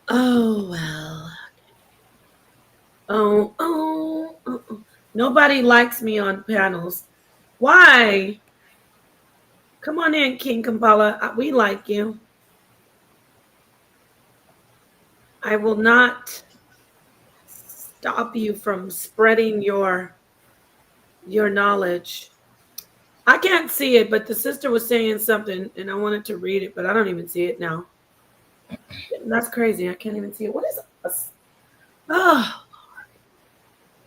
Oh, well. Oh. Nobody likes me on panels. Why? Come on in, King Kampala. We like you. I will not stop you from spreading your knowledge. I can't see it, but the sister was saying something, and I wanted to read it, but I don't even see it now. That's crazy. I can't even see it. What is it? Oh,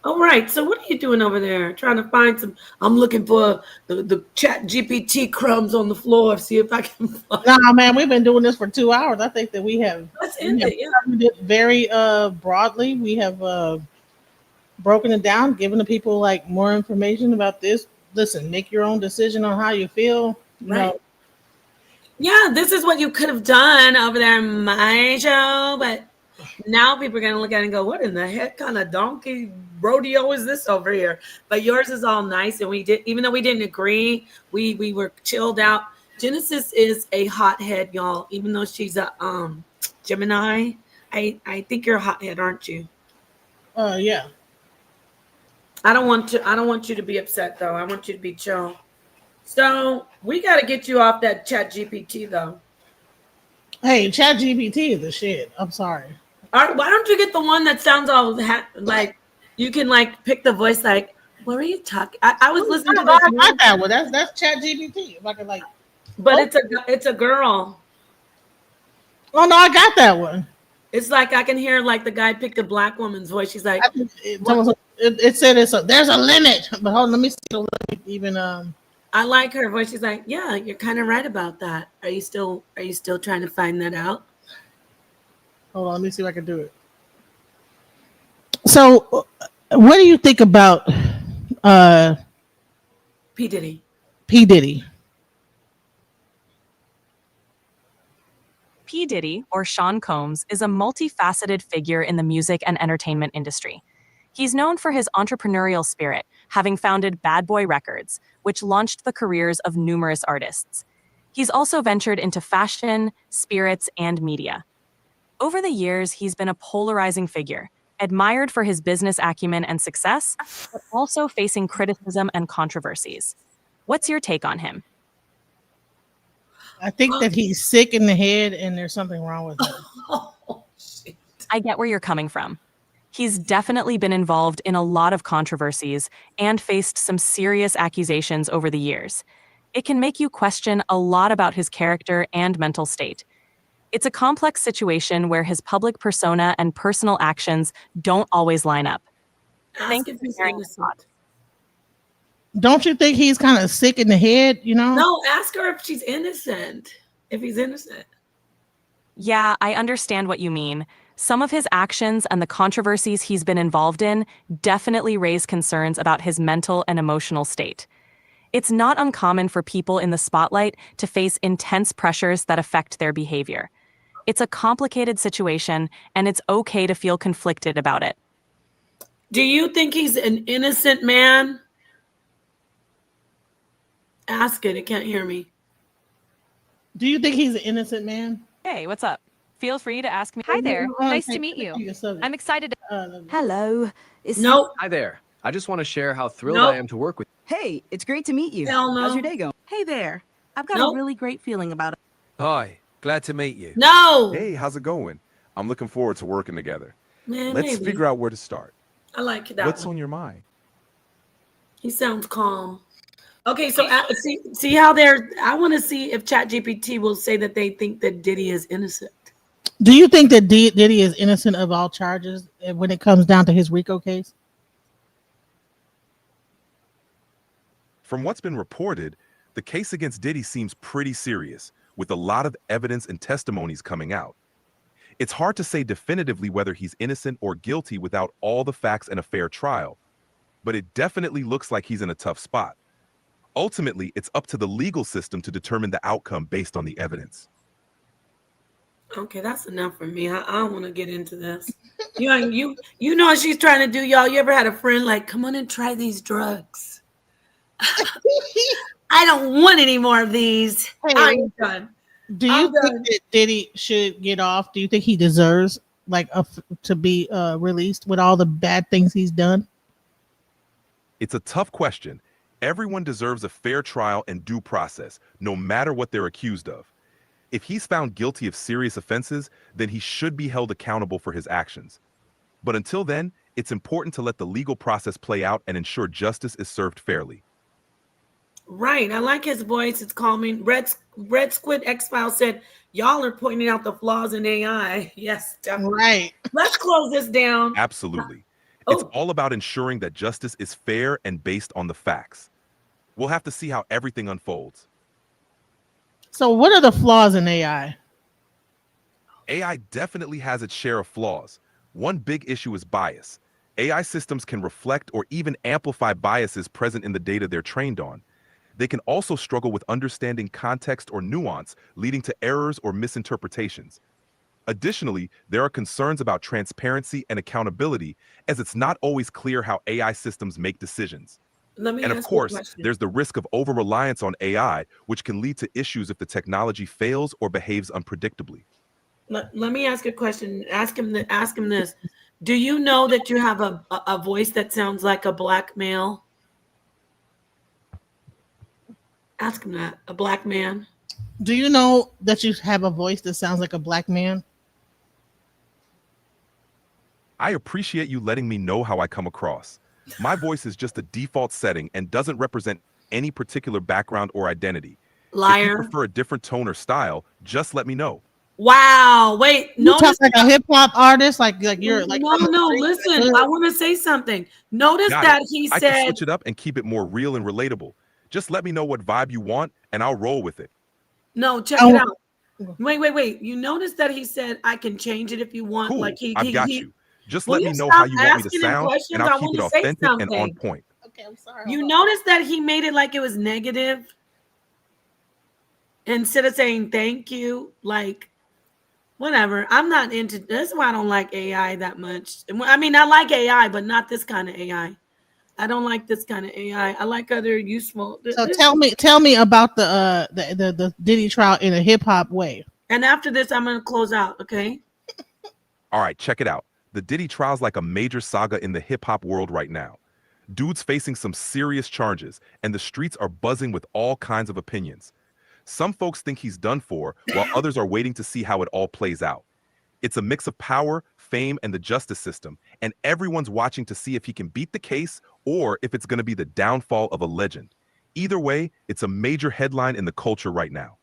all right. So what are you doing over there? Trying to find some. I'm looking for the chat GPT crumbs on the floor. See if I can find. Nah, man, we've been doing this for 2 hours. I think that we have. Let's end it. Yeah. We did very broadly. We have broken it down, given the people like more information about this. Listen, make your own decision on how you feel. Right. Yeah, this is what you could have done over there in my show, but now people are going to look at it and go, what in the heck kind of donkey rodeo is this over here? But yours is all nice. And even though we didn't agree, we were chilled out. Genesis is a hothead, y'all, even though she's a Gemini. I think you're a hothead, aren't you? Yeah. I don't want you to be upset though. I want you to be chill. So we got to get you off that chat GPT though. Hey, chat GPT is the shit. I'm sorry. All right, why don't you get the one that sounds all like you can like pick the voice like, what are you talking? I was listening to this. I got that one. That's chat GPT. If I could like, but it's a girl. Oh no, I got that one. It's like I can hear like the guy picked a black woman's voice. She's like, it said there's a limit. But hold on, let me see the limit even. I like her voice. She's like, yeah, you're kind of right about that. Are you still trying to find that out? Hold on, let me see if I can do it. So, what do you think about P. Diddy? P. Diddy. P. Diddy, or Sean Combs, is a multifaceted figure in the music and entertainment industry. He's known for his entrepreneurial spirit, having founded Bad Boy Records, which launched the careers of numerous artists. He's also ventured into fashion, spirits, and media. Over the years, he's been a polarizing figure, admired for his business acumen and success, but also facing criticism and controversies. What's your take on him? I think that he's sick in the head and there's something wrong with him. Oh, shit. I get where you're coming from. He's definitely been involved in a lot of controversies and faced some serious accusations over the years. it can make you question a lot about his character and mental state. It's a complex situation where his public persona and personal actions don't always line up. Ask Thank if you for he's sharing your innocent. thoughts. Don't you think he's kind of sick in the head? You know? No, ask her if she's innocent. If he's innocent. Yeah, I understand what you mean. Some of his actions and the controversies he's been involved in definitely raise concerns about his mental and emotional state. It's not uncommon for people in the spotlight to face intense pressures that affect their behavior. It's a complicated situation, and it's okay to feel conflicted about it. Do you think he's an innocent man? Ask it. It can't hear me. Do you think he's an innocent man? Hey, what's up? Feel free to ask me. Hi there. Nice to Take- meet you. take your subject. I'm excited. Hello. Is Nope. Hi there. I just want to share how thrilled Nope. I am to work with Hey, it's great to meet you. Hell no. How's your day going? Hey there. I've got Nope. a really great feeling about it. Hi, glad to meet you. No. Hey, how's it going? I'm looking forward to working together. Man, Let's maybe. figure out where to start. I like that What's one. on your mind? He sounds calm. Okay, so see how they're. I want to see if ChatGPT will say that they think that Diddy is innocent. Do you think that Diddy is innocent of all charges when it comes down to his RICO case? From what's been reported, the case against Diddy seems pretty serious, with a lot of evidence and testimonies coming out. It's hard to say definitively whether he's innocent or guilty without all the facts and a fair trial, but it definitely looks like he's in a tough spot. Ultimately, it's up to the legal system to determine the outcome based on the evidence. Okay, that's enough for me. I don't want to get into this. You know what she's trying to do, y'all. You ever had a friend like, come on and try these drugs? I don't want any more of these. Hey, I'm done. Do you think that Diddy should get off? Do you think he deserves to be released with all the bad things he's done? It's a tough question. Everyone deserves a fair trial and due process, no matter what they're accused of. If he's found guilty of serious offenses, then he should be held accountable for his actions. But until then, it's important to let the legal process play out and ensure justice is served fairly. Right. I like his voice. It's calming. Red Squid X-File said, y'all are pointing out the flaws in AI. Yes, definitely. Right. Let's close this down. Absolutely. Oh. It's all about ensuring that justice is fair and based on the facts. We'll have to see how everything unfolds. So what are the flaws in AI? AI definitely has its share of flaws. One big issue is bias. AI systems can reflect or even amplify biases present in the data they're trained on. They can also struggle with understanding context or nuance, leading to errors or misinterpretations. Additionally, there are concerns about transparency and accountability, as it's not always clear how AI systems make decisions. And of course, there's the risk of over-reliance on AI, which can lead to issues if the technology fails or behaves unpredictably. Let me ask a question. Ask him this. Do you know that you have a voice that sounds like a black male? Ask him that. A black man. Do you know that you have a voice that sounds like a black man? I appreciate you letting me know how I come across. My voice is just a default setting and doesn't represent any particular background or identity. Liar. If you prefer a different tone or style, just let me know. Wow. Wait. You talk like a hip hop artist, like you're like. No. Listen, I want to say something. Notice that he I said. can switch it up and keep it more real and relatable. Just let me know what vibe you want, and I'll roll with it. No, check it out. Wait. You notice that he said I can change it if you want. Cool. Like I've got you. Just let me know how you want me to sound, and I'll keep it authentic and on point. Okay, I'm sorry. You notice that he made it like it was negative instead of saying thank you. Like, whatever. I'm not into. That's why I don't like AI that much. I mean, I like AI, but not this kind of AI. I don't like this kind of AI. I like other useful. So tell me about the Diddy trial in a hip hop way. And after this, I'm gonna close out. Okay. All right, check it out. The Diddy trial's like a major saga in the hip hop world right now. Dude's facing some serious charges, and the streets are buzzing with all kinds of opinions. Some folks think he's done for, while others are waiting to see how it all plays out. It's a mix of power, fame, and the justice system, and everyone's watching to see if he can beat the case or if it's going to be the downfall of a legend. Either way, it's a major headline in the culture right now.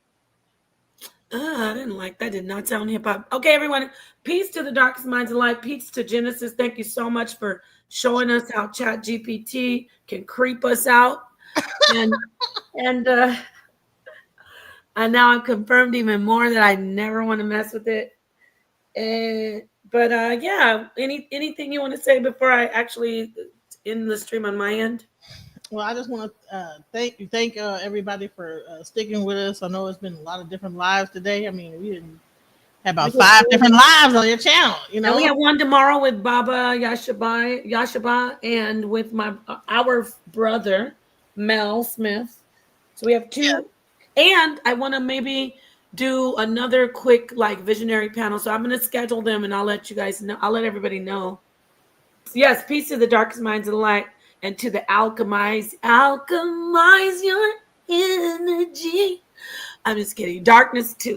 I didn't like that. Did not sound hip hop. Okay, everyone. Peace to the darkest minds of life. Peace to Genesis. Thank you so much for showing us how Chat GPT can creep us out. And now I'm confirmed even more that I never want to mess with it. But yeah, anything you want to say before I actually end the stream on my end? Well, I just want to thank everybody for sticking with us. I know it's been a lot of different lives today. I mean, we didn't have about 5 different lives on your channel. You know, and we have one tomorrow with Baba Yashaba, and with our brother Mel Smith. So we have 2, and I want to maybe do another quick like visionary panel. So I'm going to schedule them, and I'll let you guys know. I'll let everybody know. Yes, peace to the darkest minds of the light, and to the alchemize your energy. I'm just kidding.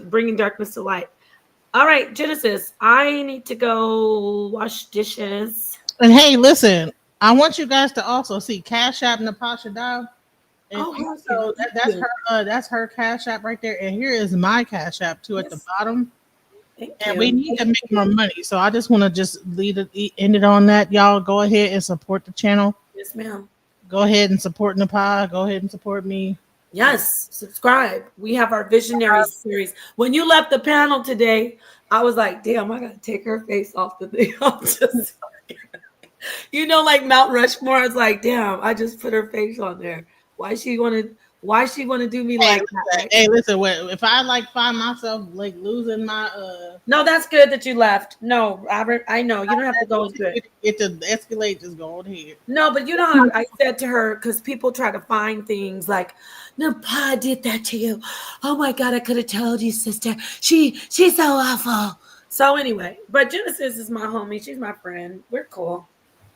Bringing darkness to light. All right, Genesis, I need to go wash dishes. And hey, listen, I want you guys to also see Cash App Napah Shaddai. And so that's her Cash App right there. And here is my Cash App too at the bottom. We need to make more money. So I just want to end it on that. Y'all go ahead and support the channel. Yes, ma'am. Go ahead and support Napah. Go ahead and support me. Yes, subscribe. We have our visionary series. When you left the panel today, I was like, damn, I gotta take her face off the thing. I'm just like Mount Rushmore. I was like, damn, I just put her face on there. Why she want to do me like that? Right? Hey, listen, if I find myself losing my No, that's good that you left. No, Robert, I know you don't have to go. It's good. It to escalate, just go ahead. No, but you know, I said to her, because people try to find things like, Napah did that to you. Oh my God, I could have told you, sister. She's so awful. So anyway, but Genesis is my homie. She's my friend. We're cool.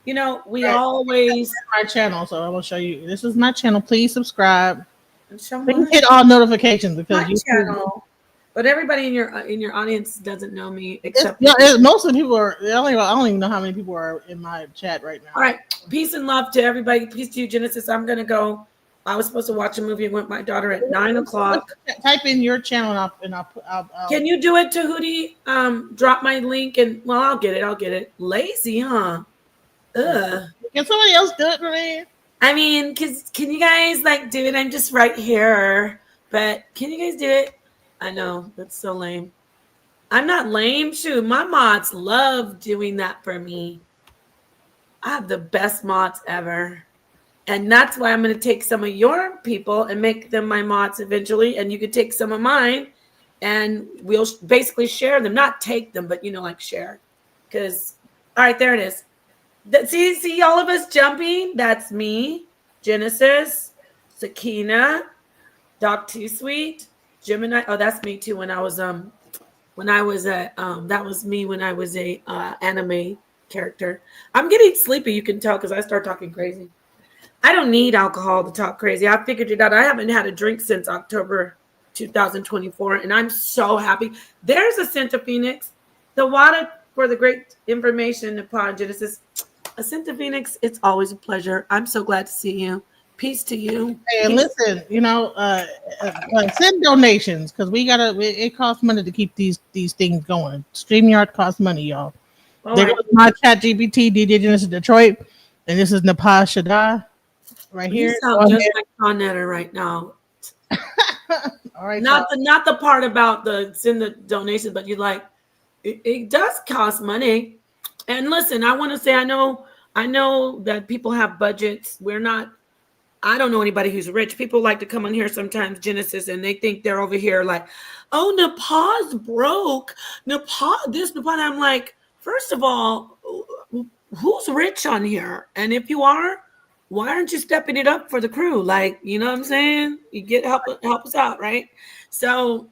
You know, we always my channel, so I will show you. This is my channel. Please subscribe. Please hit all notifications because my channel. But everybody in your audience doesn't know me except most of the people are. I don't even know how many people are in my chat right now. All right, peace and love to everybody. Peace to you, Genesis. I'm gonna go. I was supposed to watch a movie with my daughter at 9:00. Type in your channel and I'll Can you do it to Hootie? Drop my link and I'll get it. Lazy, huh? Ugh. Can somebody else do it for me? I mean, can you guys do it? I'm just right here, but can you guys do it? I know that's so lame. I'm not lame, shoot. My mods love doing that for me. I have the best mods ever. And that's why I'm going to take some of your people and make them my mods eventually. And you could take some of mine and we'll basically share them. Not take them, but, share. Because, all right, there it is. See all of us jumping? That's me, Genesis, Sakina, Doc T Sweet, Gemini. Oh, that's me too. That was me when I was a anime character. I'm getting sleepy. You can tell because I start talking crazy. I don't need alcohol to talk crazy. I figured it out. I haven't had a drink since October 2024, and I'm so happy. There's a scent of Phoenix. The water for the great information upon Genesis. A scent of Phoenix. It's always a pleasure. I'm so glad to see you. Peace to you. Hey, listen, send donations because it costs money to keep these things going. StreamYard costs money, y'all. There goes my Chat GPT, DJ Genesis Detroit, and this is Napah Shaddai right here. You sound just like Connetter right now. All right. Not the part about send the donations, but it does cost money. And listen, I want to say I know that people have budgets. I don't know anybody who's rich. People like to come on here sometimes, Genesis, and they think they're over here like, oh, Napah's broke. Napah this, Napah that. I'm like, first of all, who's rich on here? And if you are, why aren't you stepping it up for the crew? You know what I'm saying? You get help us out, right? So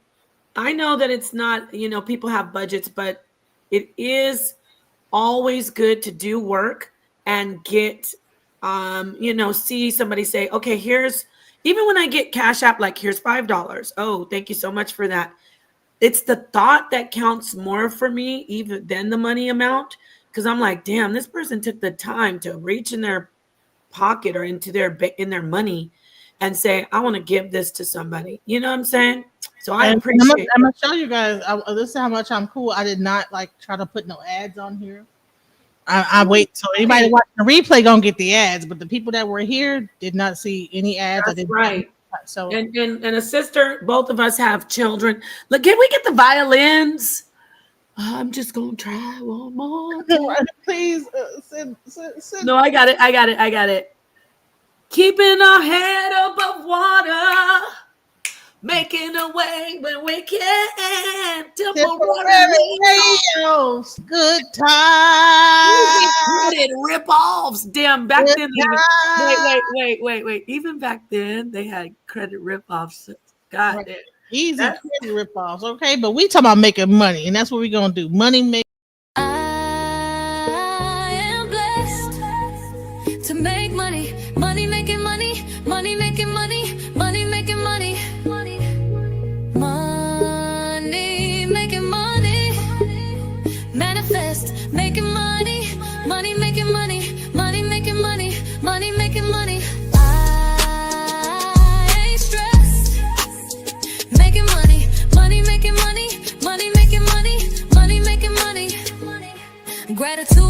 I know that it's not, people have budgets, but it is always good to do work and get see somebody say, okay, even when I get Cash App, here's $5. Oh, thank you so much for that. It's the thought that counts more for me even than the money amount. Cause I'm like, damn, this person took the time to reach in their pocket or into in their money and say, I want to give this to somebody. You know what I'm saying? So I And appreciate I'm gonna show you guys. This is how much I'm cool. I did not like try to put no ads on here. I wait so anybody watching the replay gonna get the ads, but the people that were here did not see any ads. That's right. So and a sister, both of us have children. Look, can we get the violins? I'm just gonna try one more time. Please, No, I got it. Keeping our head above water, making a way when we can. Temporary radios, good time. Credit rip-offs. Damn, back then. Wait. Even back then, they had credit rip-offs. God damn. Easy credit rip-offs, okay? But we talking about making money, and that's what we're gonna do. Money make. I am blessed to make money, money making money, money making money, money making money, money making money, manifest making money, money making money, money making money, money making money. I ain't stressed, making money, money making money, money making money, money making money. Gratitude.